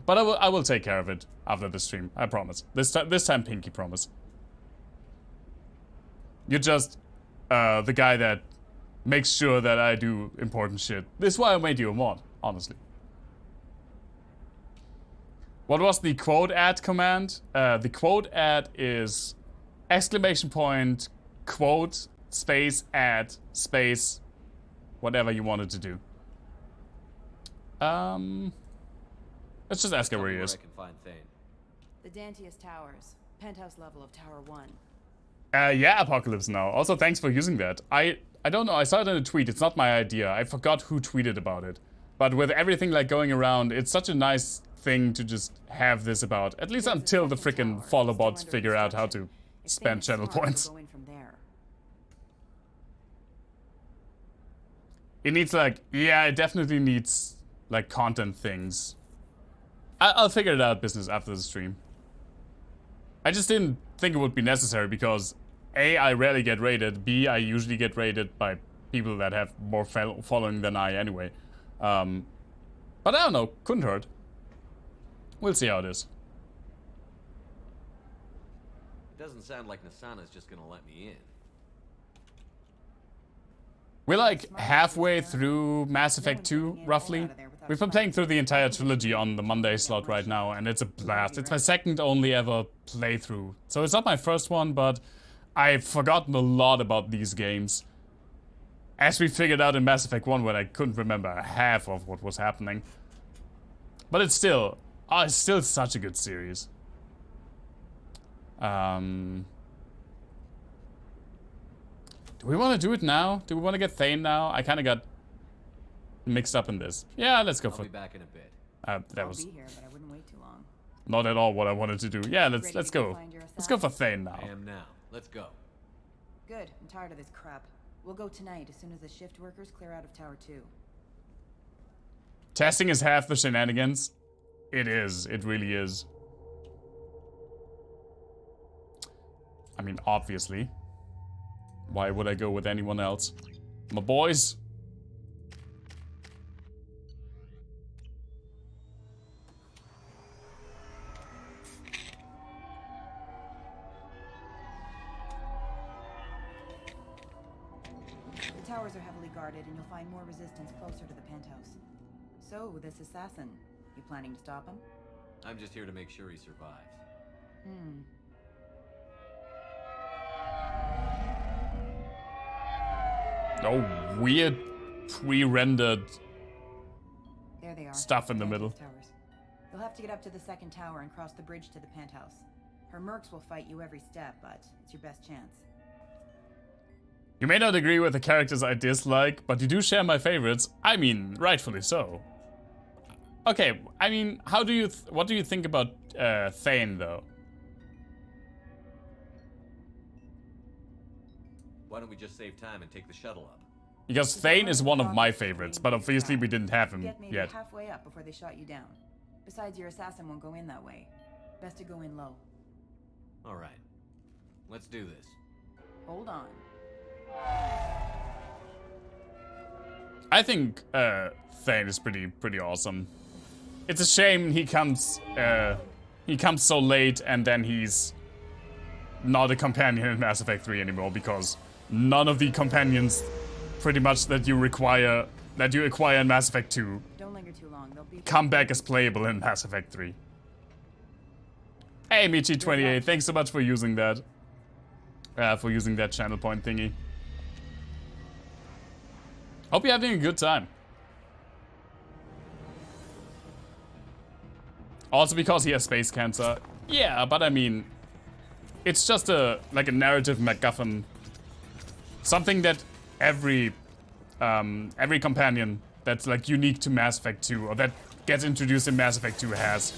Speaker 1: But I will take care of it after the stream, I promise. This time Pinky promise. You're just the guy that makes sure that I do important shit. This is why I made you a mod, honestly. What was the quote add command? The quote add is exclamation point, quote, space, add, space, whatever you wanted to do. Let's just ask her where he is.
Speaker 3: I can find Thane.
Speaker 17: The Dantius Towers, penthouse level of Tower 1.
Speaker 1: Yeah, Apocalypse Now. Also, thanks for using that. I don't know, I saw it in a tweet. It's not my idea. I forgot who tweeted about it. But with everything like going around, it's such a nice thing to just have this about. At least until the frickin' follow bots figure out how to spend channel points. It needs like, yeah, it definitely needs like content things. I'll figure it out, business, after the stream. I just didn't think it would be necessary because A, I rarely get raided, B, I usually get raided by people that have more following than I anyway. But I don't know, couldn't hurt. We'll see how it is.
Speaker 3: It doesn't sound like Nasana's just gonna let me in.
Speaker 1: We're like halfway through Mass Effect 2, roughly. We've been playing through the entire trilogy on the Monday slot right now, and it's a blast. It's my second only ever playthrough. So it's not my first one, but I've forgotten a lot about these games. As we figured out in Mass Effect 1 when I couldn't remember half of what was happening. But it's still such a good series. Do we want to do it now? Do we want to get Thane now? I kind of got mixed up in this. Yeah, let's go for it.
Speaker 3: I'll be back in a bit.
Speaker 18: I'll be here, but I wouldn't wait too long.
Speaker 1: Not at all what I wanted to do. Yeah, let's go. Let's go for Thane now.
Speaker 3: I am now. Let's go.
Speaker 18: Good. I'm tired of this crap. We'll go tonight as soon as the shift workers clear out of Tower 2.
Speaker 1: Testing is half the shenanigans. It is. It really is. I mean, obviously. Why would I go with anyone else? My boys.
Speaker 18: The towers are heavily guarded, and you'll find more resistance closer to the penthouse. So, this assassin, you planning to stop him?
Speaker 3: I'm just here to make sure he survives.
Speaker 1: no weird pre-rendered
Speaker 8: There they are.
Speaker 1: stuff in the middle.
Speaker 8: Towers. You'll have to get up to the second tower and cross the bridge to the penthouse. Her mercs will fight you every step, but it's your best chance.
Speaker 1: You may not agree with the characters I dislike, but you do share my favorites. I mean, rightfully so. Okay, I mean, what do you think about Thane, though?
Speaker 3: Why don't we just save time and take the shuttle up?
Speaker 1: Because Thane is one of my favorites, but obviously we didn't have him
Speaker 8: Get maybe
Speaker 1: yet.
Speaker 8: halfway up before they shot you down. Besides, your assassin won't go in that way. Best to go in low.
Speaker 3: All right, let's do this.
Speaker 8: Hold on.
Speaker 1: I think Thane is pretty awesome. It's a shame he comes so late and then he's not a companion in Mass Effect 3 anymore, because none of the companions pretty much that you acquire in Mass Effect 2
Speaker 8: Don't linger too long. They'll be
Speaker 1: come back as playable in Mass Effect 3. Hey Michi28, thanks so much for using that. Channel point thingy. Hope you're having a good time. Also because he has space cancer. Yeah, but I mean, it's just like a narrative MacGuffin. Something that every companion that's like unique to Mass Effect 2 or that gets introduced in Mass Effect 2 has.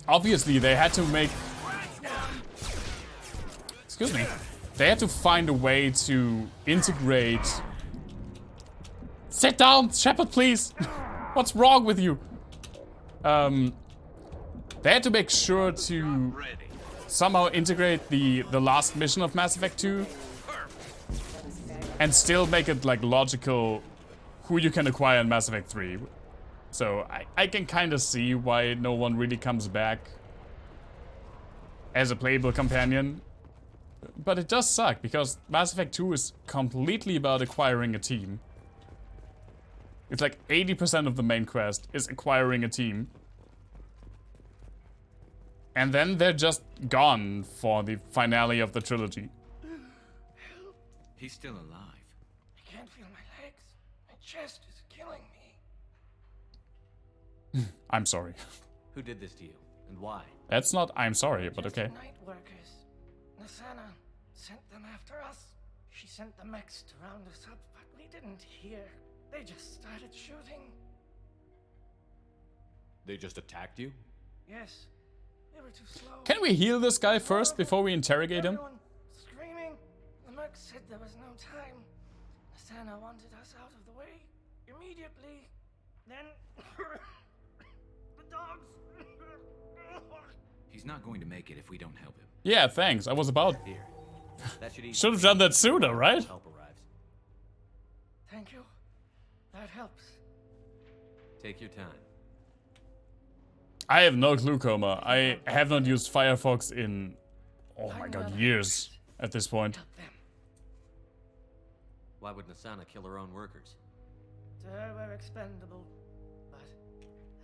Speaker 1: Obviously, they had to make... Excuse me. They had to find a way to integrate... Sit down, Shepard, please! What's wrong with you? They had to make sure to somehow integrate the last mission of Mass Effect 2 and still make it like logical who you can acquire in Mass Effect 3. So I can kind of see why no one really comes back as a playable companion. But it does suck, because Mass Effect 2 is completely about acquiring a team. It's like 80% of the main quest is acquiring a team. And then they're just gone for the finale of the trilogy.
Speaker 6: He's still alive.
Speaker 22: I can't feel my legs. My chest is killing me.
Speaker 1: I'm sorry.
Speaker 3: Who did this to you, and why?
Speaker 1: That's not I'm sorry, but okay.
Speaker 22: Night workers. Nasana sent them after us. She sent the mechs to round us up, but we didn't hear. They just started shooting.
Speaker 3: They just attacked you?
Speaker 22: Yes. They were too slow.
Speaker 1: Can we heal this guy first before we interrogate him?
Speaker 22: Everyone screaming. The mech said there was no time. Nasana wanted us out of the way immediately. Then the dogs.
Speaker 6: He's not going to make it if we don't help him.
Speaker 1: Yeah, thanks. I was about...
Speaker 3: Here. That
Speaker 1: should have done that sooner, right?
Speaker 3: Help arrives.
Speaker 22: Thank you. That helps.
Speaker 3: Take your time.
Speaker 1: I have no clue, Coma. I have not used Firefox in, oh my god, years at this point.
Speaker 3: Why would Nasana kill her own workers?
Speaker 22: To her, we're expendable. But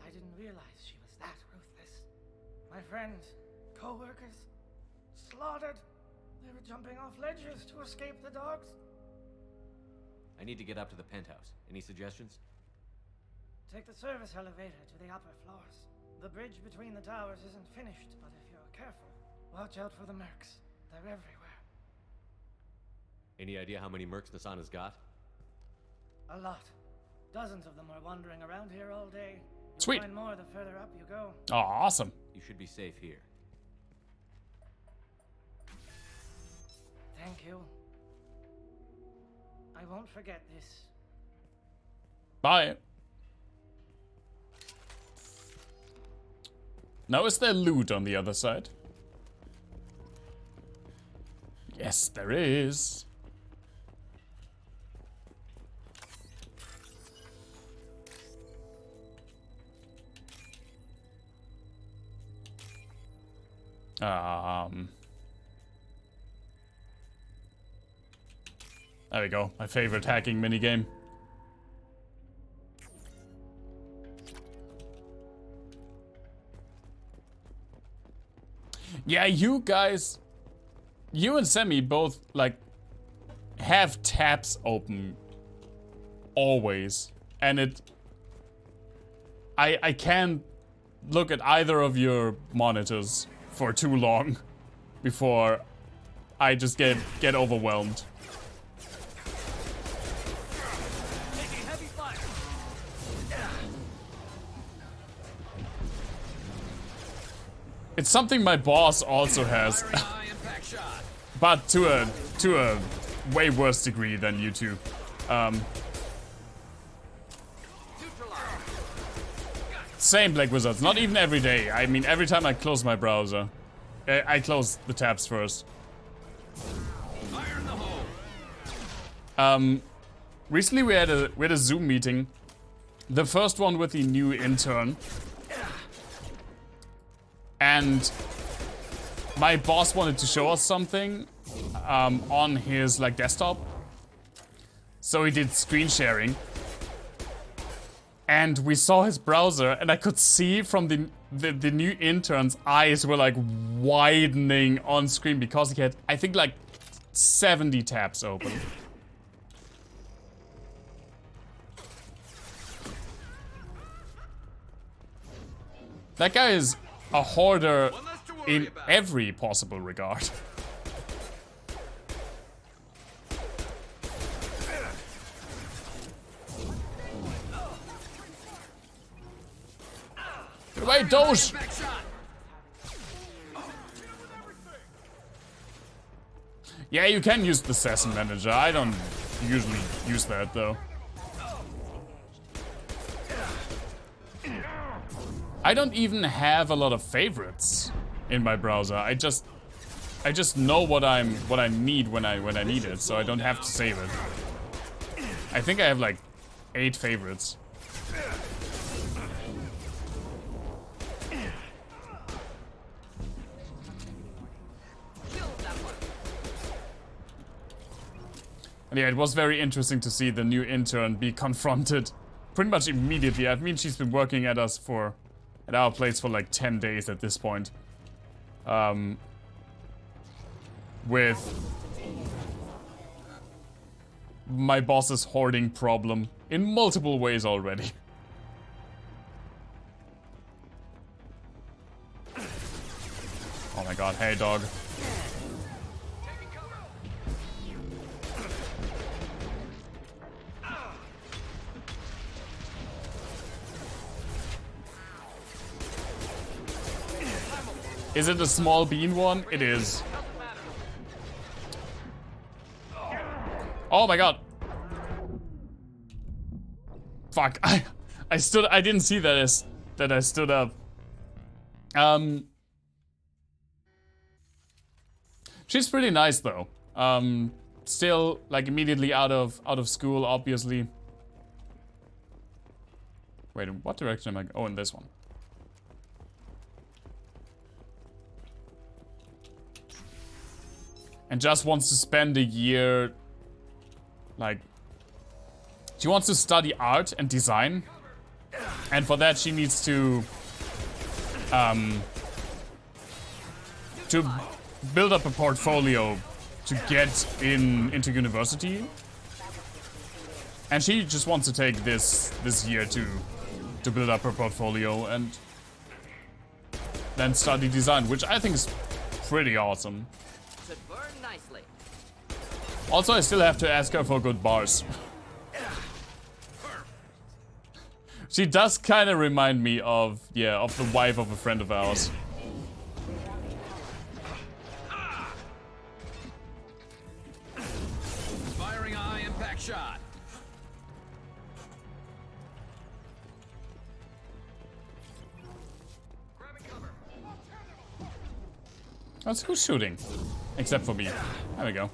Speaker 22: I didn't realize she was that ruthless. My friends, co-workers, slaughtered. They were jumping off ledges to escape the dogs.
Speaker 3: I need to get up to the penthouse. Any suggestions?
Speaker 22: Take the service elevator to the upper floors. The bridge between the towers isn't finished, but if you're careful, watch out for the mercs. They're everywhere.
Speaker 3: Any idea how many mercs Nasana's got?
Speaker 22: A lot. Dozens of them are wandering around here all day. You'll
Speaker 1: Sweet.
Speaker 22: find more the further up you go.
Speaker 1: Oh, awesome.
Speaker 3: You should be safe here.
Speaker 22: Thank you. I won't forget this.
Speaker 1: Bye. Now, is there loot on the other side? Yes, there is. There we go. My favorite hacking minigame. Yeah, you guys, you and Semi both like have tabs open always, and I can't look at either of your monitors for too long before I just get overwhelmed. It's something my boss also has, but to a way worse degree than you two. Same Black Wizards, not even every day. I mean, every time I close my browser, I close the tabs first. Recently we had a Zoom meeting, the first one with the new intern, and my boss wanted to show us something on his like desktop, so he did screen sharing. And we saw his browser, and I could see from the new intern's eyes were like widening on screen because he had, I think, like 70 tabs open. That guy is a hoarder in every possible regard. Wait, Doge! Yeah, you can use the Session Manager. I don't usually use that though. I don't even have a lot of favorites in my browser. I just know what I need when I need it, so I don't have to save it. I think I have like 8 favorites. And yeah, it was very interesting to see the new intern be confronted pretty much immediately. I mean, she's been working at our place for like 10 days at this point. With my boss's hoarding problem in multiple ways already. Oh my god, hey dog. Is it a small bean one? It is. Oh my god. Fuck. I didn't see that I stood up. She's pretty nice though. Still like immediately out of school, obviously. Wait, in what direction am I? Oh, in this one. And just wants to spend a year, like, she wants to study art and design, and for that she needs to build up a portfolio to get into university, and she just wants to take this year to build up her portfolio and then study design, which I think is pretty awesome. Also, I still have to ask her for good bars. She does kind of remind me of the wife of a friend of ours.
Speaker 6: Firing a high impact shot.
Speaker 1: That's who's shooting, except for me. There we go.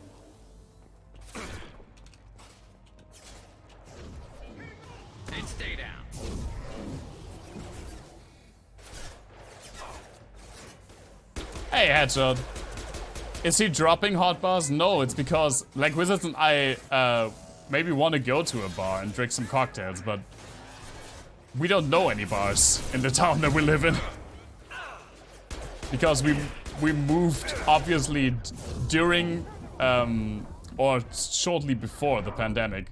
Speaker 6: And stay down.
Speaker 1: Hey, headshot. Is he dropping hot bars? No, it's because like Wizards and I maybe want to go to a bar and drink some cocktails, but we don't know any bars in the town that we live in. Because we moved obviously during or shortly before the pandemic.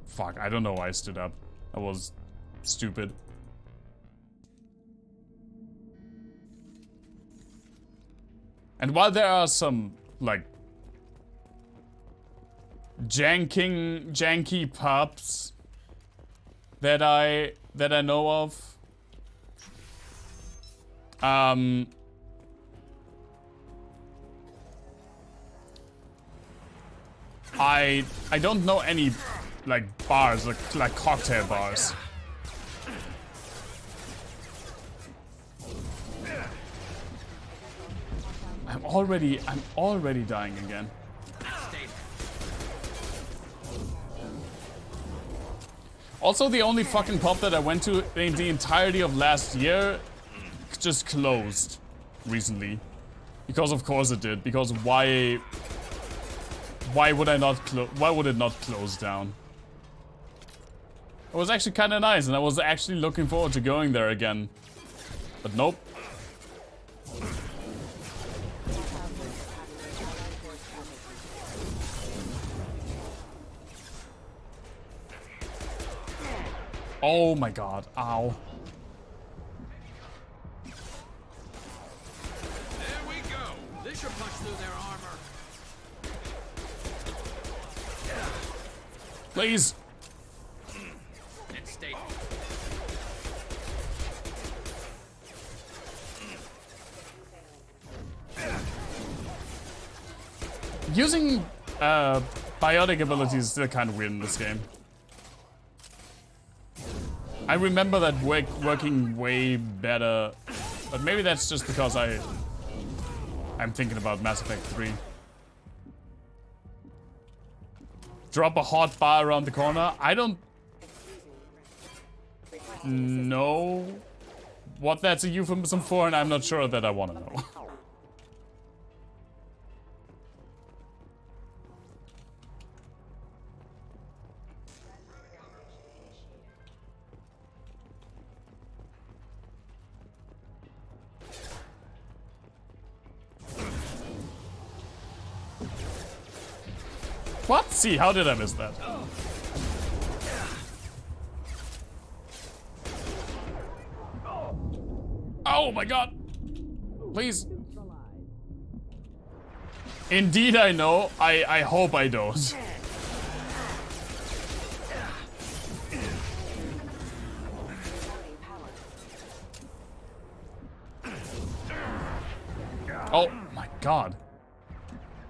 Speaker 1: Fuck, I don't know why I stood up. I was stupid. And while there are some, like, janky pubs that I know of, I don't know any, like, bars, like cocktail bars. I'm already dying again. Also, the only fucking pub that I went to in the entirety of last year just closed recently. Because of course it did. Because why would it not close down? It was actually kind of nice, and I was actually looking forward to going there again. But nope. Oh my god, ow.
Speaker 6: There we go. This should punch through their armor.
Speaker 1: Please.
Speaker 6: And stay.
Speaker 1: Using biotic abilities is still kind of weird in this game. I remember that working way better, but maybe that's just because I'm thinking about Mass Effect 3. Drop a hot bar around the corner. I don't know what that's a euphemism for, and I'm not sure that I want to know. What? See, how did I miss that? Oh my god! Please. Indeed I know. I hope I don't. Oh my god.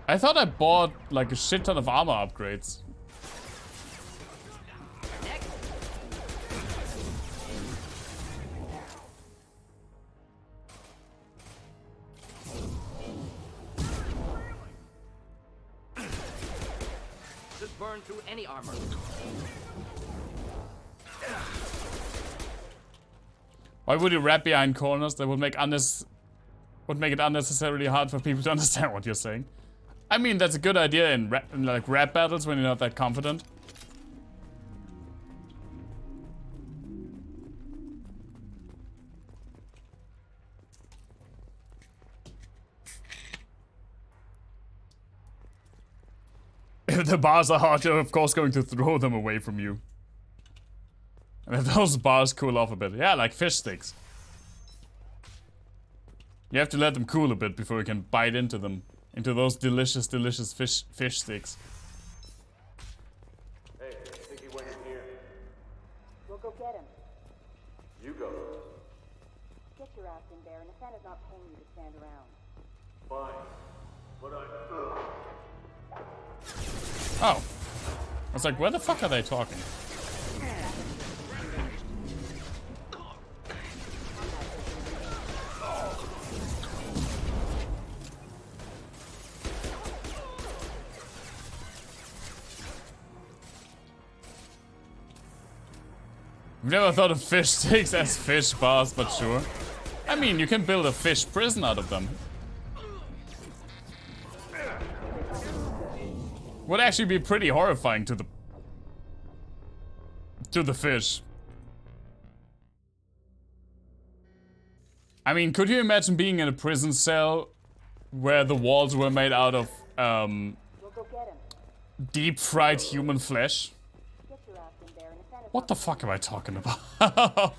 Speaker 1: I thought I bought like a shit ton of armor upgrades.
Speaker 7: Just burn through any armor.
Speaker 1: Why would you wrap behind corners? That would make it unnecessarily hard for people to understand what you're saying. I mean, that's a good idea in like rap battles when you're not that confident. If the bars are hard, you're of course going to throw them away from you. And if those bars cool off a bit. Yeah, like fish sticks. You have to let them cool a bit before you can bite into them. Into those delicious, delicious fish sticks.
Speaker 20: Hey, I think he went in here.
Speaker 10: We'll go get him.
Speaker 20: You go.
Speaker 10: Get your ass in there, and Nathana's not paying you to stand around.
Speaker 20: Fine. But
Speaker 1: Oh. I was like, where the fuck are they talking? I've never thought of fish sticks as fish bars, but sure. I mean, you can build a fish prison out of them. Would actually be pretty horrifying to the fish. I mean, could you imagine being in a prison cell where the walls were made out of Deep fried human flesh? What the fuck am I talking about?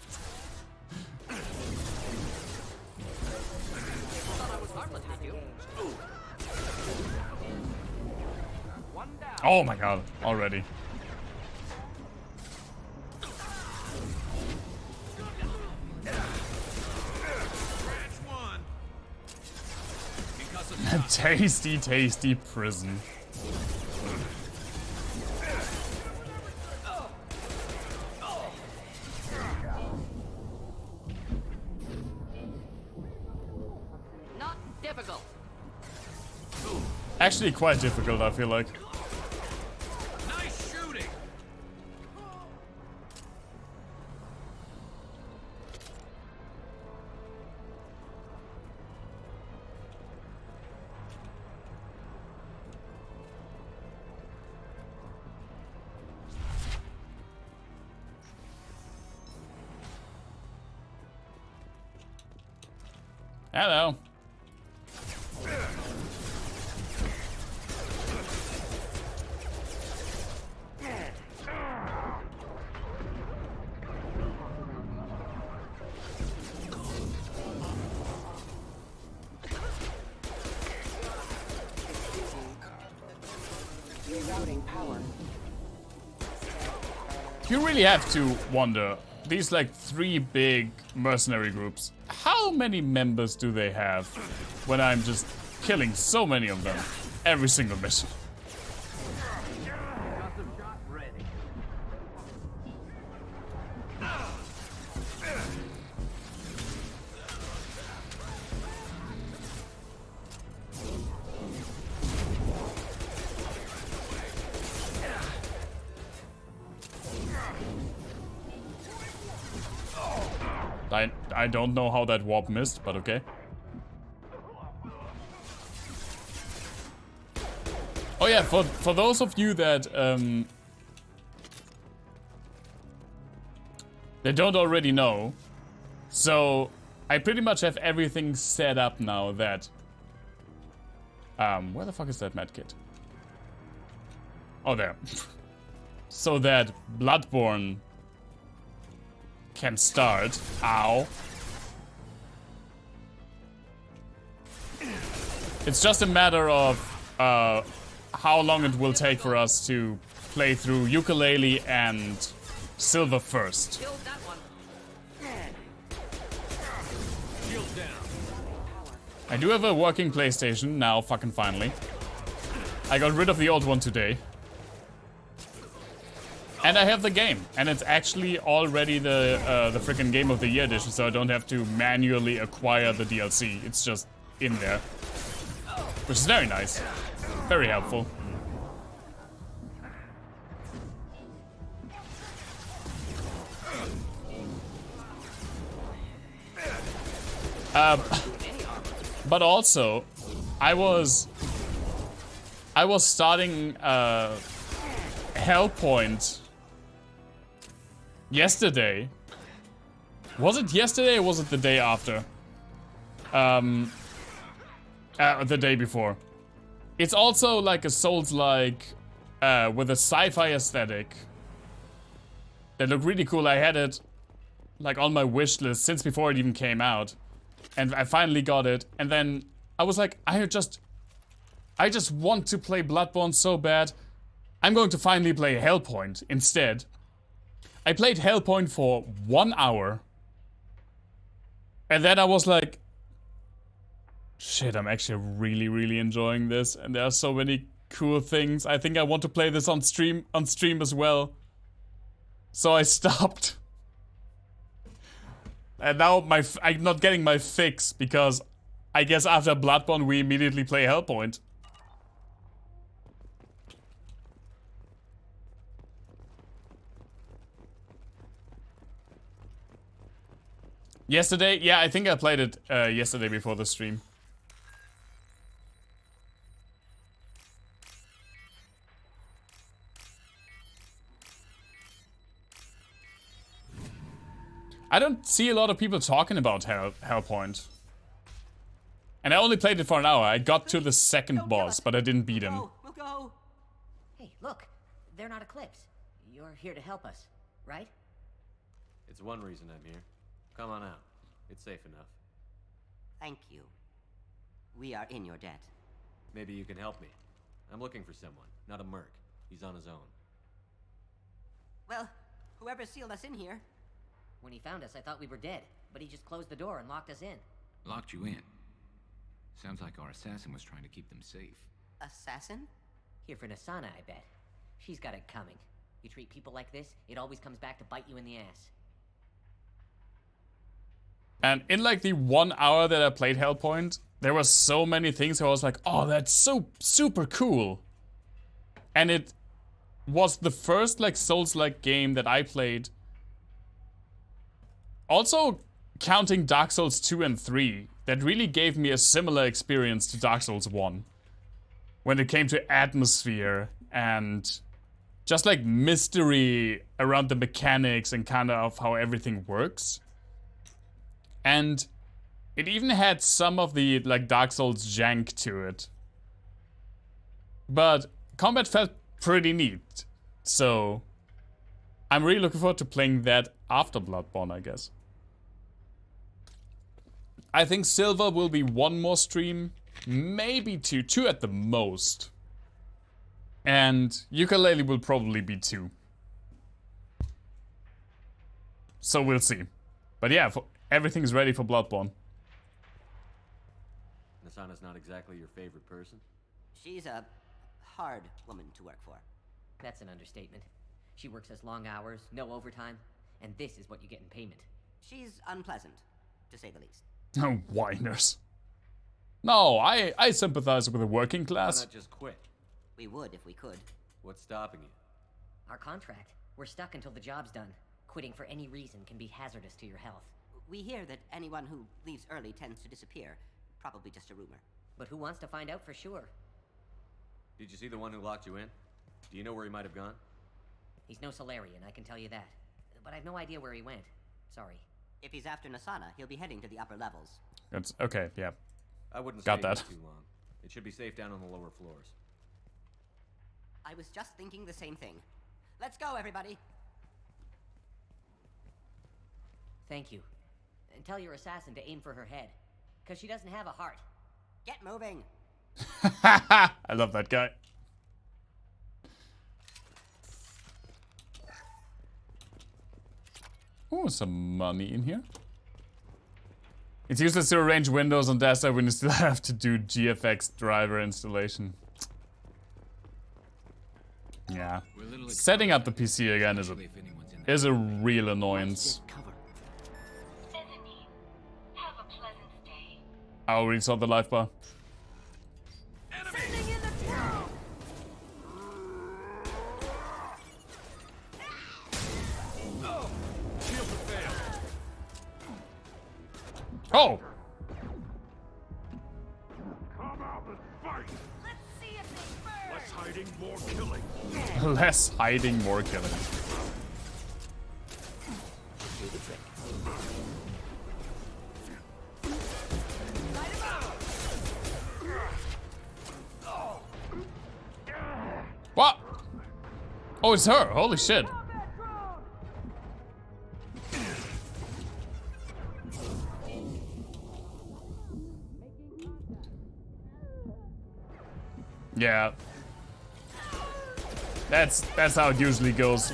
Speaker 1: Oh my god, already. Tasty, tasty prison.
Speaker 12: Not difficult.
Speaker 1: Actually quite difficult, I feel like.
Speaker 15: Nice shooting.
Speaker 1: Hello. You really have to wonder, these like 3 big mercenary groups, how many members do they have when I'm just killing so many of them every single mission? I don't know how that warp missed, but okay. Oh yeah, for those of you that don't already know, so I pretty much have everything set up now that where the fuck is that medkit? Oh, there. So that Bloodborne can start. Ow. It's just a matter of how long it will take for us to play through Ukulele and Silver first. I do have a working PlayStation now, fucking finally. I got rid of the old one today. And I have the game, and it's actually already the freaking Game of the Year edition, so I don't have to manually acquire the DLC. It's just in there, which is very nice, very helpful. But also, I was starting Hellpoint yesterday. Was it yesterday or was it the day after? The day before. It's also like a Souls-like with a sci-fi aesthetic that looked really cool. I had it like on my wish list since before it even came out, and I finally got it. And then I was like, I just want to play Bloodborne so bad. I'm going to finally play Hellpoint instead. I played Hellpoint for 1 hour. And then I was like, shit, I'm actually really, really enjoying this. And there are so many cool things. I think I want to play this on stream as well. So I stopped. And now I'm not getting my fix because I guess after Bloodborne we immediately play Hellpoint. Yesterday? Yeah, I think I played it yesterday before the stream. I don't see a lot of people talking about Hellpoint. And I only played it for an hour. I got to the second boss, but I didn't beat him.
Speaker 7: We'll go. Hey, Look, they're not Eclipse. You're here to help us, right?
Speaker 3: It's one reason I'm here. Come on out. It's safe enough.
Speaker 7: Thank you. We are in your debt.
Speaker 3: Maybe you can help me. I'm looking for someone, not a merc. He's on his own.
Speaker 7: Well, whoever sealed us in here. When he found us, I thought we were dead, but he just closed the door and locked us in.
Speaker 6: Locked you in? Sounds like our assassin was trying to keep them safe.
Speaker 7: Assassin? Here for Nasana, I bet. She's got it coming. You treat people like this, it always comes back to bite you in the ass.
Speaker 1: And in like the 1 hour that I played Hellpoint, there were so many things I was like, oh, that's so super cool. And it was the first like Souls-like game that I played. Also counting Dark Souls 2 and 3, that really gave me a similar experience to Dark Souls 1. When it came to atmosphere and just like mystery around the mechanics and kind of how everything works. And it even had some of the like Dark Souls jank to it. But combat felt pretty neat. So I'm really looking forward to playing that after Bloodborne, I guess. I think Silver will be one more stream, maybe two at the most. And Ukulele will probably be 2. So we'll see. But yeah, everything's ready for Bloodborne.
Speaker 3: Nasana's not exactly your favorite person?
Speaker 7: She's a hard woman to work for. That's an understatement. She works us long hours, no overtime, and this is what you get in payment. She's unpleasant, to say the least.
Speaker 1: Oh, whiners. No, I sympathize with the working class.
Speaker 3: Why not just quit?
Speaker 7: We would if we could.
Speaker 3: What's stopping you?
Speaker 7: Our contract. We're stuck until the job's done. Quitting for any reason can be hazardous to your health. We hear that anyone who leaves early tends to disappear. Probably just a rumor. But who wants to find out for sure?
Speaker 3: Did you see the one who locked you in? Do you know where he might have gone?
Speaker 7: He's no Solarian, I can tell you that. But I've no idea where he went. Sorry. If he's after Nasana, he'll be heading to the upper levels.
Speaker 1: That's okay, yeah.
Speaker 3: I wouldn't
Speaker 1: Got
Speaker 3: stay
Speaker 1: that.
Speaker 3: here too long. It should be safe down on the lower floors.
Speaker 7: I was just thinking the same thing. Let's go, everybody! Thank you. And tell your assassin to aim for her head. Because she doesn't have a heart. Get moving!
Speaker 1: I love that guy. Oh, some money in here. It's useless to arrange windows on desktop when you still have to do GFX driver installation. Yeah. Setting up the PC again is a real annoyance. I already saw the life bar. Oh!
Speaker 5: Come out and fight. Let's see if they burn. Less hiding, more killing.
Speaker 1: Less hiding, more killing.
Speaker 7: Do the trick.
Speaker 1: What? Oh, it's her. Holy shit. Yeah. That's how it usually goes.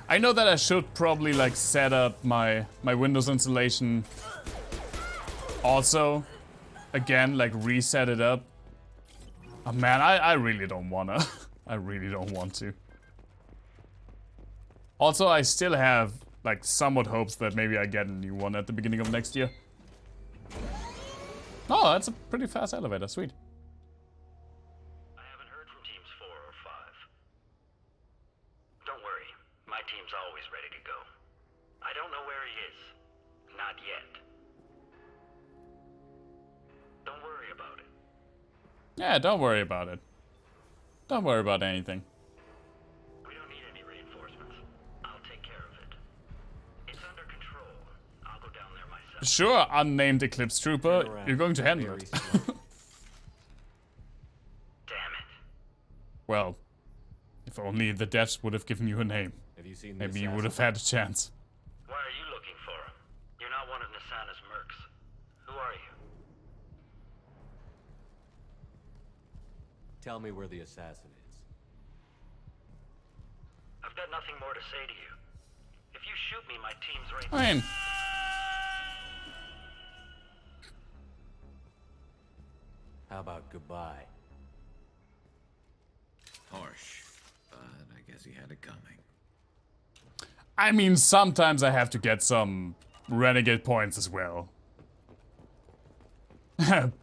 Speaker 1: I know that I should probably like set up my Windows installation also. Again, like reset it up. Oh man, I really don't wanna. I really don't want to. Also, I still have like somewhat hopes that maybe I get a new one at the beginning of next year. Oh, that's a pretty fast elevator. Sweet.
Speaker 5: I haven't heard from teams 4 or 5. Don't worry, my team's always ready to go. I don't know where he is. Not yet. Don't worry about it.
Speaker 1: Yeah, don't worry about it. Don't worry about anything.
Speaker 5: We don't need any reinforcements. I'll take care of it. It's under control. I'll go down there myself.
Speaker 1: Sure, unnamed Eclipse Trooper, you're going to handle it.
Speaker 5: Damn it.
Speaker 1: only the dead would have given you a name.
Speaker 3: Have you seen
Speaker 1: Maybe you would have had a chance.
Speaker 5: Why are you looking for him? You're not one of Nasana's mercs. Who are you?
Speaker 3: Tell me where the assassin is.
Speaker 5: I've got nothing more to say to you. If you shoot me, my team's right
Speaker 1: I mean,
Speaker 3: How about goodbye?
Speaker 6: Harsh, but I guess he had it coming.
Speaker 1: I mean, sometimes I have to get some renegade points as well.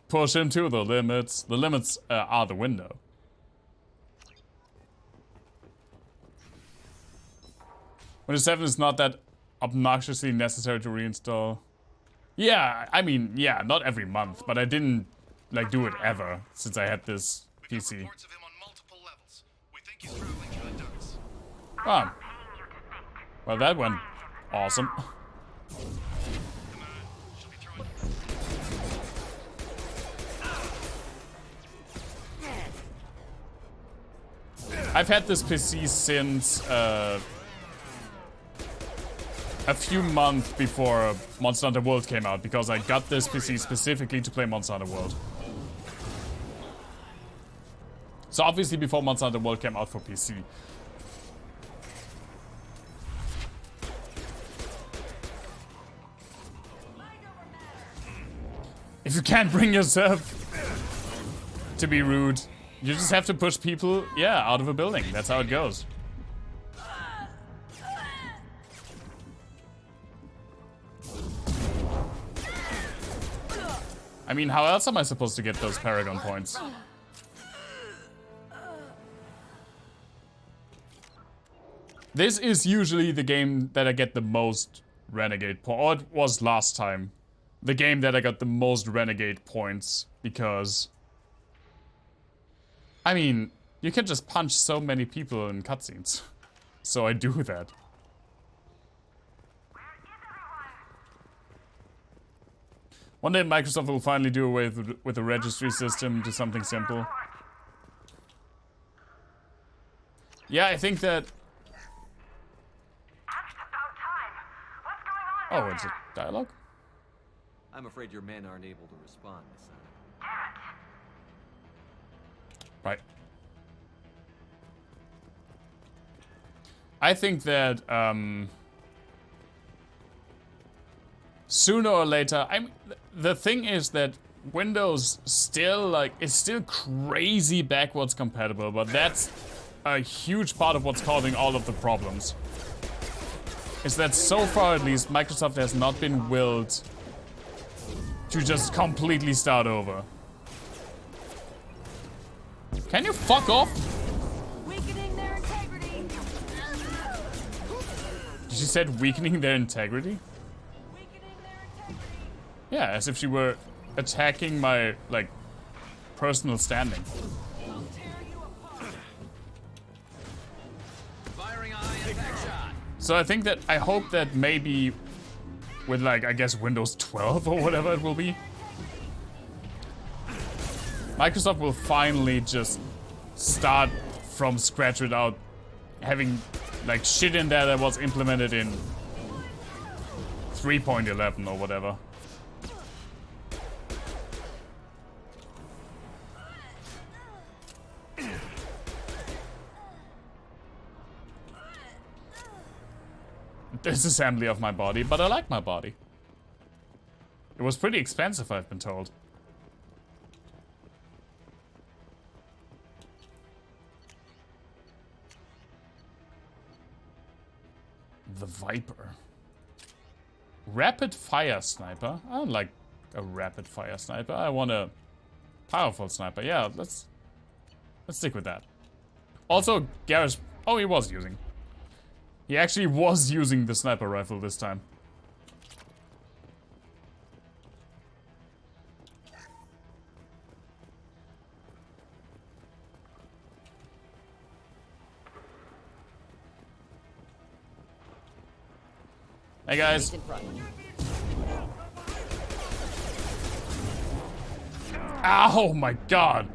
Speaker 1: Push him to the limits. The limits are the window. Windows 7 is not that obnoxiously necessary to reinstall. Yeah, I mean, yeah, not every month, but I didn't like do it ever since I had this PC. Oh. Well, that went awesome. I've had this PC since a few months before Monster Hunter World came out, because I got this PC specifically to play Monster Hunter World. So obviously before Monster Hunter World came out for PC. If you can't bring yourself to be rude, you just have to push people, yeah, out of a building. That's how it goes. I mean, how else am I supposed to get those Paragon points? This is usually the game that I get the most Renegade points. Or it was last time. The game that I got the most Renegade points, because... I mean, you can just punch so many people in cutscenes. So I do that. One day Microsoft will finally do away with the registry system to something simple. Yeah, I think that... Oh, it's a dialogue?
Speaker 3: I'm afraid your men aren't able to respond, Nasana.
Speaker 1: Right. I think that, sooner or later, the thing is that Windows still, like, is still crazy backwards compatible, but that's a huge part of what's causing all of the problems. Is that so far at least, Microsoft has not been willed to just completely start over. Can you fuck off?
Speaker 14: Weakening their integrity.
Speaker 1: She said weakening their integrity? Yeah, as if she were attacking my, like, personal standing. So I think that, I hope that maybe with, like, I guess Windows 12 or whatever it will be, Microsoft will finally just start from scratch without having, like, shit in there that was implemented in 3.11 or whatever. Disassembly of my body, but I like my body. It was pretty expensive, I've been told. The Viper. Rapid fire sniper. I don't like a rapid fire sniper. I want a powerful sniper. Yeah, let's stick with that. Also, Garrus. Oh, he was using. He actually was using the sniper rifle this time. Hey guys. Oh my god.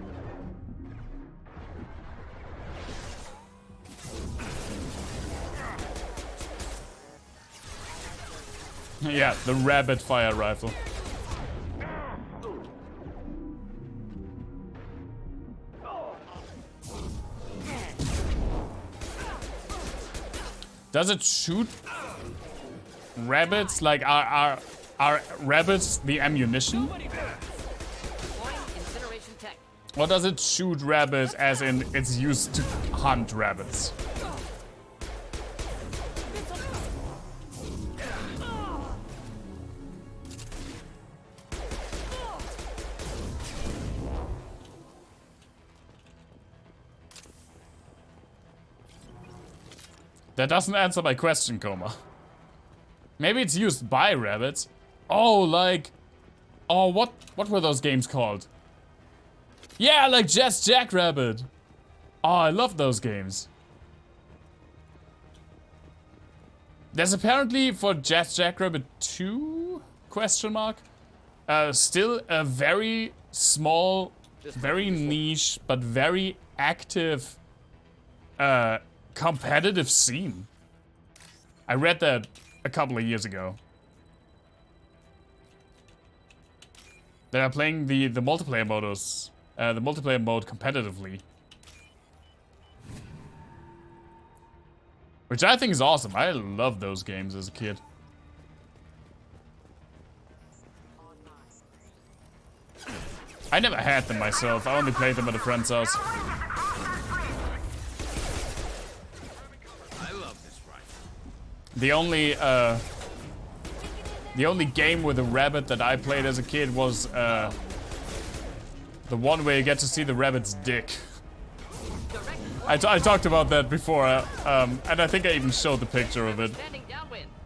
Speaker 1: Yeah, the rabbit fire rifle. Does it shoot rabbits? Like, are rabbits the ammunition? Or does it shoot rabbits as in it's used to hunt rabbits? That doesn't answer my question, Coma. Maybe it's used by rabbits. Oh, like... Oh, what were those games called? Yeah, like Jazz Jackrabbit. Oh, I love those games. There's apparently for Jazz Jackrabbit 2? Question mark. Still a very small, very niche, but very active competitive scene. I read that a couple of years ago. They are playing the multiplayer modus, the multiplayer mode competitively. Which I think is awesome. I love those games as a kid. I never had them myself. I only played them at a friend's house.
Speaker 6: I love this rifle.
Speaker 1: The only game with a rabbit that I played as a kid was the one where you get to see the rabbit's dick. I talked about that before, and I think I even showed the picture of it.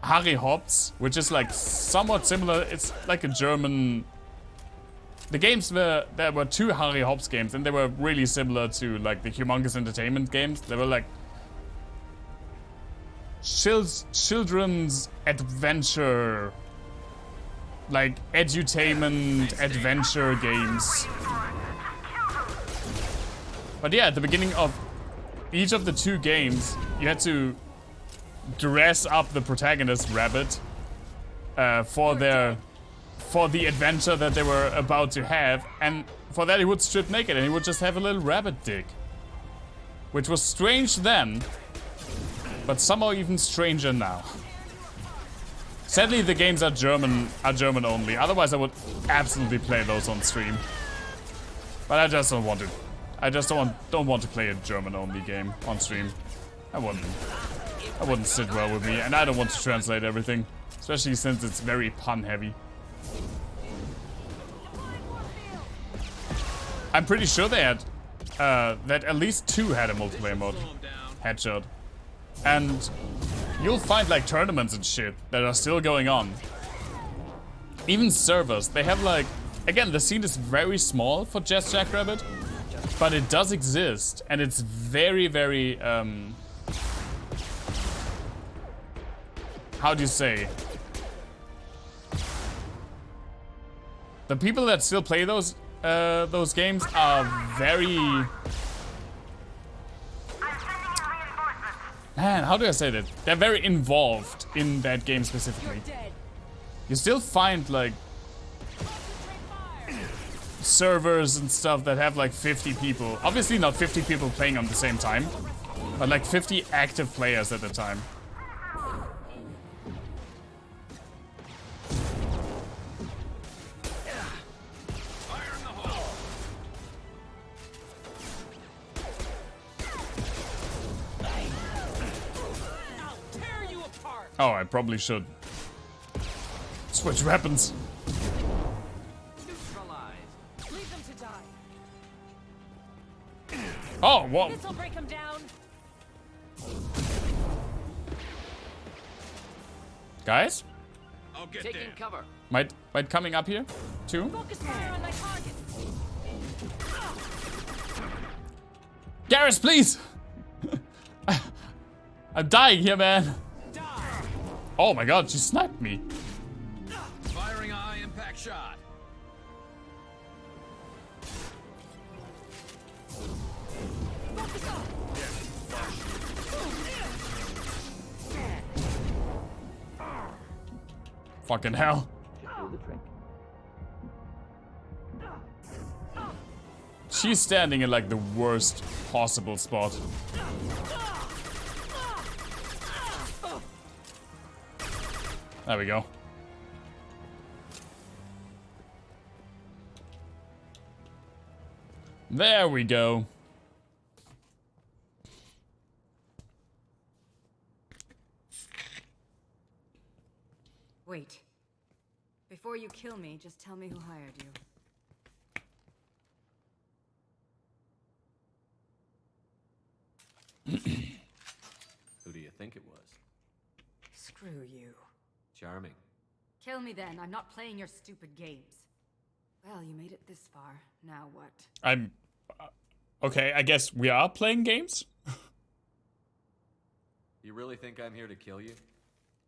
Speaker 1: Harry Hobbs, which is like somewhat similar. It's like a German. The games there were two Harry Hobbs games, and they were really similar to like the Humongous Entertainment games. They were like children's adventure, like edutainment adventure games. But yeah, at the beginning of each of the two games, you had to dress up the protagonist rabbit for the adventure that they were about to have, and for that he would strip naked and he would just have a little rabbit dick, which was strange then, but somehow even stranger now. Sadly, the games are German only. Otherwise, I would absolutely play those on stream. But I just don't want to. I just don't want to play a German-only game on stream. I wouldn't sit well with me, and I don't want to translate everything, especially since it's very pun-heavy. I'm pretty sure they had that at least two had a multiplayer mode, Headshot, and you'll find like tournaments and shit that are still going on. Even servers, they have like, again, the scene is very small for Jazz Jackrabbit. But it does exist, and it's very, very, how do you say? The people that still play those games are very... Man, how do I say that? They're very involved in that game specifically. You still find, like, servers and stuff that have like 50 people. Obviously not 50 people playing on the same time, but like 50 active players at a time. Oh, I probably should switch weapons. Oh, whoa.
Speaker 10: This'll break him down.
Speaker 1: Guys?
Speaker 6: I'll get
Speaker 7: Taking
Speaker 6: there.
Speaker 7: cover.
Speaker 1: Might coming up here too?
Speaker 10: Focus fire on my target.
Speaker 1: Garrus, please! I'm dying here, man. Oh my god, she sniped me.
Speaker 6: Firing a high impact shot.
Speaker 1: Fucking hell.
Speaker 4: Should do the trick.
Speaker 1: She's standing in like the worst possible spot. There we go. There we go.
Speaker 12: Wait. Before you kill me, just tell me who hired you.
Speaker 3: Who do you think it was?
Speaker 12: Screw you.
Speaker 3: Charming.
Speaker 12: Kill me then. I'm not playing your stupid games. Well, you made it this far. Now what?
Speaker 1: I'm... okay, I guess we are playing games?
Speaker 3: You really think I'm here to kill you?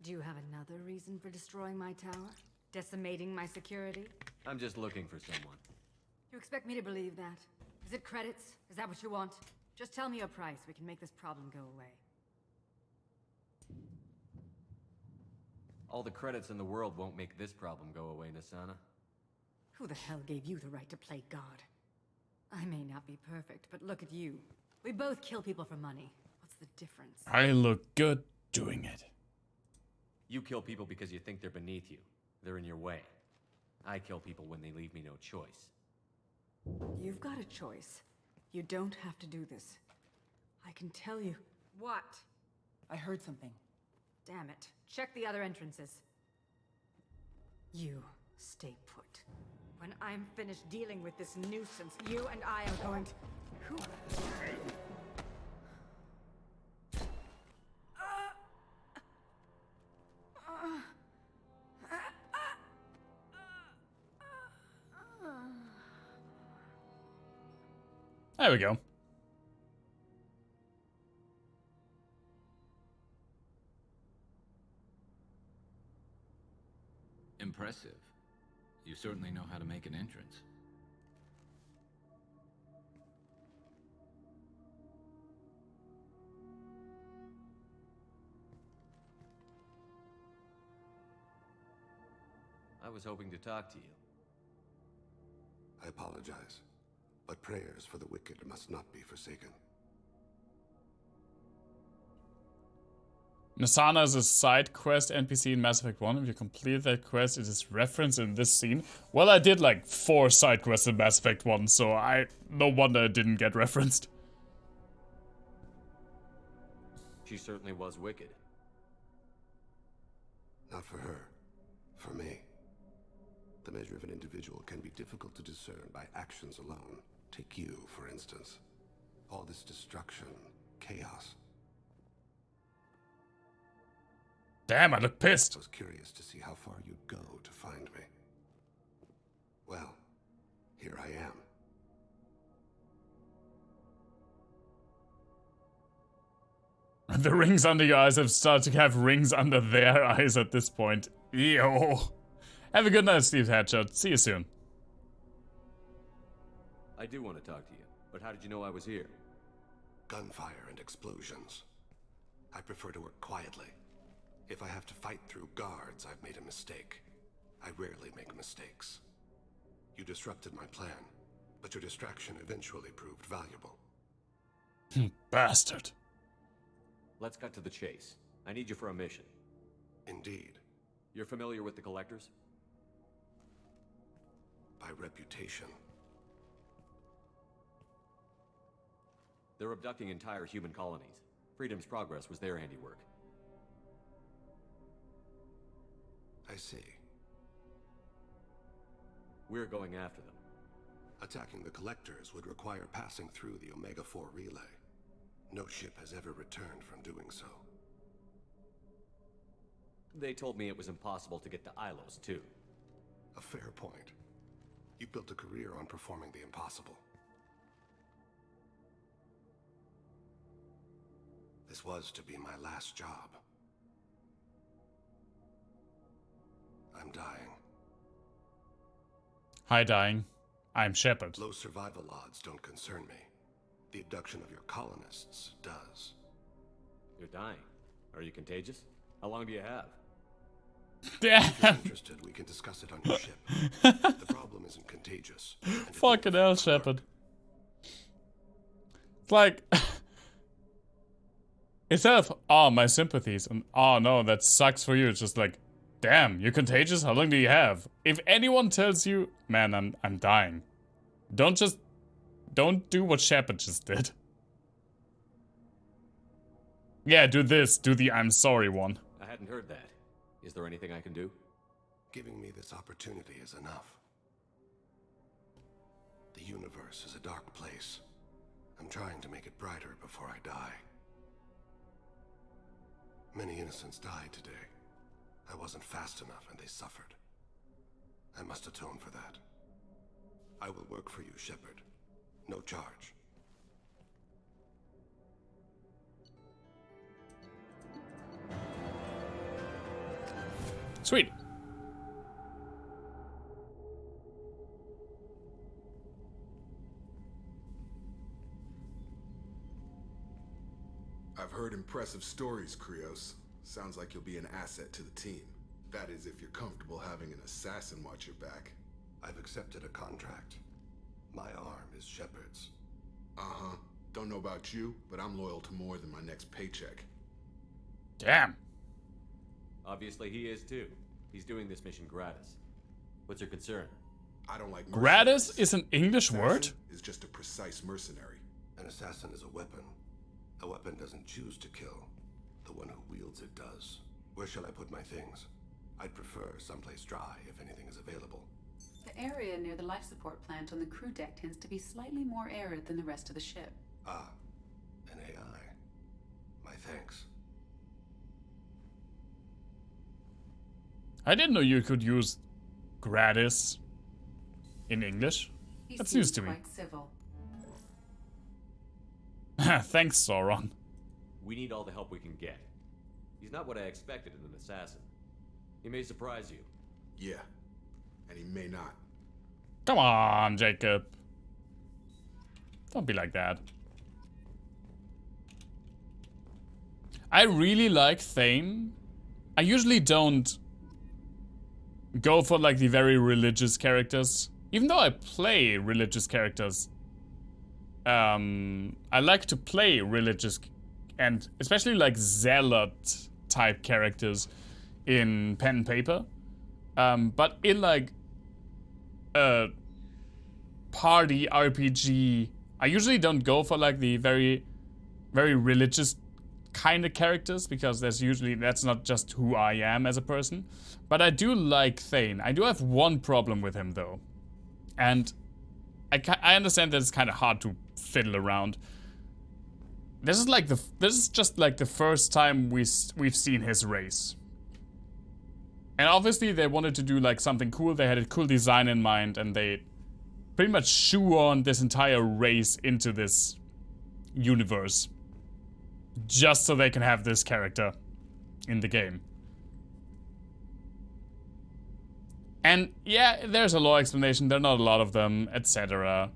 Speaker 12: Do you have another reason for destroying my tower? Decimating my security?
Speaker 3: I'm just looking for someone.
Speaker 12: You expect me to believe that? Is it credits? Is that what you want? Just tell me a price. We can make this problem go away.
Speaker 3: All the credits in the world won't make this problem go away, Nasana.
Speaker 12: Who the hell gave you the right to play God? I may not be perfect, but look at you. We both kill people for money. What's the difference?
Speaker 1: I look good doing it.
Speaker 3: You kill people because you think they're beneath you. They're in your way. I kill people when they leave me no choice.
Speaker 12: You've got a choice. You don't have to do this. I can tell you. What?
Speaker 8: I heard something.
Speaker 12: Damn it. Check the other entrances. You stay put. When I'm finished dealing with this nuisance, you and I are going to... Who?
Speaker 1: There we go.
Speaker 6: Impressive. You certainly know how to make an entrance.
Speaker 3: I was hoping to talk to you.
Speaker 11: I apologize, but prayers for the wicked must not be forsaken.
Speaker 1: Nasana is a side quest NPC in Mass Effect 1. If you complete that quest, it is referenced in this scene. Well, I did like 4 side quests in Mass Effect 1, so no wonder it didn't get referenced.
Speaker 3: She certainly was wicked.
Speaker 11: Not for her. For me. The measure of an individual can be difficult to discern by actions alone. Take you, for instance. All this destruction, chaos.
Speaker 1: Damn, I look pissed.
Speaker 11: I was curious to see how far you'd go to find me. Well, here I am.
Speaker 1: The rings under your eyes have started to have rings under their eyes at this point. Ew. Have a good night, Steve Hatchet. See you soon.
Speaker 3: I do want to talk to you, but how did you know I was here?
Speaker 11: Gunfire and explosions. I prefer to work quietly. If I have to fight through guards, I've made a mistake. I rarely make mistakes. You disrupted my plan, but your distraction eventually proved valuable.
Speaker 1: Bastard.
Speaker 3: Let's cut to the chase. I need you for a mission.
Speaker 11: Indeed.
Speaker 3: You're familiar with the Collectors?
Speaker 11: By reputation.
Speaker 3: They're abducting entire human colonies. Freedom's Progress was their handiwork.
Speaker 11: I see.
Speaker 3: We're going after them.
Speaker 11: Attacking the Collectors would require passing through the Omega-4 relay. No ship has ever returned from doing so.
Speaker 3: They told me it was impossible to get to Ilos, too.
Speaker 11: A fair point. You built a career on performing the impossible. This was to be my last job. I'm dying.
Speaker 1: Hi, dying. I'm Shepard.
Speaker 11: Low survival odds don't concern me. The abduction of your colonists does.
Speaker 3: You're dying. Are you contagious? How long do you have?
Speaker 1: Damn.
Speaker 11: If you're interested, we can discuss it on your ship. The problem isn't contagious.
Speaker 1: Fucking hell, Shepard. It's like instead of oh my sympathies and oh no that sucks for you, it's just like damn, you're contagious. How long do you have? If anyone tells you, man, I'm dying, don't do what Shepard just did. Yeah, do this. Do the I'm sorry one.
Speaker 3: I hadn't heard that. Is there anything I can do?
Speaker 11: Giving me this opportunity is enough. The universe is a dark place. I'm trying to make it brighter before I die. Many innocents died today. I wasn't fast enough and they suffered. I must atone for that. I will work for you, Shepard. No charge.
Speaker 1: Sweet.
Speaker 4: I've heard impressive stories, Krios. Sounds like you'll be an asset to the team. That is, if you're comfortable having an assassin watch your back.
Speaker 11: I've accepted a contract. My arm is Shepard's.
Speaker 4: Uh-huh. Don't know about you, but I'm loyal to more than my next paycheck.
Speaker 1: Damn.
Speaker 3: Obviously he is too. He's doing this mission gratis. What's your concern?
Speaker 4: I don't like
Speaker 1: gratis is an English word?
Speaker 4: Is just a precise mercenary.
Speaker 11: An assassin is a weapon. A weapon doesn't choose to kill. The one who wields it does. Where shall I put my things? I'd prefer someplace dry if anything is available.
Speaker 9: The area near the life support plant on the crew deck tends to be slightly more arid than the rest of the ship.
Speaker 11: Ah, an AI. My thanks.
Speaker 1: I didn't know you could use gratis in English. That's news to me.
Speaker 9: Quite civil.
Speaker 1: Thanks, Sauron.
Speaker 3: We need all the help we can get. He's not what I expected in an assassin. He may surprise you.
Speaker 4: Yeah, and he may not.
Speaker 1: Come on, Jacob. Don't be like that. I really like Thane. I usually don't go for like the very religious characters. Even though I play religious characters. I like to play religious and especially like zealot type characters in pen and paper. But in like a party RPG, I usually don't go for like the very religious kind of characters because that's not just who I am as a person. But I do like Thane. I do have one problem with him though. And I understand that it's kind of hard to fiddle around. This is just like the first time we've seen his race. And obviously they wanted to do like something cool. They had a cool design in mind and they pretty much shoehorned this entire race into this universe. Just so they can have this character in the game. And yeah, there's a lore explanation, there are not a lot of them, etc.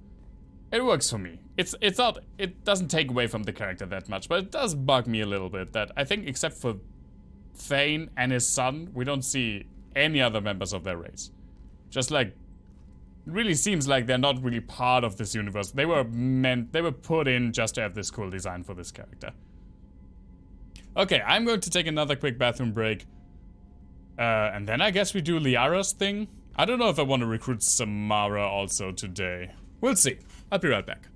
Speaker 1: It works for me. It doesn't take away from the character that much, but it does bug me a little bit that I think except for Thane and his son, we don't see any other members of their race. Just like, it really seems like they're not really part of this universe. They were put in just to have this cool design for this character. Okay, I'm going to take another quick bathroom break. And then I guess we do Liara's thing. I don't know if I want to recruit Samara also today. We'll see. I'll be right back.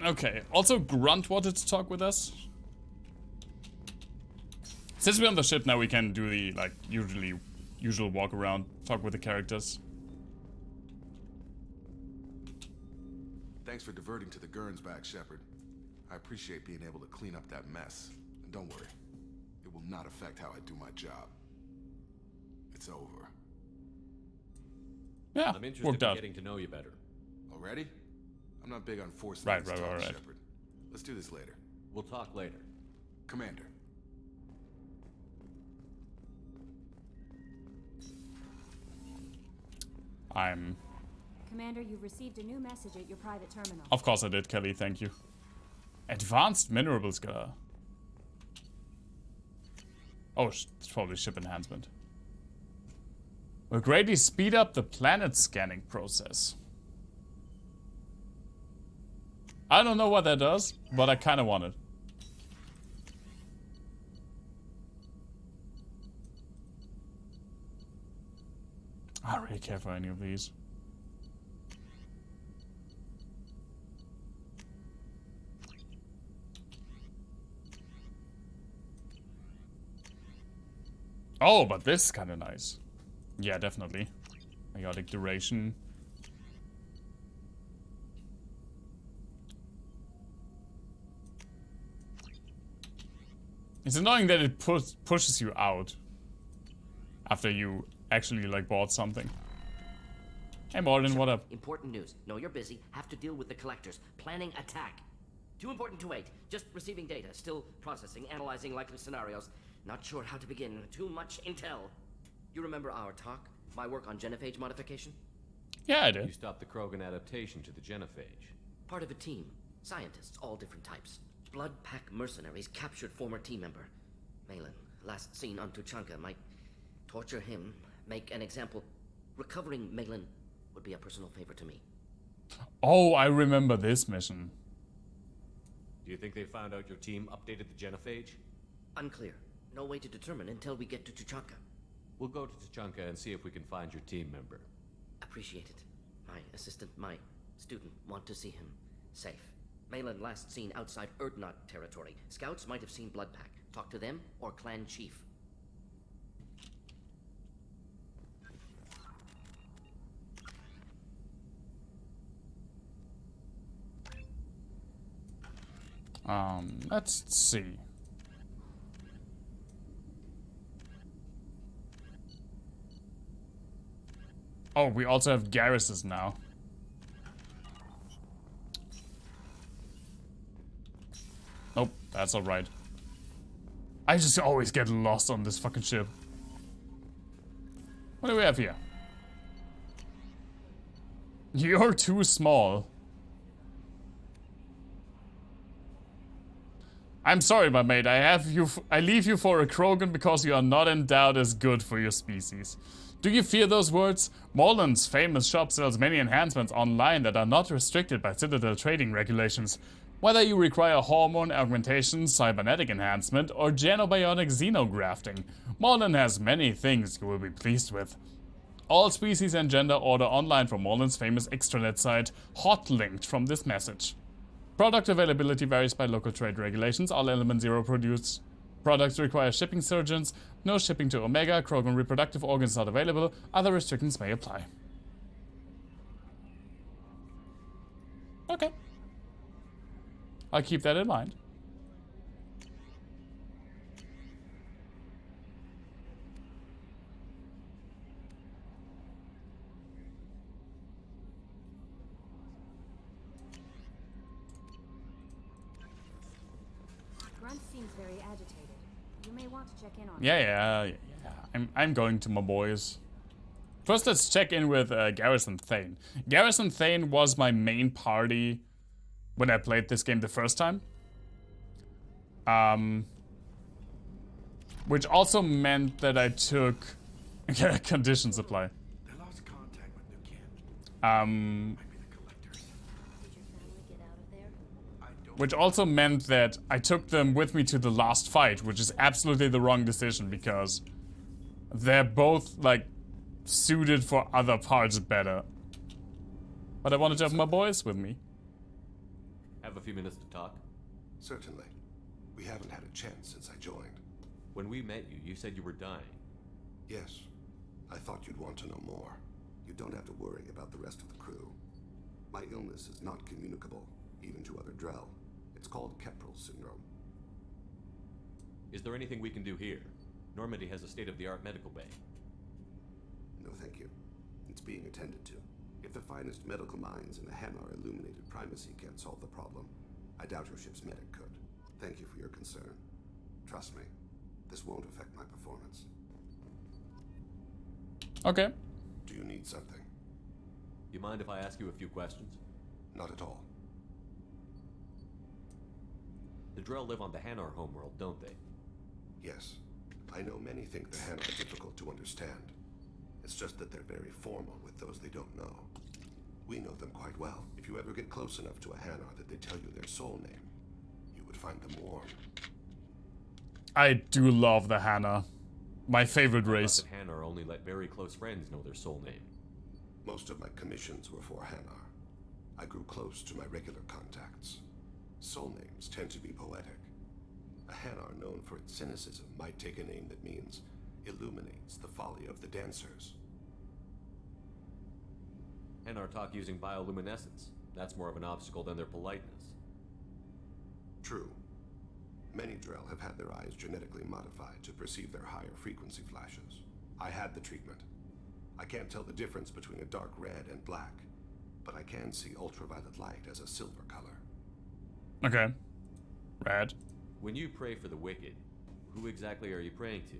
Speaker 1: Okay, also Grunt wanted to talk with us. Since we're on the ship now, we can do the, like, usual walk around, talk with the characters.
Speaker 4: Thanks for diverting to the Gurns back, Shepard. I appreciate being able to clean up that mess. And don't worry, it will not affect how I do my job. It's over.
Speaker 1: Yeah,
Speaker 3: I'm interested
Speaker 1: worked
Speaker 3: in
Speaker 1: out.
Speaker 3: getting to know you better.
Speaker 4: Already? I'm not big on forcing
Speaker 1: Right,
Speaker 4: things,
Speaker 1: right.
Speaker 4: Shepard. Let's do this later.
Speaker 3: We'll talk later.
Speaker 4: Commander.
Speaker 10: Commander, you've received a new message at your private terminal.
Speaker 1: Of course I did, Kelly, thank you. Advanced mineral scar. Oh, it's probably ship enhancement. Will greatly speed up the planet scanning process. I don't know what that does, but I kind of want it. I don't really care for any of these. Oh, but this is kind of nice. Yeah, definitely. Chaotic duration. It's annoying that it pushes you out after you actually like bought something. Hey Martin, what up?
Speaker 2: Important news. Know you're busy. Have to deal with the collectors. Planning attack. Too important to wait. Just receiving data. Still processing, analyzing likely scenarios. Not sure how to begin. Too much intel. You remember our talk? My work on genophage modification?
Speaker 1: Yeah, I did.
Speaker 3: You stopped the Krogan adaptation to the genophage.
Speaker 2: Part of a team. Scientists, all different types. Blood Pack mercenaries captured former team member. Malin, last seen on Tuchanka, might torture him, make an example. Recovering Malin would be a personal favor to me.
Speaker 1: Oh, I remember this mission.
Speaker 3: Do you think they found out your team updated the genophage?
Speaker 2: Unclear. No way to determine until we get to Tuchanka.
Speaker 3: We'll go to Tuchanka and see if we can find your team member.
Speaker 2: Appreciate it. My assistant, my student, want to see him safe. Malin last seen outside Erdnot territory. Scouts might have seen Blood Pack. Talk to them or clan chief.
Speaker 1: Let's see. Oh, we also have garrisons now. Nope, that's alright. I just always get lost on this fucking ship. What do we have here? You're too small. I'm sorry, my mate. I leave you for a Krogan because you are not endowed as good for your species. Do you fear those words? Moreland's famous shop sells many enhancements online that are not restricted by Citadel trading regulations. Whether you require hormone augmentation, cybernetic enhancement, or genobionic xenografting, Moreland has many things you will be pleased with. All species and gender order online from Moreland's famous extranet site, hot-linked from this message. Product availability varies by local trade regulations. All Element Zero produced products require shipping surgeons. No shipping to Omega. Krogan reproductive organs not available. Other restrictions may apply. Okay. I'll keep that in mind.
Speaker 10: Grunt seems very agitated. You may want to check in on him.
Speaker 1: Yeah. I'm going to my boys. First, let's check in with Garrison Thane. Garrison Thane was my main party when I played this game the first time. Which also meant that I took conditions apply.
Speaker 11: They lost contact with their kin.
Speaker 1: Um,
Speaker 11: Might be the collectors.
Speaker 10: Did your family get out of there?
Speaker 11: I don't.
Speaker 1: which also meant that I took them with me to the last fight, which is absolutely the wrong decision because they're both like suited for other parts better. But I wanted to have my boys with me.
Speaker 3: Have a few minutes to talk?
Speaker 11: Certainly. We haven't had a chance since I joined.
Speaker 3: When we met you, you said you were dying.
Speaker 11: Yes. I thought you'd want to know more. You don't have to worry about the rest of the crew. My illness is not communicable, even to other Drell. It's called Capril Syndrome.
Speaker 3: Is there anything we can do here? Normandy has a state-of-the-art medical bay.
Speaker 11: No, thank you. It's being attended to. If the finest medical minds in the Hanar illuminated primacy can't solve the problem, I doubt your ship's medic could. Thank you for your concern. Trust me, this won't affect my performance.
Speaker 1: Okay.
Speaker 11: Do you need something?
Speaker 3: You mind if I ask you a few questions?
Speaker 11: Not at all.
Speaker 3: The Drell live on the Hanar homeworld, don't they?
Speaker 11: Yes. I know many think the Hanar are difficult to understand. It's just that they're very formal with those they don't know. We know them quite well. If you ever get close enough to a Hanar that they tell you their soul name, you would find them warm.
Speaker 1: I do love the Hanar. My favorite race.
Speaker 3: I thought that Hanar only let very close friends know their soul name.
Speaker 11: Most of my commissions were for Hanar. I grew close to my regular contacts. Soul names tend to be poetic. A Hanar known for its cynicism might take a name that means illuminates the folly of the dancers.
Speaker 3: Hanar talk using bioluminescence. That's more of an obstacle than their politeness.
Speaker 11: True. Many Drell have had their eyes genetically modified to perceive their higher frequency flashes. I had the treatment. I can't tell the difference between a dark red and black, but I can see ultraviolet light as a silver color.
Speaker 1: Okay. Red.
Speaker 3: When you pray for the wicked, who exactly are you praying to?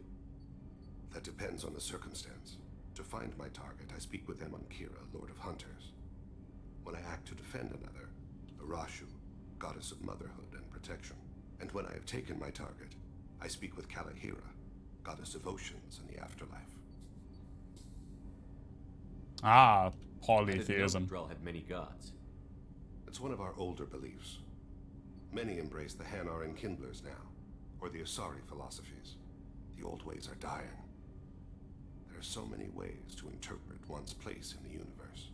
Speaker 11: That depends on the circumstance. To find my target, I speak with Kira, Lord of Hunters. When I act to defend another, Arashu, Goddess of Motherhood and Protection. And when I have taken my target, I speak with Kalahira, Goddess of Oceans and the Afterlife.
Speaker 1: Ah,
Speaker 3: I
Speaker 1: polytheism.
Speaker 3: didn't know Drell had many gods.
Speaker 11: It's one of our older beliefs. Many embrace the Hanar and Kindlers now, or the Asari philosophies. The old ways are dying. There are so many ways to interpret one's place in the universe.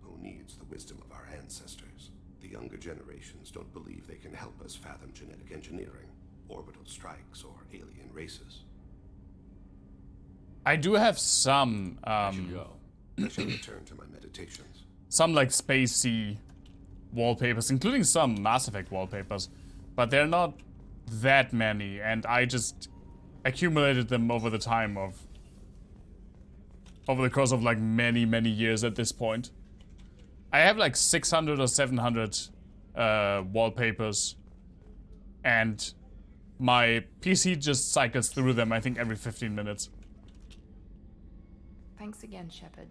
Speaker 11: Who needs the wisdom of our ancestors? The younger generations don't believe they can help us fathom genetic engineering, orbital strikes, or alien races.
Speaker 1: I do have some,
Speaker 11: I should go. I shall return to my meditations.
Speaker 1: some like spacey wallpapers, including some Mass Effect wallpapers, but they're not that many, and I just accumulated them over the time of, over the course of like many years at this point. I have like 600 or 700 wallpapers, and my PC just cycles through them, I think, every 15 minutes.
Speaker 14: Thanks again, Shepard.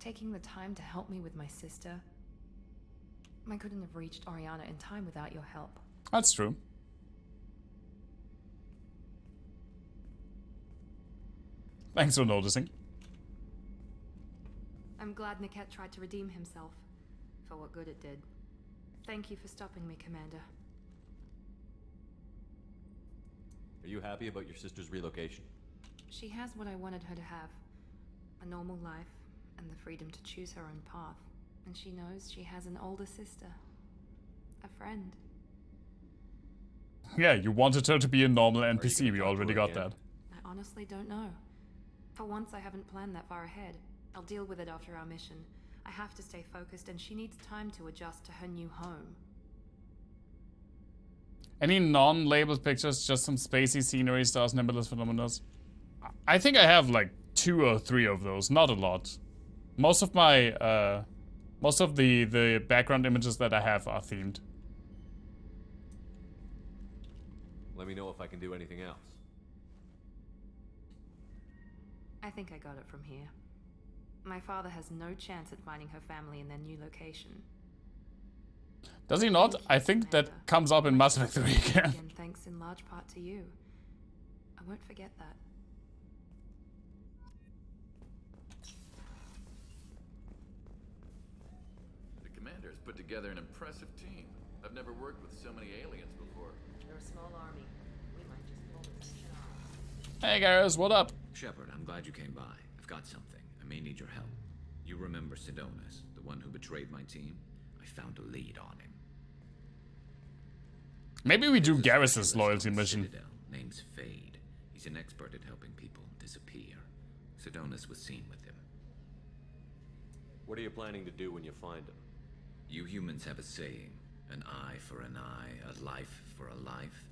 Speaker 14: Taking the time to help me with my sister. I couldn't have reached Oriana in time without your help.
Speaker 1: That's true. Thanks for noticing.
Speaker 14: I'm glad Niket tried to redeem himself, for what good it did. Thank you for stopping me, Commander.
Speaker 3: Are you happy about your sister's relocation?
Speaker 14: She has what I wanted her to have. A normal life, and the freedom to choose her own path. And she knows she has an older sister. A friend.
Speaker 1: Yeah, you wanted her to be a normal NPC, we already got that.
Speaker 14: I honestly don't know. For once, I haven't planned that far ahead. I'll deal with it after our mission. I have to stay focused, and she needs time to adjust to her new home.
Speaker 1: Any non-labeled pictures, just some spacey scenery, stars, nebulous phenomena? I think I have like 2 or 3 of those, not a lot. Most of my, most of the background images that I have are themed.
Speaker 3: Let me know if I can do anything else.
Speaker 14: I think I got it from here. My father has no chance at finding her family in their new location.
Speaker 1: Does he not? I think that comes up in Mass Effect 3 again.
Speaker 14: Again, thanks in large part to you. I won't forget that.
Speaker 16: The commander has put together an impressive team. I've never worked with so many aliens before.
Speaker 12: They're a small army. We might just pull this shit off.
Speaker 1: Hey guys, what up?
Speaker 6: Shepard, I'm glad you came by. I've got something. I may need your help. You remember Sidonis, the one who betrayed my team? I found a lead on him.
Speaker 1: Maybe we do
Speaker 6: There's a
Speaker 1: Garrus's
Speaker 6: specialist
Speaker 1: loyalty
Speaker 6: on the
Speaker 1: mission.
Speaker 6: Citadel, name's Fade. He's an expert at helping people disappear. Sedonis was seen with him.
Speaker 3: What are you planning to do when you find him?
Speaker 6: You humans have a saying, an eye for an eye, a life for a life.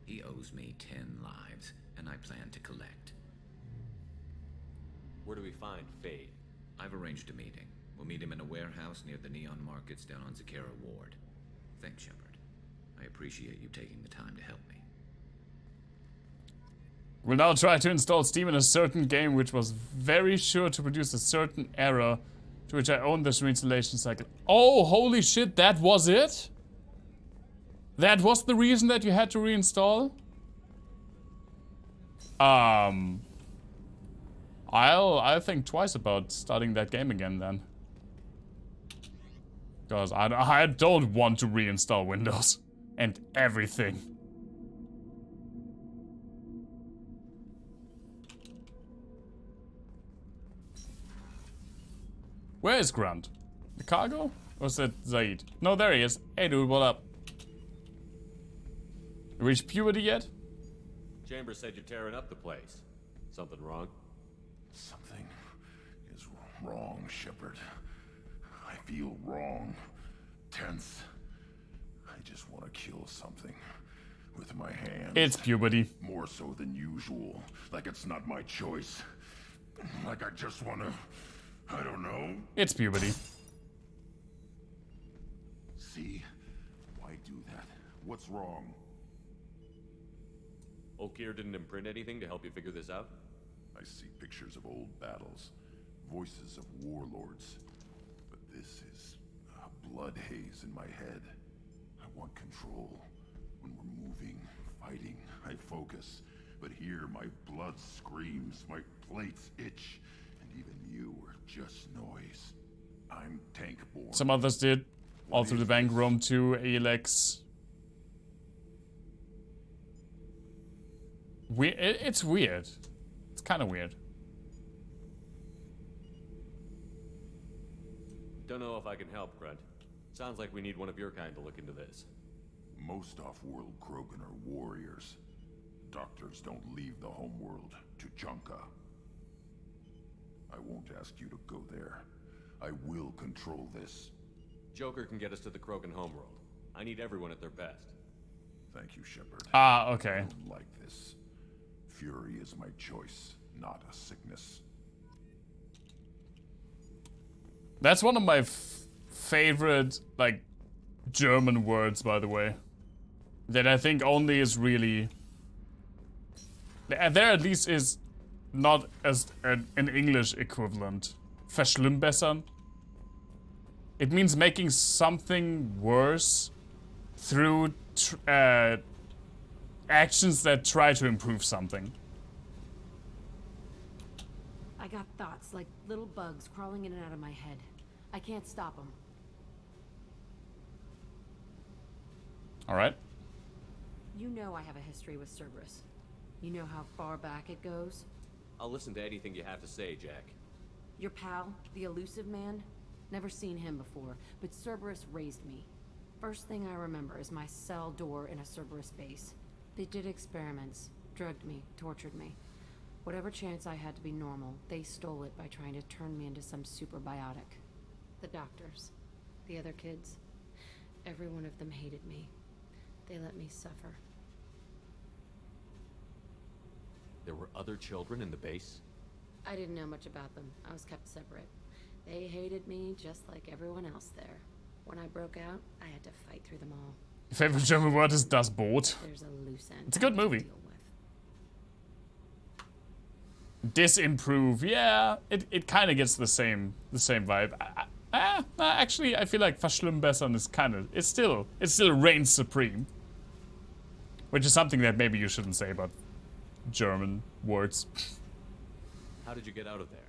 Speaker 6: He owes me 10 lives, and I plan to collect.
Speaker 3: Where do we find Fade?
Speaker 6: I've arranged a meeting. We'll meet him in a warehouse near the Neon Markets down on Zakera Ward. Thanks, Shepard. I appreciate you taking the time to help me.
Speaker 1: We'll now try to install Steam in a certain game which was very sure to produce a certain error to which I own this reinstallation cycle. Oh, holy shit, that was it? That was the reason that you had to reinstall? I'll think twice about starting that game again then. Because I don't want to reinstall Windows and everything. Where is Grunt? The cargo? Or is it Zaid? No, there he is. Hey dude, what up? You reached puberty yet?
Speaker 3: Chambers said you're tearing up the place. Something wrong?
Speaker 19: Something is wrong, Shepard. I feel wrong. Tense. I just want to kill something. With my hands.
Speaker 1: It's puberty.
Speaker 19: More so than usual. Like it's not my choice. Like I just want to... I don't know.
Speaker 1: It's puberty.
Speaker 19: See? Why do that? What's wrong?
Speaker 3: Olkir didn't imprint anything to help you figure this out?
Speaker 19: I see pictures of old battles. Voices of warlords. But this is a blood haze in my head. I want control. When we're moving, fighting, I focus. But here, my blood screams, my plates itch. And even you are just noise. I'm tank-born.
Speaker 1: Some others did. All through the bank room too, Alex. It's weird. It's kind of weird.
Speaker 3: Don't know if I can help, Grunt. Sounds like we need one of your kind to look into this.
Speaker 19: Most off-world Krogan are warriors. Doctors don't leave the homeworld to Junka. I won't ask you to go there. I will control this.
Speaker 3: Joker can get us to the Krogan homeworld. I need everyone at their best.
Speaker 19: Thank you, Shepard.
Speaker 1: Ah, okay.
Speaker 19: I don't like this. Fury is my choice, not a sickness.
Speaker 1: That's one of my favorite, like, German words, by the way. That I think only is really... There at least is not as an English equivalent. Verschlimmbessern. It means making something worse through actions that try to improve something.
Speaker 21: I got thoughts like little bugs crawling in and out of my head. I can't stop them.
Speaker 1: Alright.
Speaker 21: You know I have a history with Cerberus. You know how far back it goes?
Speaker 3: I'll listen to anything you have to say, Jack.
Speaker 21: Your pal, the elusive man? Never seen him before, but Cerberus raised me. First thing I remember is my cell door in a Cerberus base. They did experiments, drugged me, tortured me. Whatever chance I had to be normal, they stole it by trying to turn me into some superbiotic. The doctors, the other kids, every one of them hated me. They let me suffer.
Speaker 3: There were other children in the base?
Speaker 21: I didn't know much about them. I was kept separate. They hated me just like everyone else there. When I broke out, I had to fight through them all.
Speaker 1: Your favorite German word is Das Boot.
Speaker 21: There's a loose end.
Speaker 1: It's a good movie. Disimprove, yeah. It kind of gets the same vibe. Actually, I feel like Verschlimmbessern is it still reigns supreme. Which is something that maybe you shouldn't say about German words.
Speaker 3: How did you get out of there?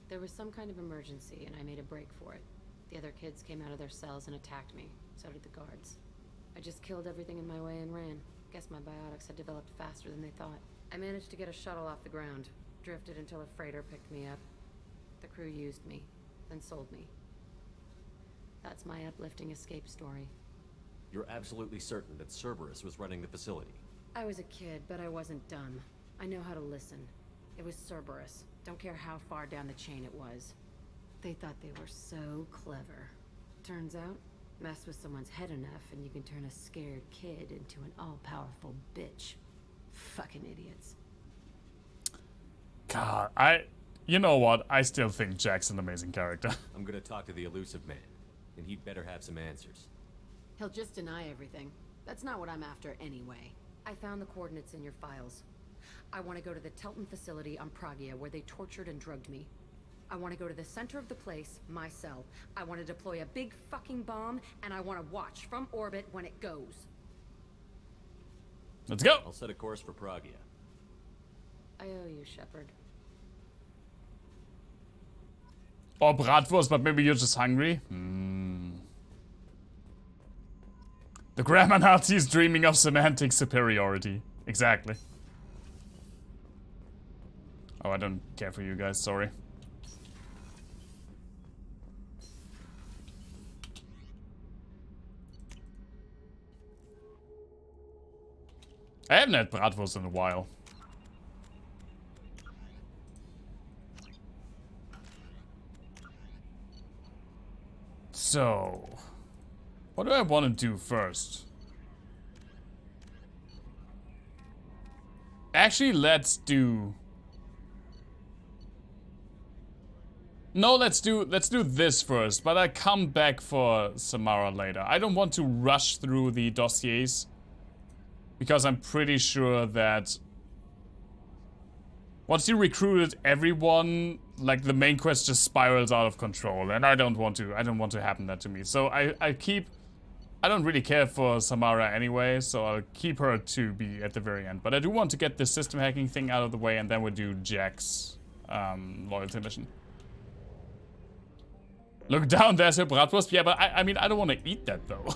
Speaker 21: There was some kind of emergency, and I made a break for it. The other kids came out of their cells and attacked me. So did the guards. I just killed everything in my way and ran. Guess my biotics had developed faster than they thought. I managed to get a shuttle off the ground. Drifted until a freighter picked me up. The crew used me, then sold me. That's my uplifting escape story.
Speaker 3: You're absolutely certain that Cerberus was running the facility?
Speaker 21: I was a kid, but I wasn't dumb. I know how to listen. It was Cerberus. Don't care how far down the chain it was. They thought they were so clever. Turns out, mess with someone's head enough and you can turn a scared kid into an all-powerful bitch. Fucking idiots.
Speaker 1: God, you know what? I still think Jack's an amazing character.
Speaker 3: I'm gonna talk to the elusive man, and he'd better have some answers.
Speaker 21: He'll just deny everything. That's not what I'm after anyway. I found the coordinates in your files. I want to go to the Telton facility on Pragia where they tortured and drugged me. I want to go to the center of the place, my cell. I want to deploy a big fucking bomb, and I want to watch from orbit when it goes.
Speaker 1: Let's go!
Speaker 3: I'll set a course for Pragia.
Speaker 21: I owe you, Shepard.
Speaker 1: Oh, bratwurst, but maybe you're just hungry? The grammar Nazi is dreaming of semantic superiority. Exactly. Oh, I don't care for you guys, sorry. I haven't had bratwurst in a while. So, what do I want to do first? Actually, let's do... No, let's do this first, but I come back for Samara later. I don't want to rush through the dossiers, because I'm pretty sure that once you recruited everyone, like the main quest just spirals out of control, and I don't want to happen that to me. So I don't really care for Samara anyway, so I'll keep her to be at the very end. But I do want to get this system hacking thing out of the way, and then we'll do Jack's loyalty mission. Look down, there's your bratwurst. Yeah, but I mean, I don't want to eat that though.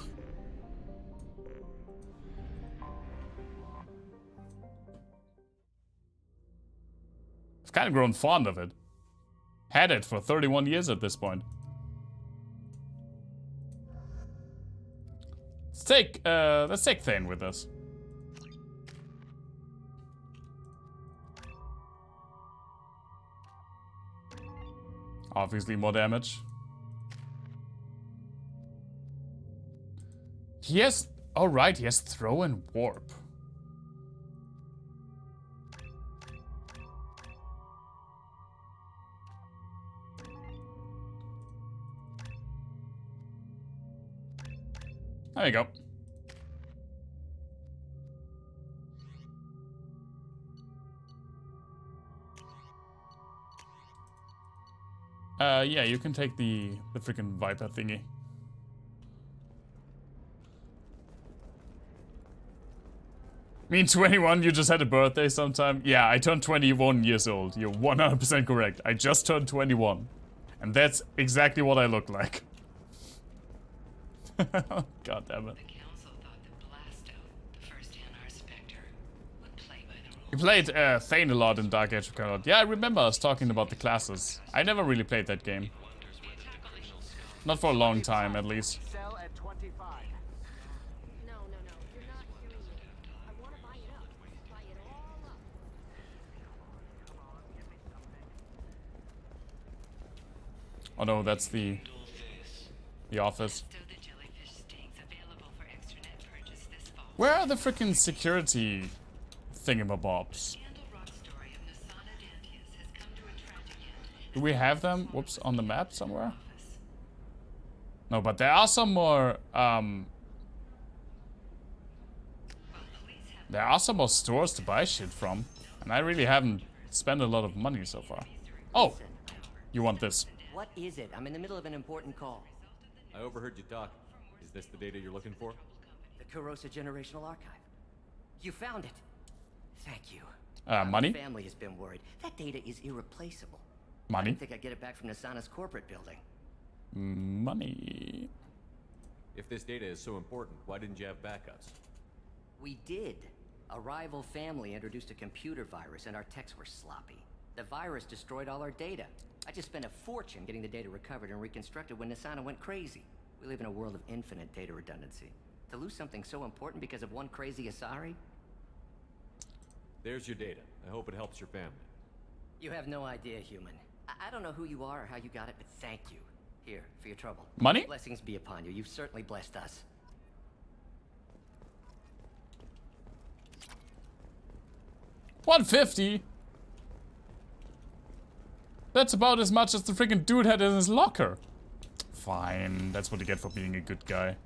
Speaker 1: I've kind of grown fond of it. Had it for 31 years at this point. Let's take Thane with us. Obviously more damage. He has, oh right, he has throw and warp. There you go. Yeah, you can take the freaking Viper thingy. Me 21, you just had a birthday sometime? Yeah, I turned 21 years old. You're 100% correct. I just turned 21. And that's exactly what I look like. God damn it. You played Thane a lot in Dark Age of Camelot. Yeah, I remember us talking about the classes. I never really played that game. Not for a long time, at least. Oh no, that's the office. Where are the freaking security thingamabobs? Do we have them? Whoops, on the map somewhere? No, but there are some more, there are some more stores to buy shit from. And I really haven't spent a lot of money so far. Oh! You want this.
Speaker 7: What is it? I'm in the middle of an important call.
Speaker 3: I overheard you talk. Is this the data you're looking for?
Speaker 7: The Carosa Generational Archive. You found it. Thank you.
Speaker 1: Money?
Speaker 7: My family has been worried. That data is irreplaceable.
Speaker 1: Money?
Speaker 7: I didn't think I'd get it back from Nasana's corporate building.
Speaker 1: Money.
Speaker 3: If this data is so important, why didn't you have backups?
Speaker 7: We did. A rival family introduced a computer virus and our techs were sloppy. The virus destroyed all our data. I just spent a fortune getting the data recovered and reconstructed when Nasana went crazy. We live in a world of infinite data redundancy. To lose something so important because of one crazy Asari?
Speaker 3: There's your data. I hope it helps your family.
Speaker 7: You have no idea, human. I don't know who you are or how you got it, but thank you. Here, for your trouble.
Speaker 1: Money?
Speaker 7: Blessings be upon you. You've certainly blessed us.
Speaker 1: $150? That's about as much as the freaking dude had in his locker. Fine, that's what you get for being a good guy.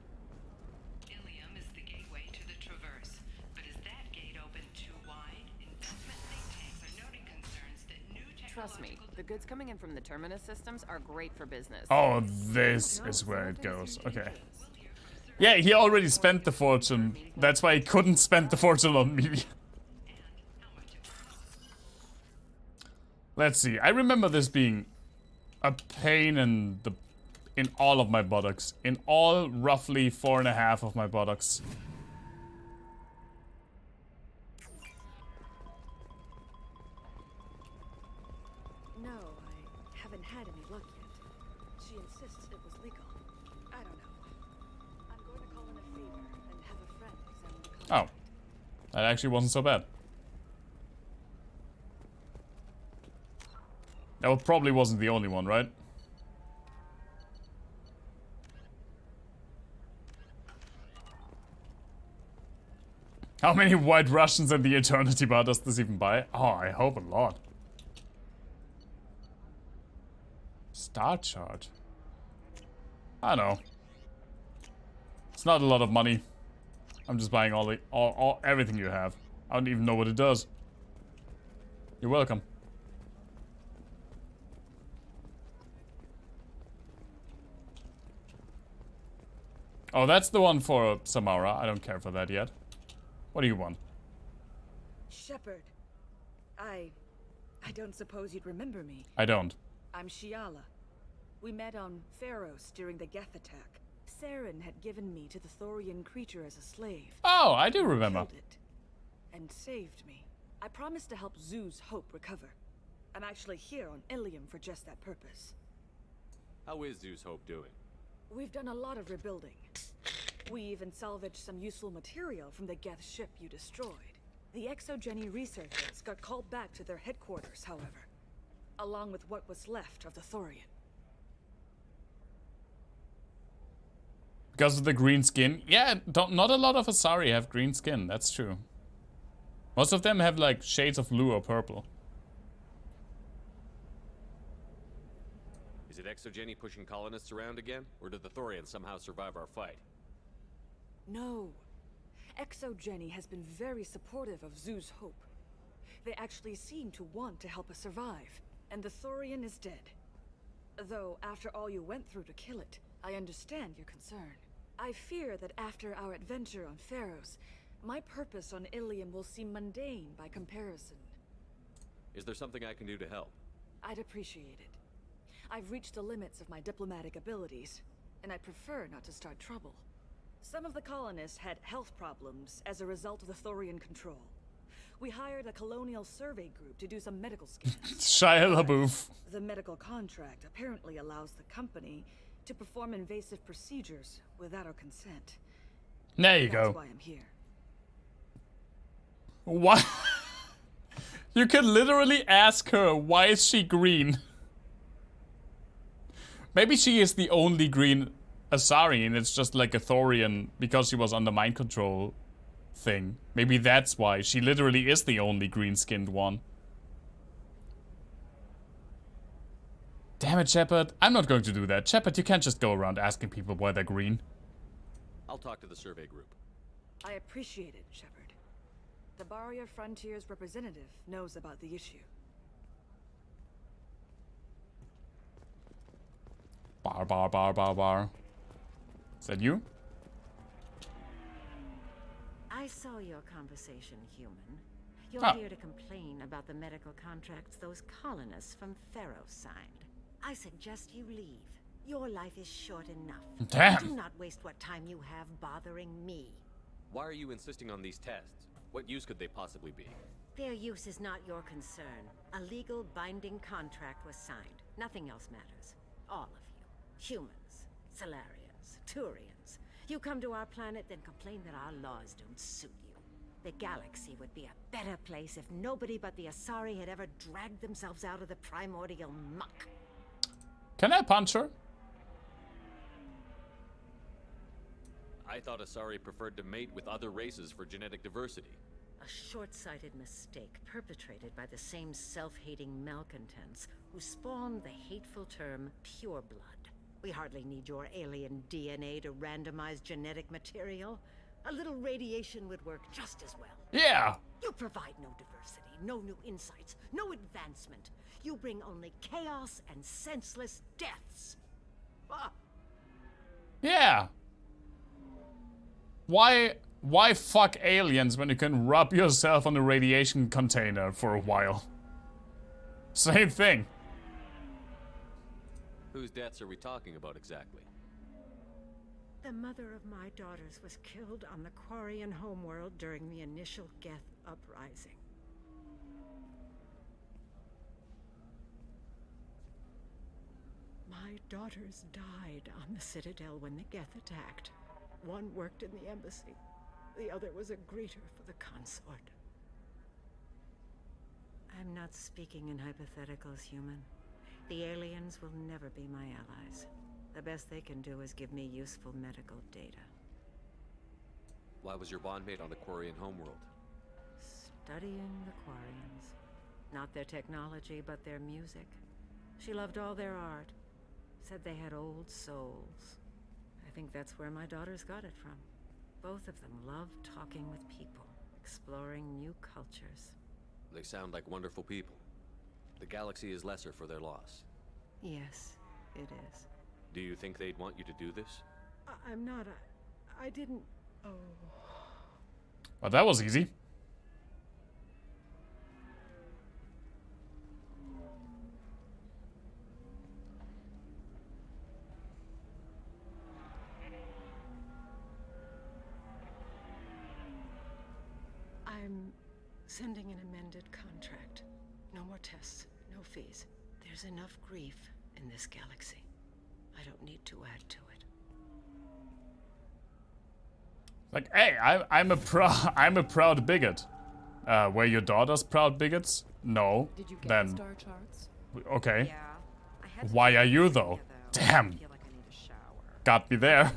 Speaker 9: Ilium is the gateway to the Traverse, but is that gate open too wide? Investment think tanks are noting concerns that new
Speaker 14: Trust me, the goods coming in from the Terminus systems are great for business.
Speaker 1: Oh, this is where it goes. Okay. Yeah, he already spent the fortune. That's why he couldn't spend the fortune on me. Let's see. I remember this being a pain in all of my buttocks. In all roughly 4.5 of my buttocks.
Speaker 18: No, I haven't had any luck yet. She insists it was legal. I don't know. I'm going to call in a favor and have a friend examine the contract.
Speaker 1: Oh. That actually wasn't so bad. That probably wasn't the only one, right? How many White Russians and the Eternity Bar does this even buy? Oh, I hope a lot. Star chart. I don't know. It's not a lot of money. I'm just buying everything you have. I don't even know what it does. You're welcome. Oh, that's the one for Samara. I don't care for that yet. What do you want?
Speaker 18: Shepard. I don't suppose you'd remember me.
Speaker 1: I don't.
Speaker 18: I'm Shiala. We met on Pharos during the Geth attack. Saren had given me to the Thorian creature as a slave.
Speaker 1: Oh, I do remember.
Speaker 18: Killed it. And saved me. I promised to help Zoo's Hope recover. I'm actually here on Ilium for just that purpose.
Speaker 3: How is Zeus Hope doing?
Speaker 18: We've done a lot of rebuilding. We even salvaged some useful material from the Geth ship you destroyed. The Exogeny researchers got called back to their headquarters, however, along with what was left of the Thorian.
Speaker 1: Because of the green skin? Yeah, not a lot of Asari have green skin, that's true. Most of them have like shades of blue or purple.
Speaker 3: Is it Exogeny pushing colonists around again? Or did the Thorians somehow survive our fight?
Speaker 18: No. Exogeny has been very supportive of Zoo's Hope. They actually seem to want to help us survive, and the Thorian is dead. Though, after all you went through to kill it, I understand your concern. I fear that after our adventure on Pharos, my purpose on Ilium will seem mundane by comparison.
Speaker 3: Is there something I can do to help?
Speaker 18: I'd appreciate it. I've reached the limits of my diplomatic abilities, and I prefer not to start trouble. Some of the colonists had health problems as a result of the Thorian control. We hired a colonial survey group to do some medical scans.
Speaker 1: Shia LaBeouf.
Speaker 18: The medical contract apparently allows the company to perform invasive procedures without our consent.
Speaker 1: There you go.
Speaker 18: That's why I'm here.
Speaker 1: What? You could literally ask her, why is she green? Maybe she is the only green Asari and it's just like a Thorian because she was under mind control thing. Maybe that's why. She literally is the only green-skinned one. Damn it, Shepard. I'm not going to do that. Shepard, you can't just go around asking people why they're green.
Speaker 3: I'll talk to the survey group.
Speaker 18: I appreciate it, Shepard. The Barrier Frontiers representative knows about the issue.
Speaker 1: Bar. Is that you?
Speaker 12: I saw your conversation, human. You're
Speaker 1: Oh.
Speaker 12: here to complain about the medical contracts those colonists from Pharos signed. I suggest you leave. Your life is short enough.
Speaker 1: Damn.
Speaker 12: Do not waste what time you have bothering me.
Speaker 3: Why are you insisting on these tests? What use could they possibly be?
Speaker 12: Their use is not your concern. A legal binding contract was signed. Nothing else matters. All of you. Humans, Solarians, Turians. If you come to our planet, then complain that our laws don't suit you. The galaxy would be a better place if nobody but the Asari had ever dragged themselves out of the primordial muck.
Speaker 1: Can I punch her?
Speaker 3: I thought Asari preferred to mate with other races for genetic diversity.
Speaker 12: A short-sighted mistake perpetrated by the same self-hating malcontents who spawned the hateful term pureblood. We hardly need your alien DNA to randomize genetic material. A little radiation would work just as well.
Speaker 1: Yeah!
Speaker 12: You provide no diversity, no new insights, no advancement. You bring only chaos and senseless deaths. Ah.
Speaker 1: Yeah! Why fuck aliens when you can rub yourself on a radiation container for a while? Same thing.
Speaker 3: Whose deaths are we talking about exactly?
Speaker 12: The mother of my daughters was killed on the Quarian homeworld during the initial Geth uprising. My daughters died on the Citadel when the Geth attacked. One worked in the embassy. The other was a greeter for the consort. I'm not speaking in hypotheticals, human. The aliens will never be my allies. The best they can do is give me useful medical data.
Speaker 3: Why was your bondmate on the Quarian homeworld?
Speaker 12: Studying the Quarians. Not their technology, but their music. She loved all their art. Said they had old souls. I think that's where my daughters got it from. Both of them loved talking with people, exploring new cultures.
Speaker 3: They sound like wonderful people. The galaxy is lesser for their loss.
Speaker 12: Yes, it is.
Speaker 3: Do you think they'd want you to do this?
Speaker 12: I'm not. I didn't. Oh.
Speaker 1: Well, that was easy.
Speaker 12: I'm sending an amended contract. No more tests, no fees. There's enough grief in this galaxy. I don't need to add to it.
Speaker 1: Like, hey, I'm a proud bigot. Were your daughters proud bigots? No.
Speaker 14: Did you get
Speaker 1: then
Speaker 14: the star charts?
Speaker 1: okay.
Speaker 14: Yeah. I had to
Speaker 1: Why are you
Speaker 14: here,
Speaker 1: though?
Speaker 14: though.
Speaker 1: Damn.
Speaker 14: I feel like I need a shower.
Speaker 1: Got me there.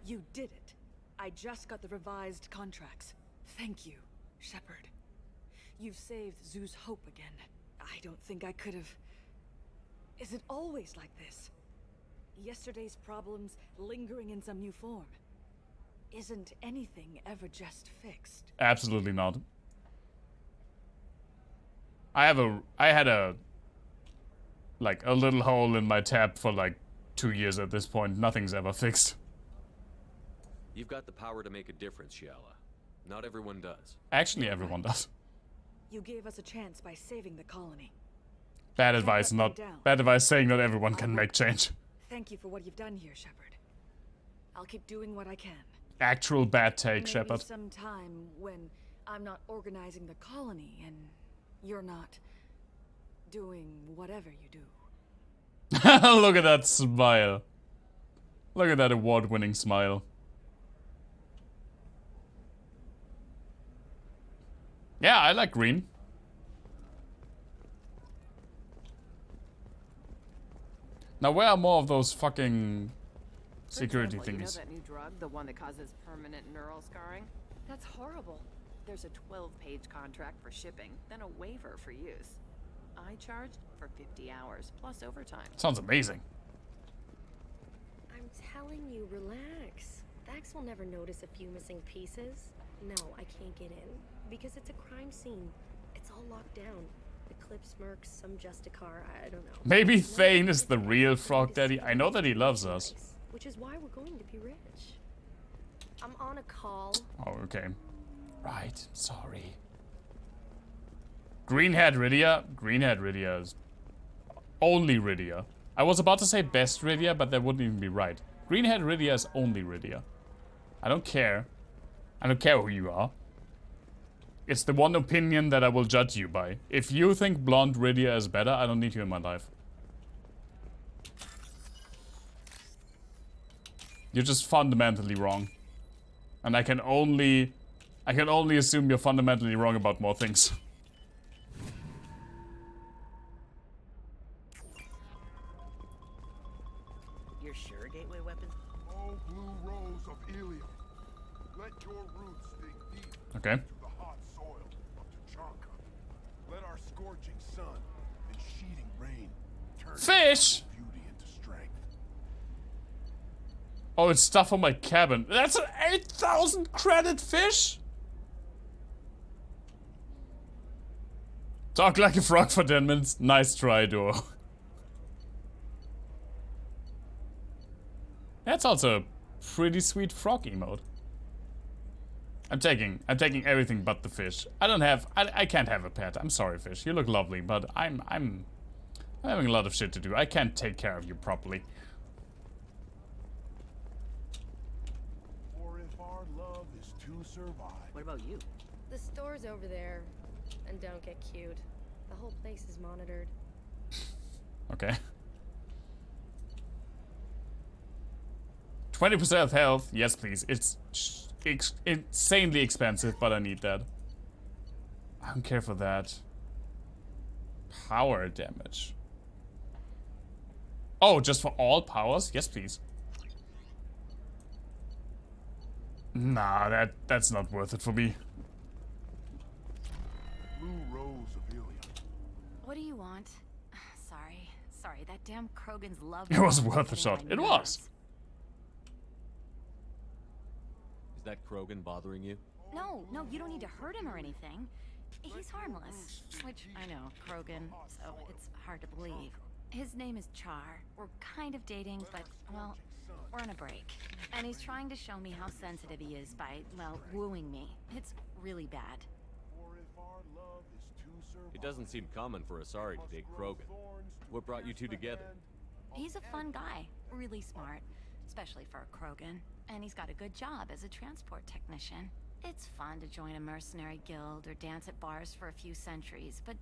Speaker 13: You did it. I just got the revised contracts. Thank you, Shepard. You've saved Zoo's hope again. I don't think I could have... Is it always like this? Yesterday's problems lingering in some new form. Isn't anything ever just fixed?
Speaker 1: Absolutely not. I had a little hole in my tap for like 2 years at this point. Nothing's ever fixed.
Speaker 3: You've got the power to make a difference, Shiala. Not everyone does.
Speaker 1: Actually, everyone does.
Speaker 13: You gave us a chance by saving the colony.
Speaker 1: Bad advice, bad advice saying that everyone can make change.
Speaker 13: Thank you for what you've done here, Shepard. I'll keep doing what I can.
Speaker 1: Actual bad take,
Speaker 13: Maybe
Speaker 1: Shepard.
Speaker 13: sometime when I'm not organizing the colony and you're not doing whatever you do.
Speaker 1: Look at that smile. Look at that award-winning smile. Yeah, I like green. Now, where are more of those fucking security
Speaker 17: You know
Speaker 1: thingies?
Speaker 17: that new drug, the one that causes permanent neural scarring? That's horrible. There's a 12-page contract for shipping, then a waiver for use. I charged for 50 hours, plus overtime.
Speaker 1: Sounds amazing.
Speaker 23: I'm telling you, relax. Vax will never notice a few missing pieces. No, I can't get in. Because it's a crime scene. It's all locked down. Eclipse mercs, some Justicar, I don't know.
Speaker 1: Maybe Thane is the real Frog Daddy. I know that he loves us.
Speaker 23: Which is why we're going to be rich. I'm on a call.
Speaker 1: Oh, okay. Right, sorry. Greenhead Rydia? Greenhead Rydia is only Rydia. I was about to say best Rydia, but that wouldn't even be right. Greenhead Rydia is only Rydia. I don't care. I don't care who you are. It's the one opinion that I will judge you by. If you think blonde Rydia is better, I don't need you in my life. You're just fundamentally wrong. And I can only assume you're fundamentally wrong about more things.
Speaker 15: You're sure gateway weapons?
Speaker 19: Oh, blue rose of Ilium. Let your roots dig deep
Speaker 1: Okay.
Speaker 19: into the hot soil of Tachanka. Let our scorching sun and sheeting rain turn
Speaker 1: Fish!
Speaker 19: beauty into strength.
Speaker 1: Oh, it's stuff on my cabin. That's an 8,000 credit fish? Talk like a frog for 10 minutes. Nice try, duo. That's also a pretty sweet frog emote. I'm taking everything but the fish. I can't have a pet. I'm sorry, fish. You look lovely, but I'm having a lot of shit to do. I can't take care of you properly.
Speaker 19: For if our love is to survive.
Speaker 15: What about you?
Speaker 23: The store's over there. And don't get cute. The whole place is monitored.
Speaker 1: Okay. 20% health. Yes, please. It's insanely expensive, but I need that. I don't care for that. Power damage. Oh, just for all powers? Yes, please. Nah, that's not worth it for me.
Speaker 19: Blue rose of Ilium.
Speaker 20: What do you want? Sorry, that damn Krogan's love.
Speaker 1: It was worth a shot. It was.
Speaker 3: Is that Krogan bothering you?
Speaker 20: No, you don't need to hurt him or anything. He's harmless. Which, I know, Krogan, so it's hard to believe. His name is Char. We're kind of dating, but, well, we're on a break. And he's trying to show me how sensitive he is by, well, wooing me. It's really bad.
Speaker 3: It doesn't seem common for Asari to date Krogan. What brought you two together?
Speaker 20: He's a fun guy, really smart, especially for a Krogan. And he's got a good job as a transport technician. It's fun to join a mercenary guild or dance at bars for a few centuries, but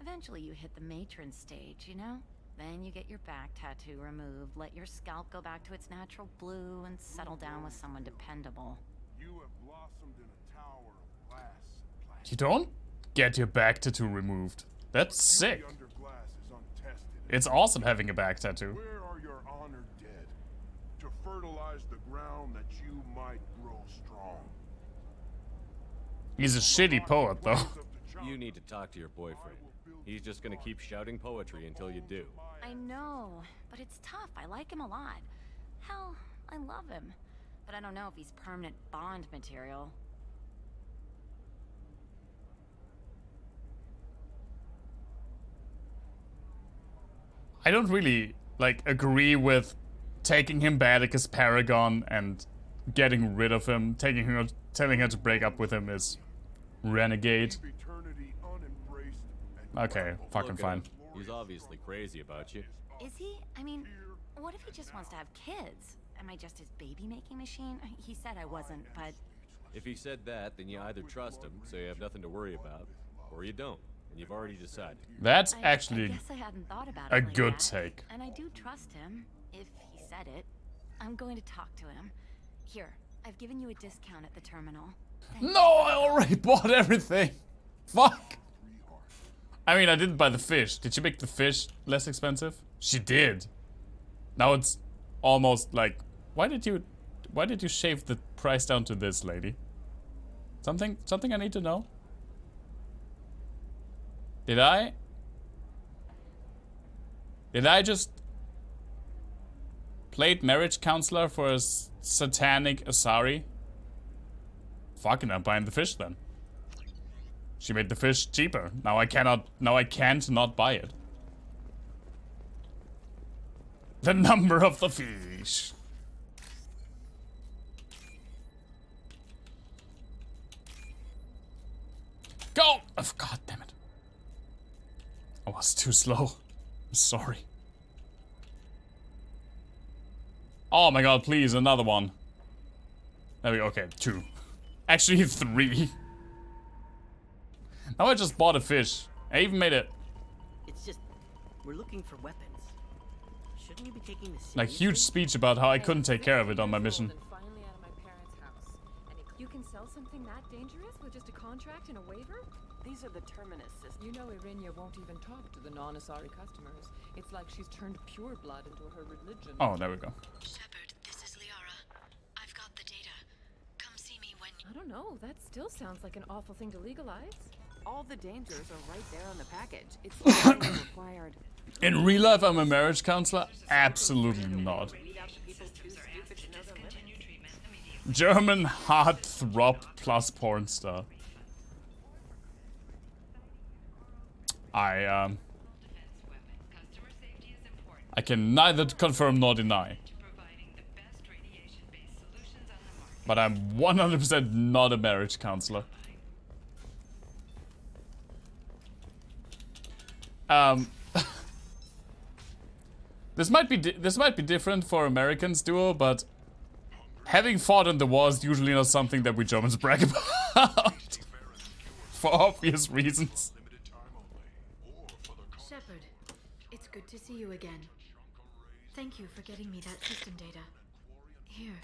Speaker 20: eventually you hit the matron stage, you know? Then you get your back tattoo removed, let your scalp go back to its natural blue, and settle down with someone dependable.
Speaker 19: You have blossomed in a tower of glass and plastic.
Speaker 1: You don't get your back tattoo removed. That's sick.
Speaker 19: Under glass is untested.
Speaker 1: It's awesome having a back tattoo.
Speaker 19: Where are your honored dead? To fertilize the ground that you might grow strong.
Speaker 1: He's a shitty poet, though.
Speaker 3: You need to talk to your boyfriend. He's just gonna keep shouting poetry until you do.
Speaker 20: I know, but it's tough. I like him a lot. Hell, I love him. But I don't know if he's permanent Bond material.
Speaker 1: I don't really, like, agree with taking him back as Paragon and getting rid of him. Telling her to break up with him is renegade. Okay, fucking fine.
Speaker 3: He's obviously crazy about you.
Speaker 20: Is he? I mean, what if he just wants to have kids? Am I just his baby-making machine? He said I wasn't, but...
Speaker 3: If he said that, then you either trust him, so you have nothing to worry about, or you don't, and you've already decided.
Speaker 1: That's
Speaker 20: I
Speaker 1: actually
Speaker 20: guess I hadn't thought about
Speaker 1: a
Speaker 20: it like
Speaker 1: good
Speaker 20: that.
Speaker 1: take.
Speaker 20: And I do trust him, if he said it. I'm going to talk to him. Here, I've given you a discount at the terminal.
Speaker 1: No, I already bought everything. Fuck. I mean, I didn't buy the fish. Did she make the fish less expensive? She did. Now it's almost like, why did you shave the price down to this, lady? Something I need to know? Did I just played marriage counselor for a satanic Asari? Fucking, I'm buying the fish then. She made the fish cheaper. Now I can't not buy it. The number of the fish. Go! Oh, God damn it. I was too slow. I'm sorry. Oh my God, please, another one. There we go, okay, 2. Actually, 3. Now I just bought a fish. I even made it.
Speaker 15: It's just, we're looking for weapons. Shouldn't Shouldn't you be taking this
Speaker 1: like huge speech about how I couldn't take care of it on my mission.
Speaker 14: Finally out of my parents' house. You can sell something that dangerous with just a contract and a waiver?
Speaker 15: These are the Terminus systems.
Speaker 13: You know Irinia won't even talk to the non-Asari customers. It's like she's turned pure blood into her religion.
Speaker 1: Oh, there we go.
Speaker 20: Shepard, this is Liara. I've got the data. Come see me when
Speaker 14: I don't know. That still sounds like an awful thing to legalize.
Speaker 17: All the dangers are right there on the package. It's legally required.
Speaker 1: In real life, I'm a marriage counselor? Absolutely not. German heartthrob plus porn star. I can neither confirm nor deny. But I'm 100% not a marriage counselor. This might be different for Americans, Duo, but having fought in the war is usually not something that we Germans brag about. For obvious reasons.
Speaker 5: Shepard, it's good to see you again. Thank you for getting me that system data. Here,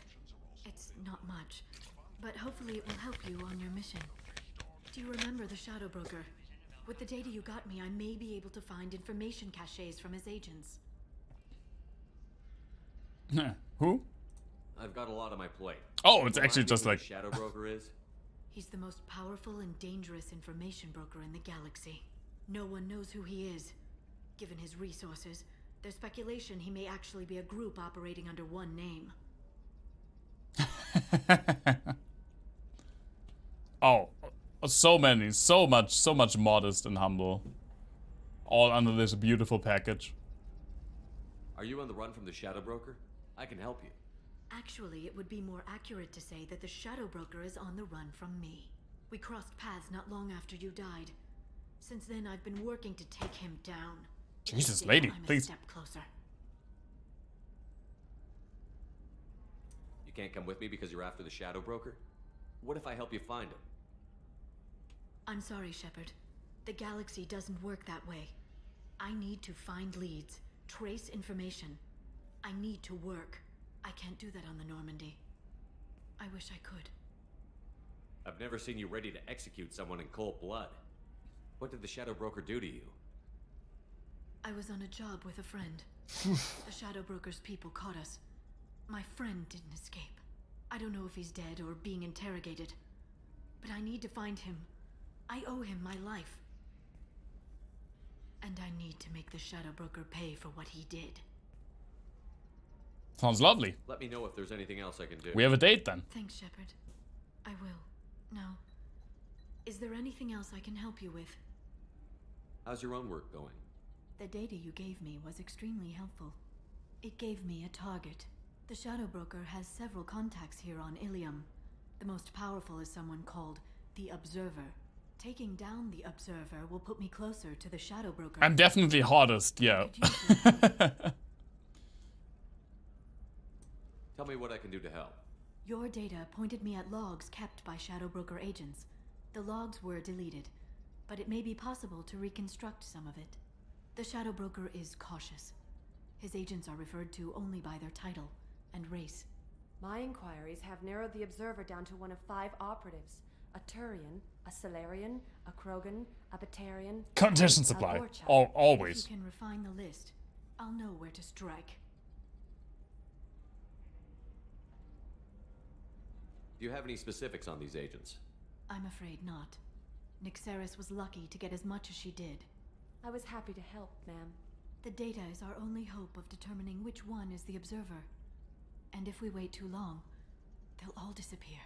Speaker 5: it's not much, but hopefully it will help you on your mission. Do you remember the Shadow Broker? With the data you got me, I may be able to find information caches from his agents.
Speaker 1: Who?
Speaker 3: I've got a lot on my plate.
Speaker 1: Oh, it's actually just like...
Speaker 3: Shadow Broker is?
Speaker 5: He's the most powerful and dangerous information broker in the galaxy. No one knows who he is. Given his resources, there's speculation he may actually be a group operating under one name.
Speaker 1: Oh, so much modest and humble. All under this beautiful package.
Speaker 3: Are you on the run from the Shadow Broker? I can help you.
Speaker 5: Actually, it would be more accurate to say that the Shadow Broker is on the run from me. We crossed paths not long after you died. Since then, I've been working to take him down.
Speaker 1: Jesus, lady,
Speaker 5: I'm
Speaker 1: please.
Speaker 5: A step closer.
Speaker 3: You can't come with me because you're after the Shadow Broker? What if I help you find him?
Speaker 5: I'm sorry, Shepard. The galaxy doesn't work that way. I need to find leads, trace information. I need to work. I can't do that on the Normandy. I wish I could.
Speaker 3: I've never seen you ready to execute someone in cold blood. What did the Shadow Broker do to you?
Speaker 5: I was on a job with a friend. The Shadow Broker's people caught us. My friend didn't escape. I don't know if he's dead or being interrogated. But I need to find him. I owe him my life. And I need to make the Shadow Broker pay for what he did.
Speaker 1: Sounds lovely.
Speaker 3: Let me know if there's anything else I can do.
Speaker 1: We have a date then.
Speaker 5: Thanks, Shepard. I will. Now, is there anything else I can help you with?
Speaker 3: How's your own work going?
Speaker 5: The data you gave me was extremely helpful. It gave me a target. The Shadow Broker has several contacts here on Ilium. The most powerful is someone called the Observer. Taking down the Observer will put me closer to the Shadow Broker.
Speaker 1: I'm definitely hottest, yeah.
Speaker 3: Tell me what I can do to help.
Speaker 5: Your data pointed me at logs kept by Shadow Broker agents. The logs were deleted, but it may be possible to reconstruct some of it. The Shadow Broker is cautious. His agents are referred to only by their title and race.
Speaker 14: My inquiries have narrowed the Observer down to one of 5 operatives. A Turian, a Solarian, a Krogan, a Batarian...
Speaker 1: Condition supply. Always.
Speaker 5: If you can refine the list, I'll know where to strike.
Speaker 3: Do you have any specifics on these agents?
Speaker 5: I'm afraid not. Nyxeris was lucky to get as much as she did.
Speaker 14: I was happy to help, ma'am.
Speaker 5: The data is our only hope of determining which one is the Observer. And if we wait too long, they'll all disappear.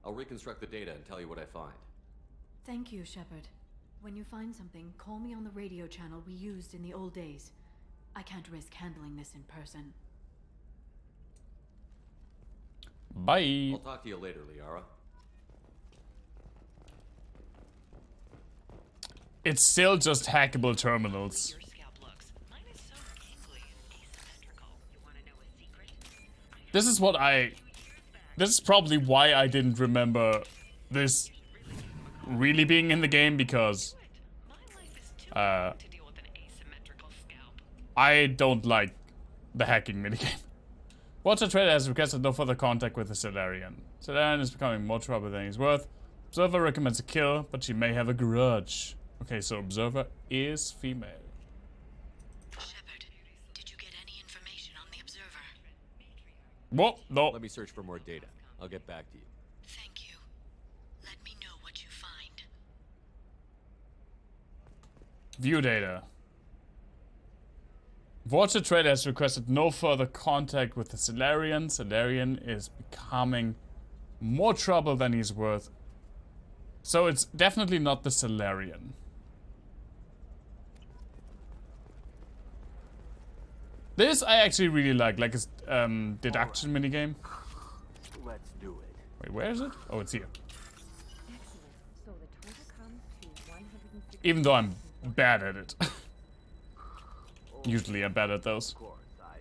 Speaker 3: I'll reconstruct the data and tell you what I find.
Speaker 5: Thank you, Shepard. When you find something, call me on the radio channel we used in the old days. I can't risk handling this in person.
Speaker 1: Bye.
Speaker 3: I'll talk to you later, Liara.
Speaker 1: It's still just hackable terminals. This is probably why I didn't remember this really being in the game, because I don't like the hacking minigame. Watcher Trader has requested no further contact with the Solarian. Solarian is becoming more trouble than he's worth. Observer recommends a kill, but she may have a grudge. Okay, so Observer is female.
Speaker 5: Shepard, did you get any information on the Observer?
Speaker 1: Whoa, no.
Speaker 3: Let me search for more data. I'll get back to you.
Speaker 5: Thank you. Let me know what you find.
Speaker 1: View data. Watcher Trader has requested no further contact with the Solarian. Solarian is becoming more trouble than he's worth. So it's definitely not the Solarian. This I actually really like a deduction minigame.
Speaker 4: Let's do it.
Speaker 1: Wait, where is it? Oh, it's here.
Speaker 14: Excellent. So the total comes to 150.
Speaker 1: Even though I'm bad at it. Usually I'm bad at those.
Speaker 4: Of course, I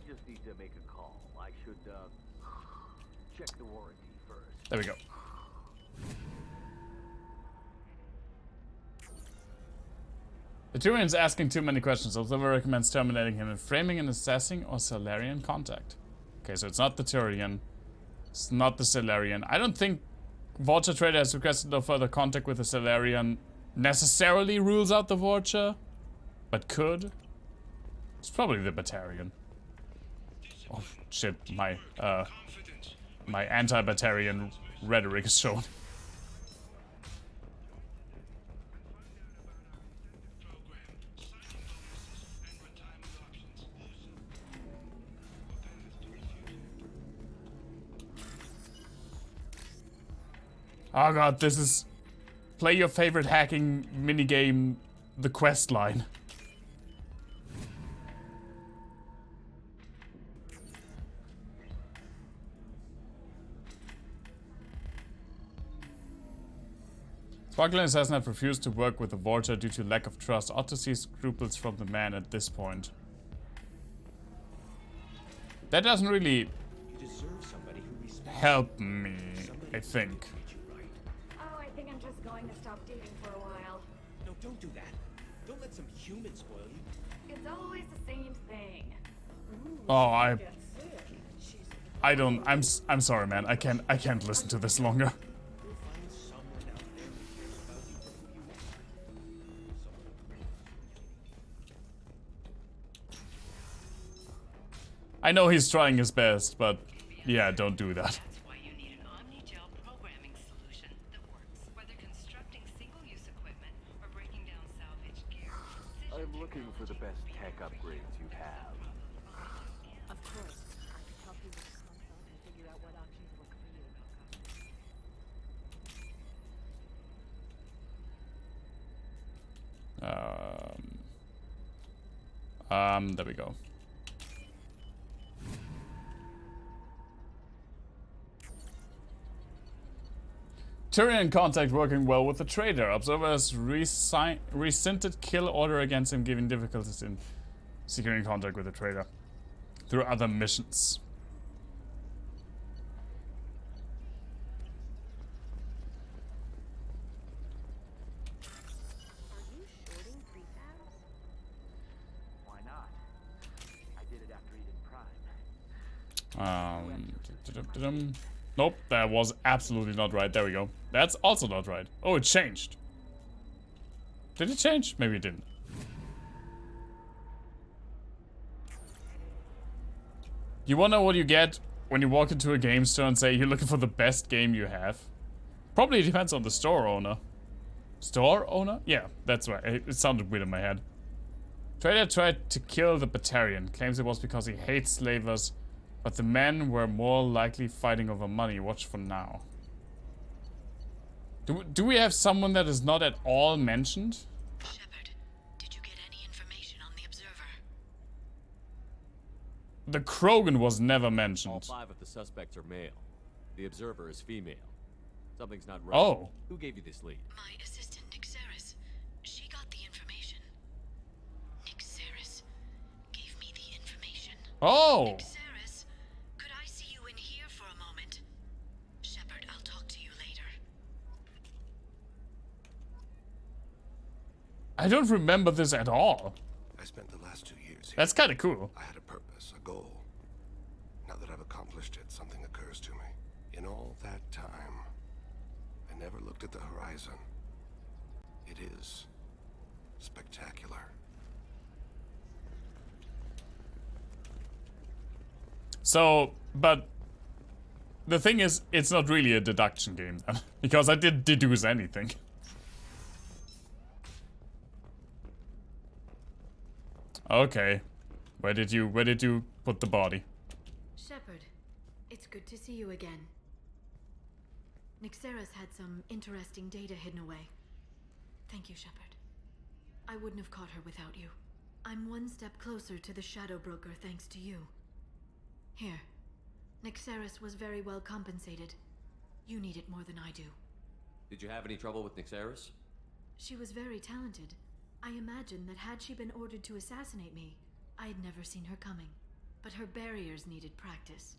Speaker 4: just need to make a call. I should check the warranty first.
Speaker 1: There we go. The Turian's asking too many questions. Observer recommends terminating him and framing and assessing or Solarian contact. Okay, so it's not the Turian. It's not the Solarian. I don't think Vulture Trader has requested no further contact with the Solarian necessarily rules out the Vulture, but could. It's probably the Batarian. Oh shit, my anti-Batarian rhetoric is shown. Oh god, this is play your favorite hacking minigame, the quest line. Sparkler and Assassin have refused to work with the Vulture due to lack of trust. Ought to see scruples from the man at this point. That doesn't really help me, I think.
Speaker 14: Oh, I think I'm just going to stop dating for a while.
Speaker 8: No, don't do that. Don't let some human spoil you.
Speaker 14: It's always the same thing.
Speaker 1: Oh, I'm sorry, man. I can't listen to this longer. I know he's trying his best, but yeah, don't do that.
Speaker 4: I'm looking for the best tech upgrades you have.
Speaker 14: Of course. I can help you with the consult and figure out what options work for you.
Speaker 1: There we go. Turian contact working well with the trader. Observer has rescinded kill order against him, giving difficulties in securing contact with the trader through other missions.
Speaker 14: Are you shorting prefabs?
Speaker 4: Why not? I did it after Eden Prime.
Speaker 1: Nope, that was absolutely not right. There we go. That's also not right. Oh, it changed. Did it change? Maybe it didn't. You wanna know what you get when you walk into a game store and say you're looking for the best game you have? Probably depends on the store owner. Store owner? Yeah, that's right. It sounded weird in my head. Trader tried to kill the Batarian. Claims it was because he hates slavers. But the men were more likely fighting over money. Watch for now. Do we have someone that is not at all mentioned?
Speaker 5: Shepard, did you get any information on the Observer?
Speaker 1: The Krogan was never mentioned.
Speaker 3: All 5 of the suspects are male. The Observer is female. Something's not right.
Speaker 1: Oh.
Speaker 3: Who gave you this lead?
Speaker 5: My assistant, Nixeris. She got the information. Nixeris gave me the information.
Speaker 1: Oh.
Speaker 5: Nixeris, could I see you in here for a moment? Shepard, I'll talk to you later.
Speaker 1: I don't remember this at all.
Speaker 11: I spent the last 2
Speaker 1: That's kind of cool.
Speaker 11: I had a purpose, a goal. Now that I've accomplished it, something occurs to me. In all that time, I never looked at the horizon. It is spectacular.
Speaker 1: So, but the thing is, it's not really a deduction game then, because I didn't deduce anything. Okay, where did you put the body?
Speaker 5: Shepard, it's good to see you again. Nixeris had some interesting data hidden away. Thank you, Shepard. I wouldn't have caught her without you. I'm one step closer to the Shadow Broker thanks to you. Here, Nixeris was very well compensated. You need it more than I do.
Speaker 3: Did you have any trouble with Nixeris?
Speaker 5: She was very talented. I imagine that had she been ordered to assassinate me, I had never seen her coming. But her barriers needed practice.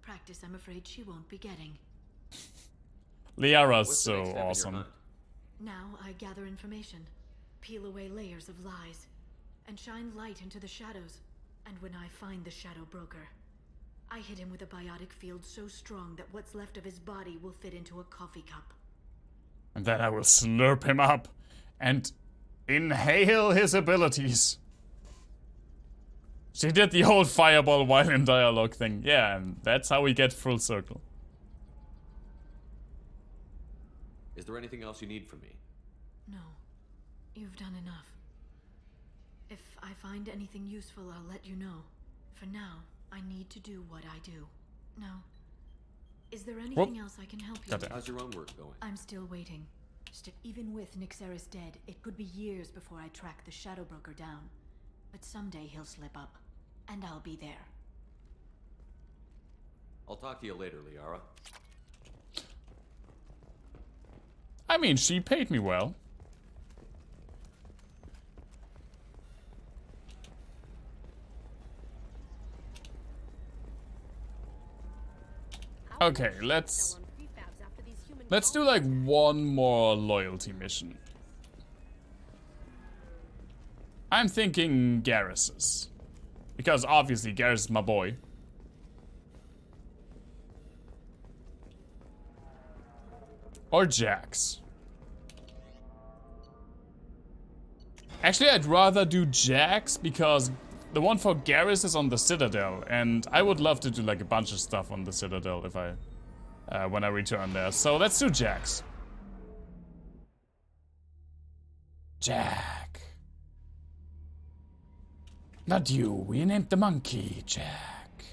Speaker 5: Practice I'm afraid she won't be getting.
Speaker 1: Liara's so awesome.
Speaker 5: Now I gather information, peel away layers of lies, and shine light into the shadows. And when I find the Shadow Broker, I hit him with a biotic field so strong that what's left of his body will fit into a coffee cup.
Speaker 1: And then I will slurp him up and inhale his abilities. She did the whole fireball while in dialogue thing. Yeah, and that's how we get full circle.
Speaker 3: Is there anything else you need from me?
Speaker 5: No, you've done enough. If I find anything useful, I'll let you know. For now, I need to do what I do. Now, is there anything else I can help you with?
Speaker 3: How's your own work going?
Speaker 5: I'm still waiting. Even with Nixeris dead, it could be years before I track the Shadow Broker down. But someday he'll slip up, and I'll be there.
Speaker 3: I'll talk to you later, Liara.
Speaker 1: I mean, she paid me well. Okay, let's do like one more loyalty mission. I'm thinking Garrus's, because obviously Garrus is my boy. Or Jax. Actually, I'd rather do Jax because the one for Garrus is on the Citadel, and I would love to do like a bunch of stuff on the Citadel if I, when I return there. So let's do Jax. Jack. Not you. We named the monkey Jack.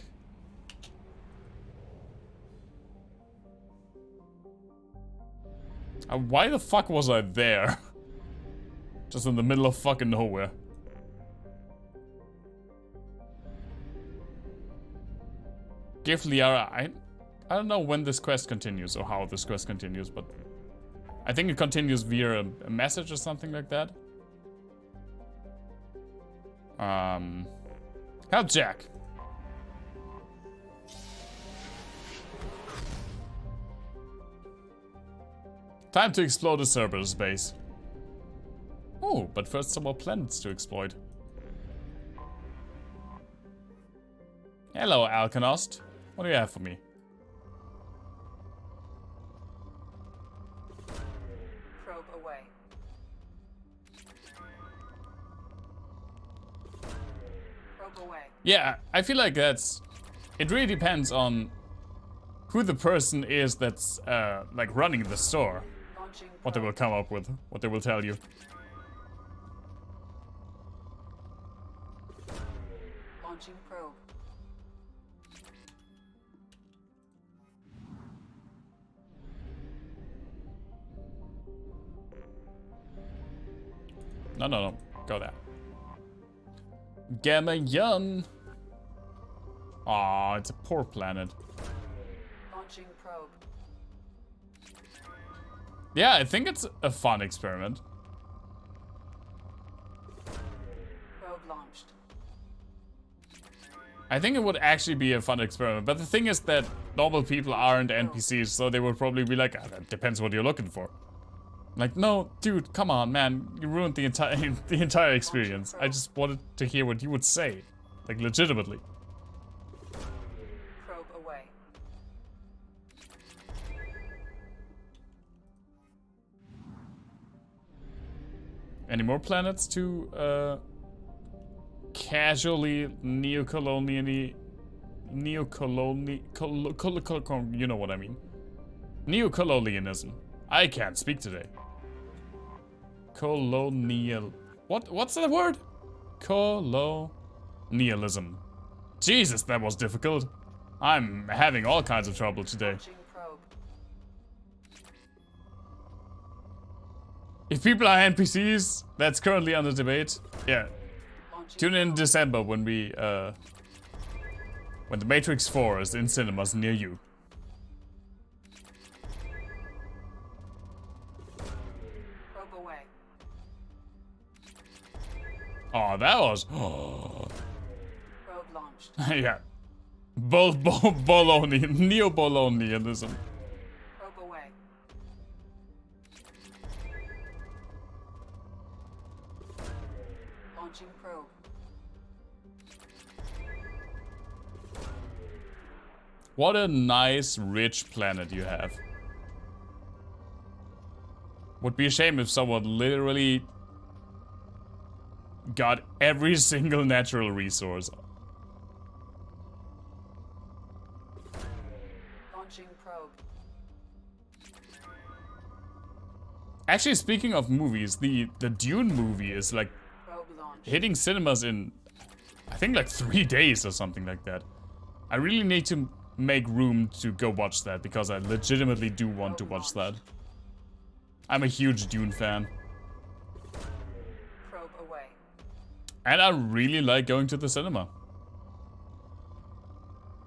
Speaker 1: Why the fuck was I there? Just in the middle of fucking nowhere. Give Liara... I don't know when this quest continues or how this quest continues, but... I think it continues via a message or something like that. Help Jack. Time to explore the Cerberus base. Oh, but first some more planets to exploit. Hello, Alkanost. What do you have for me?
Speaker 17: Probe away. Probe away.
Speaker 1: Yeah, I feel like that's... It really depends on who the person is that's like running the store. What they will come up with, what they will tell you.
Speaker 17: Launching probe.
Speaker 1: No. Go there. Gamma Yun. Aw, it's a poor planet.
Speaker 17: Launching probe.
Speaker 1: Yeah, I think it's a fun experiment.
Speaker 17: Probe launched.
Speaker 1: I think it would actually be a fun experiment, but the thing is that normal people aren't NPCs, so they would probably be like, ah, that depends what you're looking for. Like, no, dude, come on, man. You ruined the entire experience. I just wanted to hear what you would say. Like, legitimately.
Speaker 17: Probe away.
Speaker 1: Any more planets to, casually you know what I mean. Neocolonialism. I can't speak today. What's that word? Colonialism. Jesus, that was difficult. I'm having all kinds of trouble today. If people are NPCs, that's currently under debate. Yeah. Tune in December when we, when The Matrix 4 is in cinemas near you.
Speaker 17: Probe away.
Speaker 1: Oh, that was...
Speaker 17: Probe launched.
Speaker 1: yeah. Bologna. Neo-Bolognianism.
Speaker 17: Probe away. Launching probe.
Speaker 1: What a nice, rich planet you have. Would be a shame if someone literally got every single natural resource.
Speaker 17: Launching probe.
Speaker 1: Actually, speaking of movies, the Dune movie is like
Speaker 17: Probe launch.
Speaker 1: hitting cinemas in, I think, like 3 days or something like that. I really need to make room to go watch that because I legitimately do want to watch that. I'm a huge Dune fan.
Speaker 17: Probe away.
Speaker 1: And I really like going to the cinema.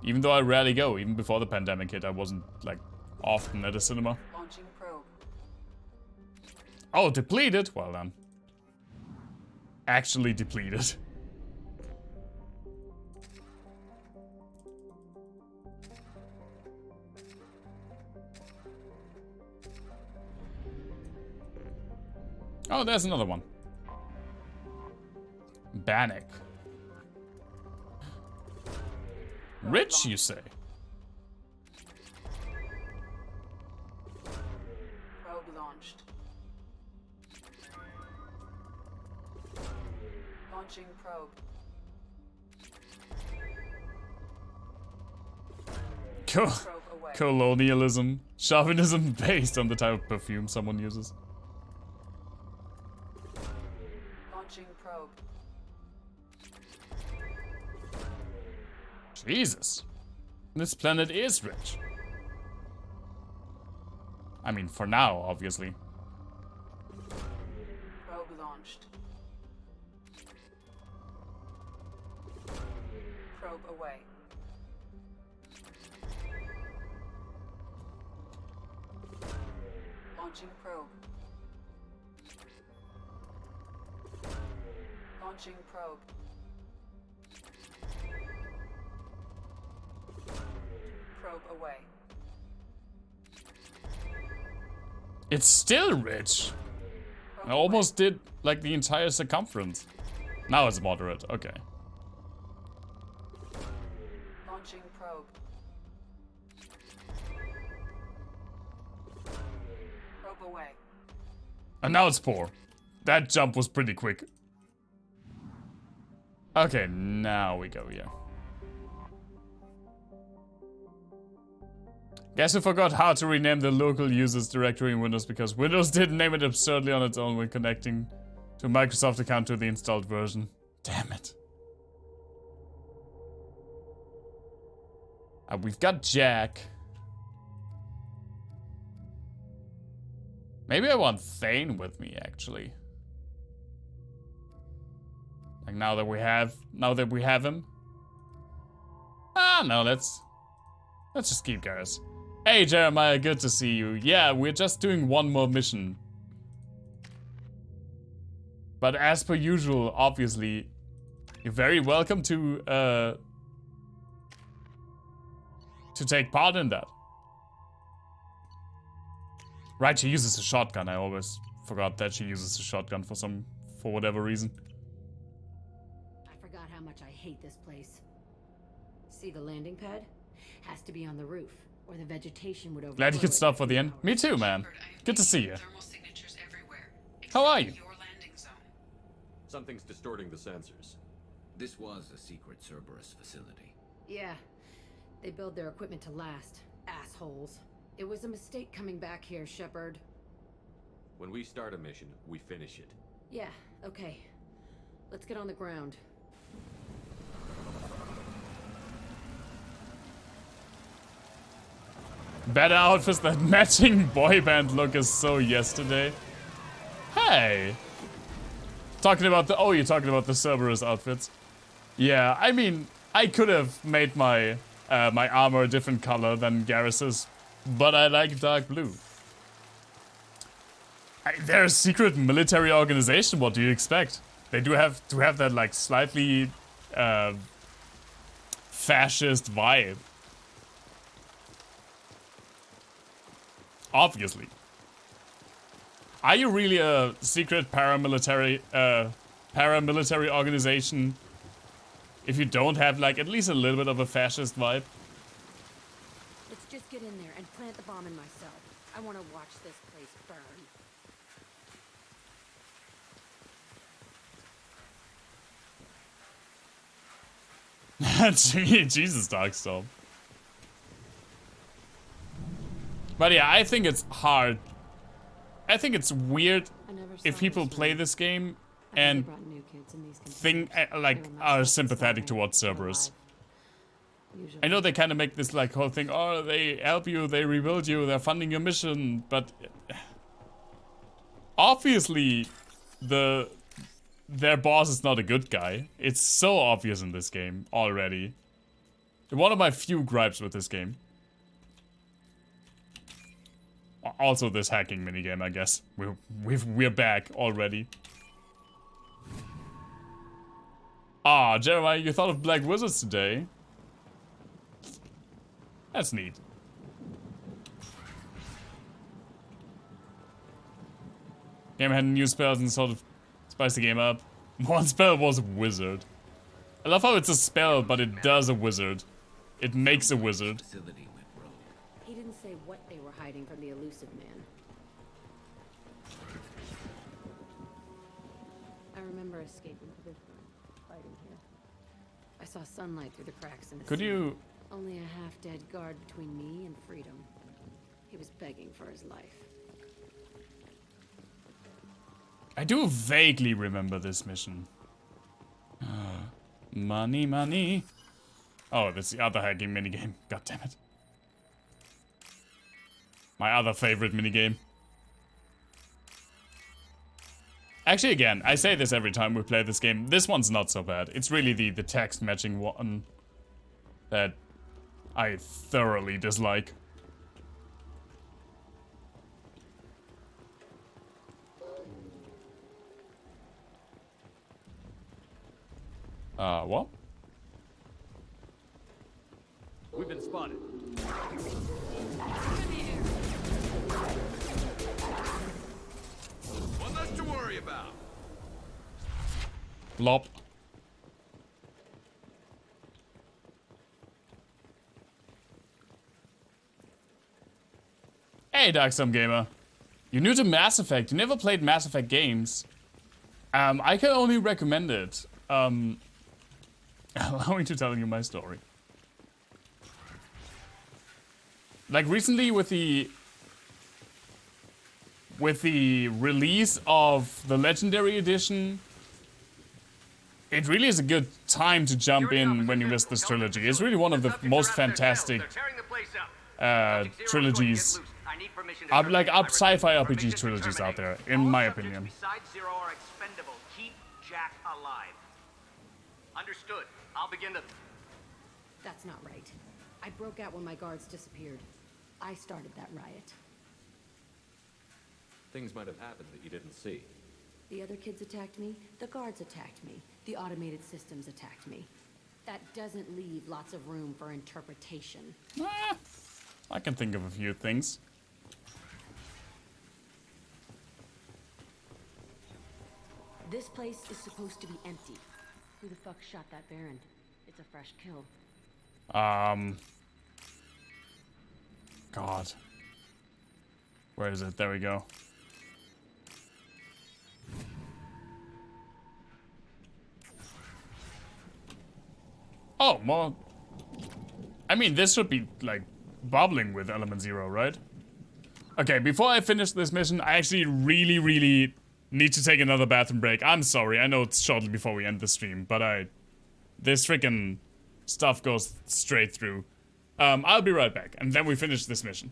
Speaker 1: Even though I rarely go, even before the pandemic hit, I wasn't like often at a cinema.
Speaker 17: Launching probe.
Speaker 1: Oh, depleted? Well done. Actually depleted. Oh, there's another one. Bannock. Rich, you say?
Speaker 17: Probe launched. Launching probe.
Speaker 1: Colonialism. Chauvinism based on the type of perfume someone uses.
Speaker 17: Launching probe.
Speaker 1: Jesus. This planet is rich. I mean, for now, obviously.
Speaker 17: Probe launched. Probe away. Launching probe. Launching probe. Probe away.
Speaker 1: It's still rich. I almost did like the entire circumference. Now it's moderate. Okay.
Speaker 17: Launching probe. Probe away.
Speaker 1: And now it's poor. That jump was pretty quick. Okay, now we go here. Guess who forgot how to rename the local users directory in Windows because Windows didn't name it absurdly on its own when connecting to a Microsoft account to the installed version. Damn it. We've got Jack. Maybe I want Thane with me, actually. Like now that we have him. Ah, no, let's just keep guys. Hey Jeremiah, good to see you. Yeah, we're just doing one more mission. But as per usual, obviously, you're very welcome to take part in that. Right, she uses a shotgun. I always forgot that she uses a shotgun for whatever reason.
Speaker 21: I forgot how much I hate this place. See the landing pad? Has to be on the roof, or the vegetation would overflow.
Speaker 1: Glad you could stop for the end. Me too, man. Good to see you. How are you?
Speaker 3: Something's distorting the sensors.
Speaker 6: This was a secret Cerberus facility.
Speaker 21: Yeah. They build their equipment to last. Assholes. It was a mistake coming back here, Shepard.
Speaker 3: When we start a mission, we finish it.
Speaker 21: Yeah, okay. Let's get on the ground.
Speaker 1: Better outfits. That matching boy band look is so yesterday. Hey! Talking about the... Oh, you're talking about the Cerberus outfits. Yeah, I mean, I could have made my my armor a different color than Garrus's, but I like dark blue. They're a secret military organization. What do you expect? They do have to have that like slightly fascist vibe. Obviously. Are you really a secret paramilitary organization if you don't have like at least a little bit of a fascist vibe?
Speaker 21: Let's just get in there and plant the bomb in myself. I want to watch this place
Speaker 1: burn. Jesus, Darkstorm. But yeah, I think it's hard. I think it's weird if people play this game and think like are sympathetic towards Cerberus. I know they kind of make this like whole thing. Oh, they help you, they rebuild you, they're funding your mission, but obviously their boss is not a good guy. It's so obvious in this game already. One of my few gripes with this game. Also this hacking minigame, I guess. We're back already. Ah, Jeremiah, you thought of Black Wizards today? That's neat. Game had new spells and sort of spiced the game up. One spell was Wizard. I love how it's a spell, but it does a wizard. It makes a wizard.
Speaker 21: He didn't say what they were hiding from the elusive man. I remember escaping to this room, fighting here. I saw sunlight through the cracks in the
Speaker 1: Could you...
Speaker 21: Only a half-dead guard between me and freedom. He was begging for his life.
Speaker 1: I do vaguely remember this mission. Money, money. Oh, that's the other hacking minigame. God damn it. My other favorite minigame. Actually, again, I say this every time we play this game. This one's not so bad. It's really the text matching one that I thoroughly dislike. What?
Speaker 3: We've been spotted.
Speaker 16: One less to worry about.
Speaker 1: Blop. Hey, Darkstorm Gamer. You're new to Mass Effect. You never played Mass Effect games. I can only recommend it. Allow me to tell you my story. Like recently with the release of the Legendary Edition, it really is a good time to jump in when you miss this trilogy. It's really one of the most fantastic trilogies, like sci-fi RPG trilogies out there, in my opinion.
Speaker 4: Keep Jack alive. Understood. I'll begin to...
Speaker 21: That's not right. I broke out when my guards disappeared. I started that riot.
Speaker 3: Things might have happened that you didn't see.
Speaker 21: The other kids attacked me, the guards attacked me, the automated systems attacked me. That doesn't leave lots of room for interpretation.
Speaker 1: I can think of a few things.
Speaker 21: This place is supposed to be empty. Who the fuck shot that Baron? It's a fresh kill.
Speaker 1: God. Where is it? There we go. Oh, more. I mean, this should be, like, bubbling with Element Zero, right? Okay, before I finish this mission, I actually really need to take another bathroom break. I'm sorry, I know it's shortly before we end the stream, but this freaking stuff goes straight through. I'll be right back, and then we finish this mission.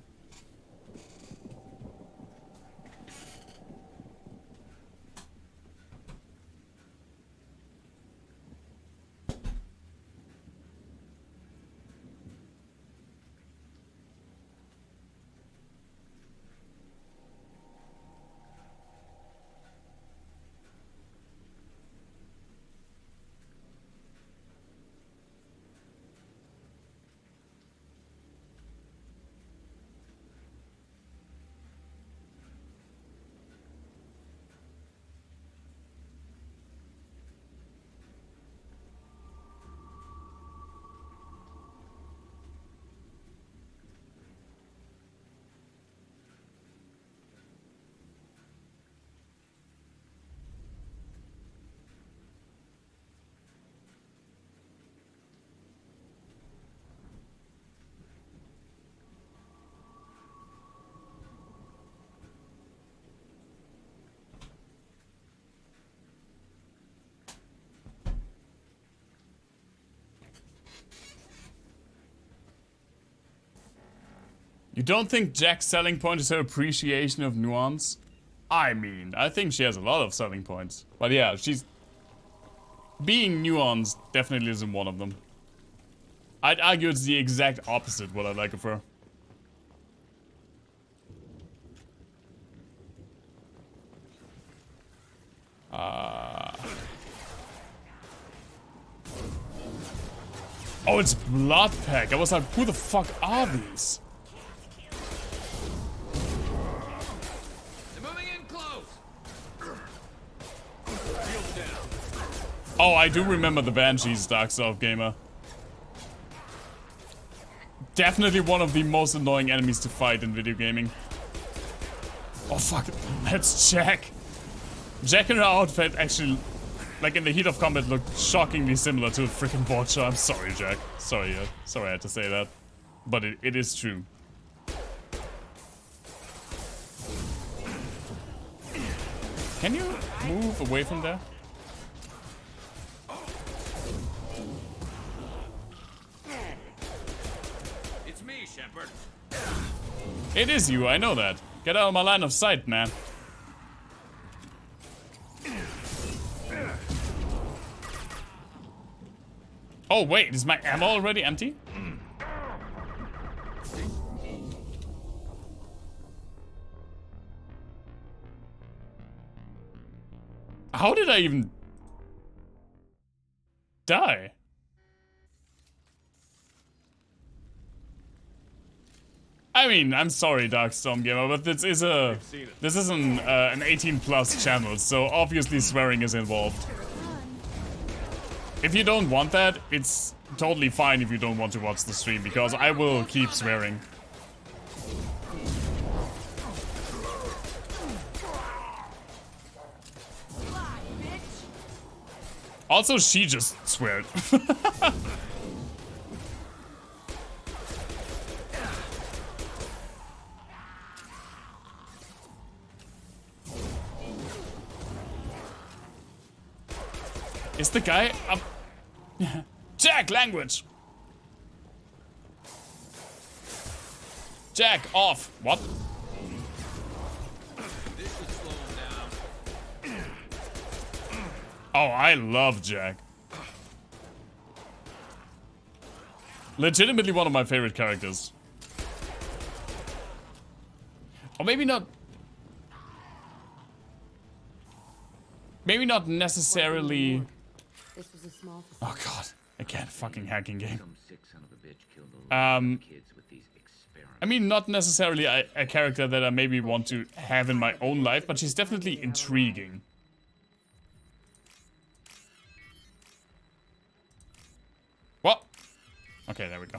Speaker 1: You don't think Jack's selling point is her appreciation of nuance? I mean, I think she has a lot of selling points. But yeah, she's... being nuanced definitely isn't one of them. I'd argue it's the exact opposite what I like of her. Oh, it's Bloodpack. I was like, who the fuck are these? Oh, I do remember the Banshees, Darkstalk Gamer. Definitely one of the most annoying enemies to fight in video gaming. Oh fuck, that's Jack. Jack in her outfit actually, like in the heat of combat, looked shockingly similar to a freaking Watcher. I'm sorry, Jack. Sorry, sorry I had to say that. But it is true. Can you move away from there? It is you, I know that. Get out of my line of sight, man. Oh wait, is my ammo already empty? How did I even die? I mean, I'm sorry, Darkstorm Gamer, but this is an 18+ channel, so obviously swearing is involved. If you don't want that, it's totally fine if you don't want to watch the stream, because I will keep swearing. Also, she just sweared. Is the guy up? Jack, language! Jack, off! What? Oh, I love Jack. Legitimately one of my favorite characters. Or maybe not... maybe not necessarily...
Speaker 21: This was a small
Speaker 1: oh god, again, fucking hacking game. I mean, not necessarily a character that I maybe want to have in my own life, but she's definitely intriguing. Okay, there we go.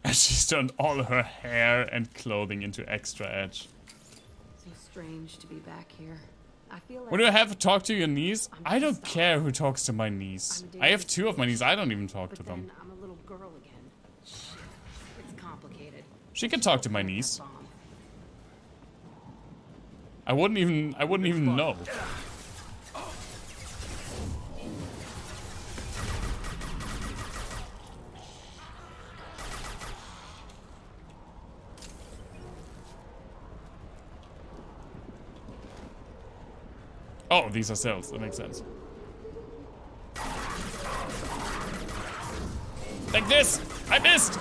Speaker 1: And she's turned all her hair and clothing into extra edge.
Speaker 21: So strange to be back here. I feel like
Speaker 1: Would you have talked to your niece? I don't care who talks to my niece. I have 2 of my nieces. I don't even talk to them.
Speaker 21: I'm a little girl again. Shit. It's complicated.
Speaker 1: She can talk to my niece. I wouldn't even know. Oh, these are cells. That makes sense. Like this! I missed!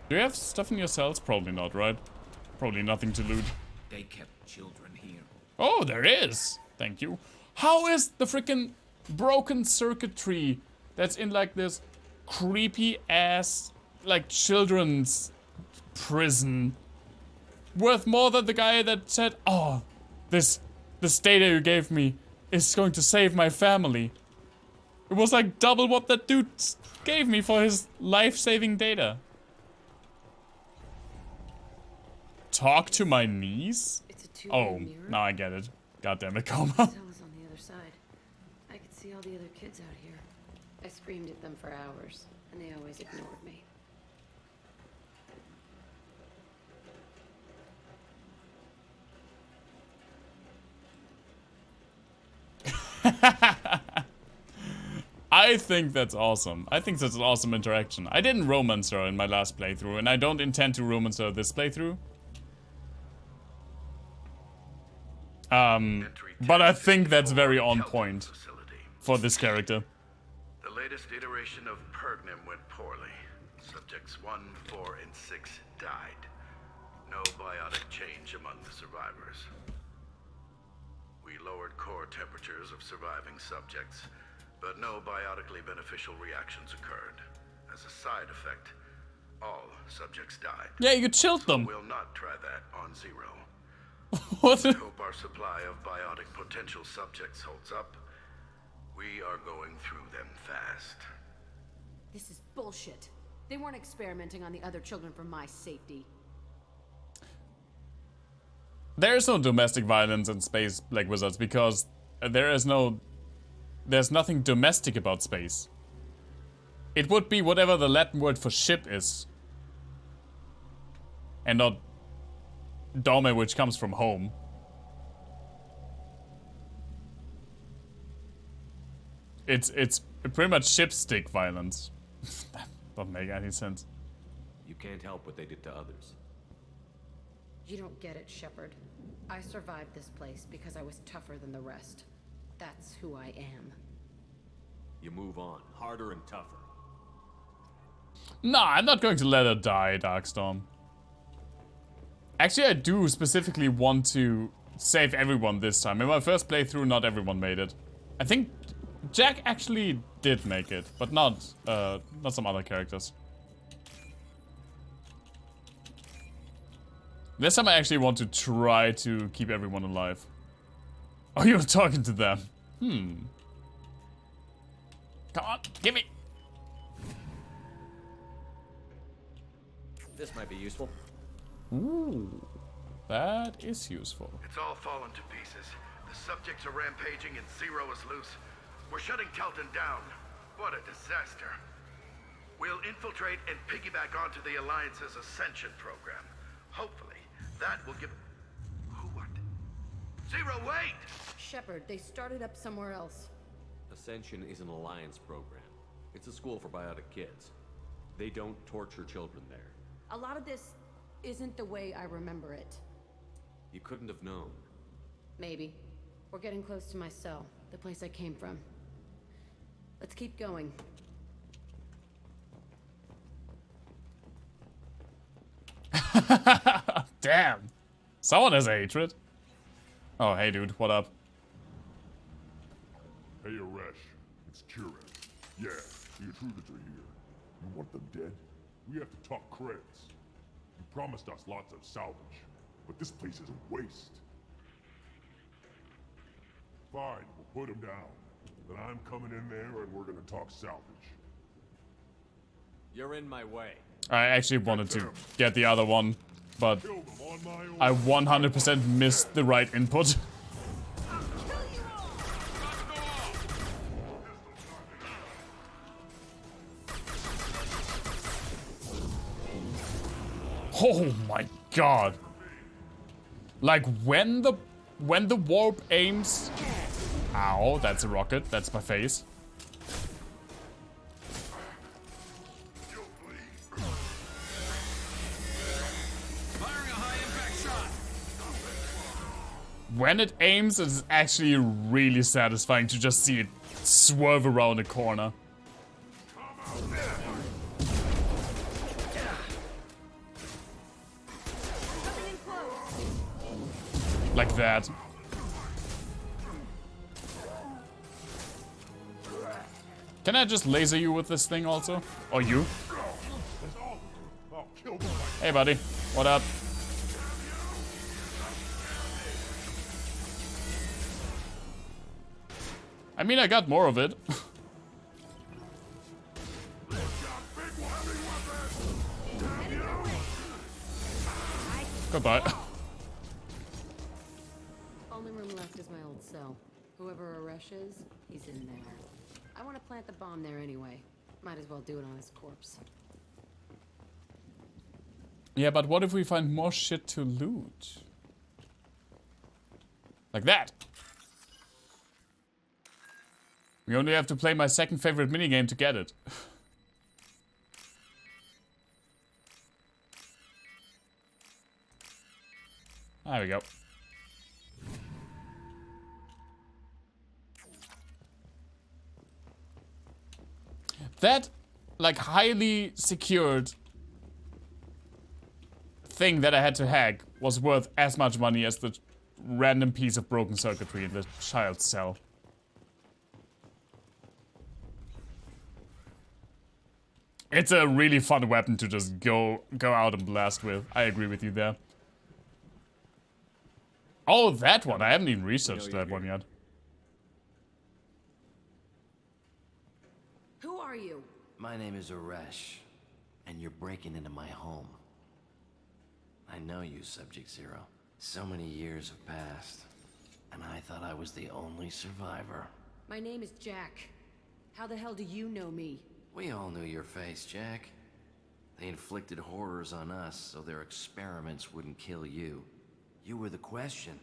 Speaker 1: Do you have stuff in your cells? Probably not, right? Probably nothing to loot.
Speaker 6: They kept children here.
Speaker 1: Oh, there is! Thank you. How is the freaking broken circuitry that's in like this creepy ass like children's prison worth more than the guy that said, oh, this data you gave me is going to save my family? It was like double what that dude gave me for his life-saving data. Talk to my niece? Oh, now I get it. God damn it, Coma.
Speaker 21: The cell is on the other side. I could see all the other kids out here. I screamed at them for hours, and they always ignored me.
Speaker 1: I think that's awesome. I think that's an awesome interaction. I didn't romance her in my last playthrough, and I don't intend to romance her this playthrough. But I think that's very on point for this character.
Speaker 2: The latest iteration of Pergnum went poorly. Subjects 1, 4, and 6 died. No biotic change among the survivors. We lowered core temperatures of surviving subjects, but no biotically beneficial reactions occurred. As a side effect, all subjects died.
Speaker 1: Yeah, you chilled them.
Speaker 2: We'll not try that on Zero.
Speaker 1: What?
Speaker 2: I hope our supply of biotic potential subjects holds up. We are going through them fast.
Speaker 21: This is bullshit. They weren't experimenting on the other children for my safety.
Speaker 1: There's no domestic violence in space, Black Wizards, because there's nothing domestic about space. It would be whatever the Latin word for ship is. And not Dome, which comes from home. It's pretty much shipstick violence. That doesn't make any sense.
Speaker 3: You can't help what they did to others.
Speaker 21: You don't get it, Shepard. I survived this place because I was tougher than the rest. That's who I am.
Speaker 3: You move on, harder and tougher.
Speaker 1: Nah, I'm not going to let her die, Darkstorm. Actually, I do specifically want to save everyone this time. In my first playthrough, not everyone made it. I think Jack actually did make it, but not some other characters. This time I actually want to try to keep everyone alive. Oh, you're talking to them. Come on, give me.
Speaker 3: This might be useful.
Speaker 1: Ooh, that is useful.
Speaker 2: It's all fallen to pieces. The subjects are rampaging and Zero is loose. We're shutting Kelton down. What a disaster. We'll infiltrate and piggyback onto the Alliance's Ascension program. Hopefully, that will give... Who are they? Zero, wait!
Speaker 21: Shepard, they started up somewhere else.
Speaker 3: Ascension is an Alliance program. It's a school for biotic kids. They don't torture children there.
Speaker 21: A lot of this isn't the way I remember it.
Speaker 3: You couldn't have known.
Speaker 21: Maybe. We're getting close to my cell, the place I came from. Let's keep going.
Speaker 1: Damn. Someone has a hatred. Oh, hey dude, what up?
Speaker 19: Hey Aresh, it's Kirek. Yeah, the intruders are here. You want them dead? We have to talk credits. You promised us lots of salvage. but this place is a waste. Fine, we'll put him down. Then I'm coming in there and we're gonna talk salvage.
Speaker 3: You're in my way.
Speaker 1: I actually wanted to get the other one, but I 100% missed the right input. Oh my god. Like when the warp aims. Ow, that's a rocket. That's my face. When it aims, it's actually really satisfying to just see it swerve around a corner. Like that. Can I just laser you with this thing also? Or you? Hey buddy, what up? I mean, I got more of it. Goodbye.
Speaker 21: Only room left is my old cell. Whoever Aresh is, he's in there. I want to plant the bomb there anyway. Might as well do it on his corpse.
Speaker 1: Yeah, but what if we find more shit to loot? Like that. We only have to play my second favorite minigame to get it. There we go. That, like, highly secured thing that I had to hack was worth as much money as the random piece of broken circuitry in the child's cell. It's a really fun weapon to just go out and blast with. I agree with you there. Oh, that one. I haven't even researched that one yet.
Speaker 21: Who are you?
Speaker 7: My name is Aresh, and you're breaking into my home. I know you, Subject Zero. So many years have passed, and I thought I was the only survivor.
Speaker 21: My name is Jack. How the hell do you know me?
Speaker 7: We all knew your face, Jack. They inflicted horrors on us so their experiments wouldn't kill you. You were the question,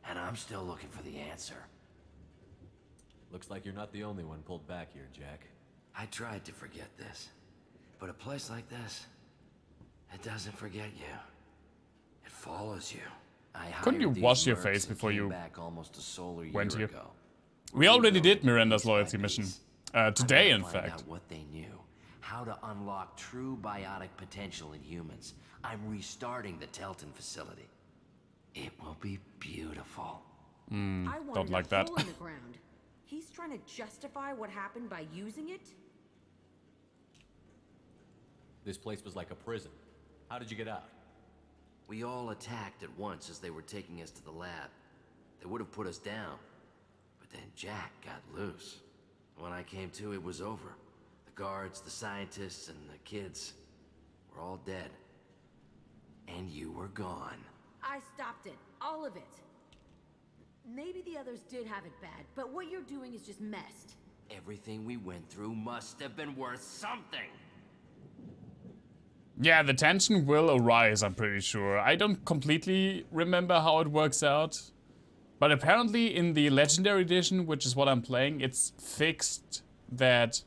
Speaker 7: and I'm still looking for the answer.
Speaker 3: Looks like you're not the only one pulled back here, Jack.
Speaker 7: I tried to forget this, but a place like this, it doesn't forget you. It follows you.
Speaker 1: Couldn't you wash your face before you
Speaker 7: back almost a solar year
Speaker 1: went here?
Speaker 7: ago.
Speaker 1: We already did Miranda's loyalty mission. Today, in fact.
Speaker 7: Out what they knew. How to unlock true biotic potential in humans. I'm restarting the Telton facility. It will be beautiful.
Speaker 21: I
Speaker 1: Don't
Speaker 21: wanted
Speaker 1: like
Speaker 21: a
Speaker 1: that.
Speaker 21: hole in the ground. He's trying to justify what happened by using it?
Speaker 3: This place was like a prison. How did you get out?
Speaker 7: We all attacked at once as they were taking us to the lab. They would have put us down. But then Jack got loose. When I came to, it was over. The guards, the scientists, and the kids were all dead. And you were gone.
Speaker 21: I stopped it. All of it. Maybe the others did have it bad, but what you're doing is just messed.
Speaker 7: Everything we went through must have been worth something.
Speaker 1: Yeah, the tension will arise, I'm pretty sure. I don't completely remember how it works out. But apparently in the Legendary Edition, which is what I'm playing, it's fixed that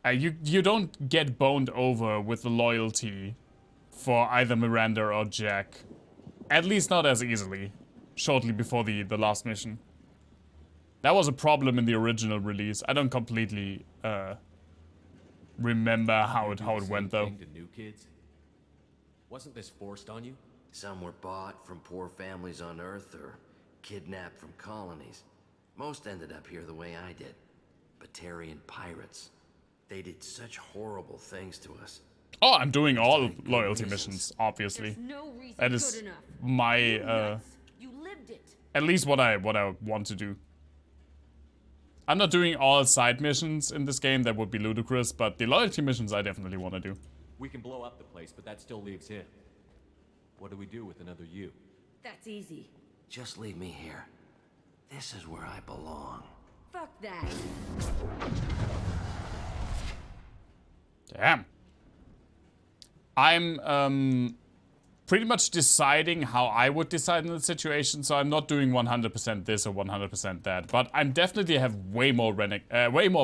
Speaker 1: you don't get boned over with the loyalty for either Miranda or Jack. At least not as easily, shortly before the last mission. That was a problem in the original release. I don't completely remember how it went though.
Speaker 3: To new kids? Wasn't this forced on you?
Speaker 7: Some were bought from poor families on Earth or kidnapped from colonies. Most ended up here the way I did. Batarian pirates. They did such horrible things to us.
Speaker 1: Oh, I'm doing all loyalty missions, obviously. That is my at least what I want to do. I'm not doing all side missions in this game, that would be ludicrous, but the loyalty missions I definitely want to do.
Speaker 3: We can blow up the place, but that still leaves him. What do we do with another you?
Speaker 12: That's easy.
Speaker 7: Just leave me here. This is where I belong.
Speaker 12: Fuck that.
Speaker 1: Damn. I'm pretty much deciding how I would decide in the situation, so I'm not doing 100% this or 100% that, but I'm definitely have way more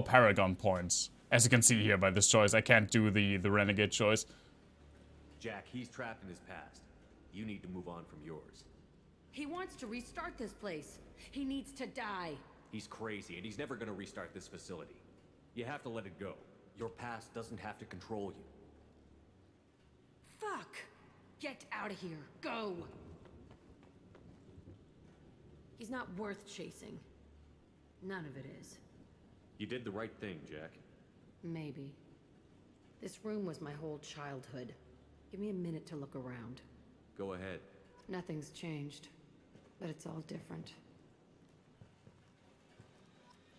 Speaker 1: Paragon points. As you can see here by this choice, I can't do the Renegade choice.
Speaker 3: Jack, he's trapped in his past. You need to move on from yours.
Speaker 12: He wants to restart this place. He needs to die.
Speaker 3: He's crazy, and he's never gonna restart this facility. You have to let it go. Your past doesn't have to control you.
Speaker 12: Fuck! Get out of here. Go! He's not worth chasing. None of it is.
Speaker 3: You did the right thing, Jack.
Speaker 12: Maybe. This room was my whole childhood. Give me a minute to look around.
Speaker 3: Go ahead.
Speaker 12: Nothing's changed, but it's all different.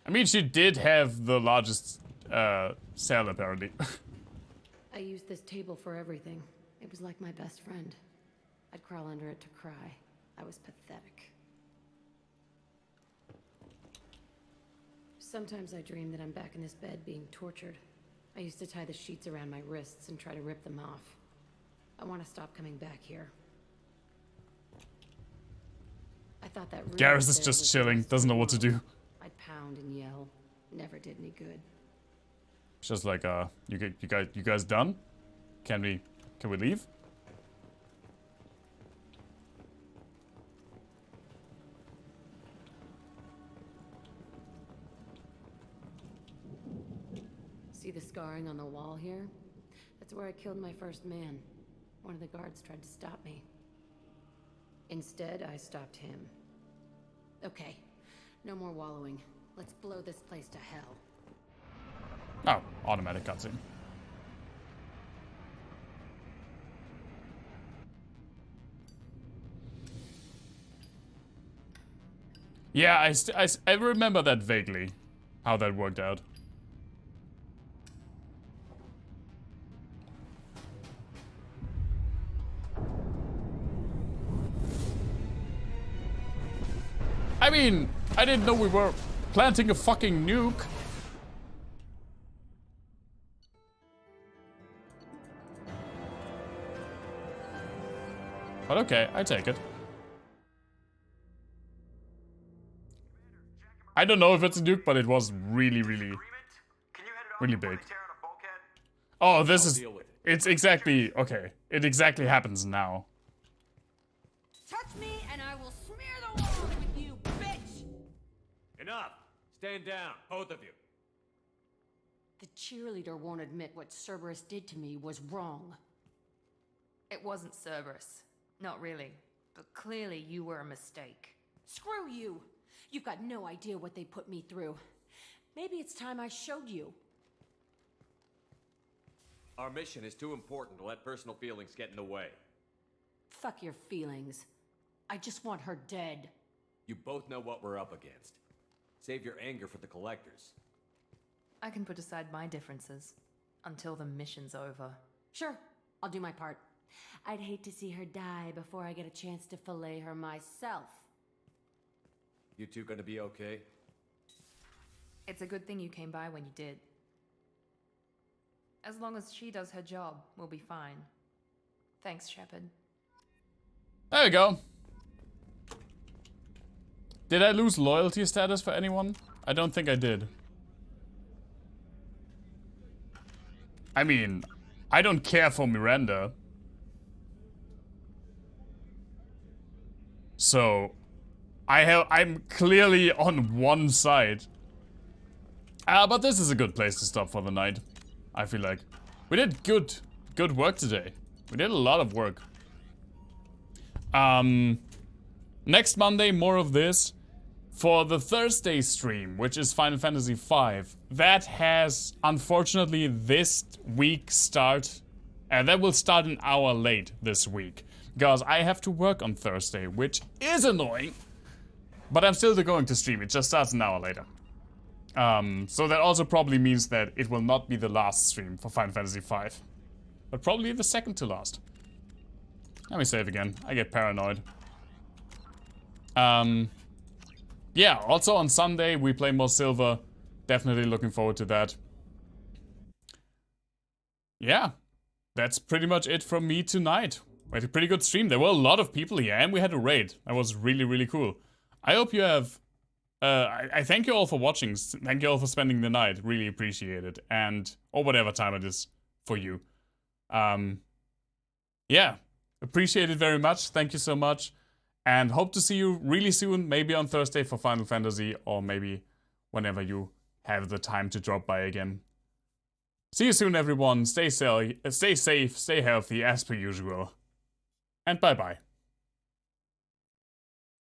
Speaker 1: I mean, she did have the largest cell, apparently.
Speaker 12: I used this table for everything. It was like my best friend. I'd crawl under it to cry. I was pathetic. Sometimes I dream that I'm back in this bed being tortured. I used to tie the sheets around my wrists and try to rip them off. I want to stop coming back here. I thought that
Speaker 1: Garrus is just chilling, doesn't know what to do.
Speaker 12: I'd pound and yell. Never did any good.
Speaker 1: Just like, you guys done? Can we leave?
Speaker 12: See the scarring on the wall here? That's where I killed my first man. One of the guards tried to stop me. Instead, I stopped him. Okay, no more wallowing. Let's blow this place to hell.
Speaker 1: Oh, automatic cutscene. Yeah, I remember that vaguely, how that worked out. I mean, I didn't know we were planting a fucking nuke. But okay, I take it. I don't know if it's a nuke, but it was really big. Oh, this is... It's exactly... Okay, it exactly happens now.
Speaker 12: Touch me and I will smear the walls with you, bitch!
Speaker 3: Enough! Stand down, both of you.
Speaker 12: The cheerleader won't admit what Cerberus did to me was wrong.
Speaker 14: It wasn't Cerberus. Not really. But clearly you were a mistake.
Speaker 12: Screw you! You've got no idea what they put me through. Maybe it's time I showed you.
Speaker 3: Our mission is too important to let personal feelings get in the way.
Speaker 12: Fuck your feelings. I just want her dead.
Speaker 3: You both know what we're up against. Save your anger for the collectors.
Speaker 14: I can put aside my differences until the mission's over.
Speaker 12: Sure, I'll do my part. I'd hate to see her die before I get a chance to fillet her myself.
Speaker 3: You two gonna be okay?
Speaker 14: It's a good thing you came by when you did. As long as she does her job, we'll be fine. Thanks, Shepard.
Speaker 1: There we go. Did I lose loyalty status for anyone? I don't think I did. I mean, I don't care for Miranda. So, I'm clearly on one side. But this is a good place to stop for the night. I feel like. We did good work today. We did a lot of work. Next Monday, more of this. For the Thursday stream, which is Final Fantasy V, that has, unfortunately, this week start And that will start an hour late this week, because I have to work on Thursday, which is annoying. But I'm still going to stream, it just starts an hour later. So that also probably means that it will not be the last stream for Final Fantasy V. But probably the second to last. Let me save again, I get paranoid. Yeah, also on Sunday we play more Silver. Definitely looking forward to that. Yeah, that's pretty much it from me tonight. We had a pretty good stream. There were a lot of people here and we had a raid. That was really, really cool. I hope you have... I thank you all for watching. Thank you all for spending the night. Really appreciate it. And... or whatever time it is for you. Yeah, appreciate it very much. Thank you so much. And hope to see you really soon. Maybe on Thursday for Final Fantasy. Or maybe whenever you have the time to drop by again. See you soon, everyone. Stay safe, stay healthy, as per usual. And bye-bye.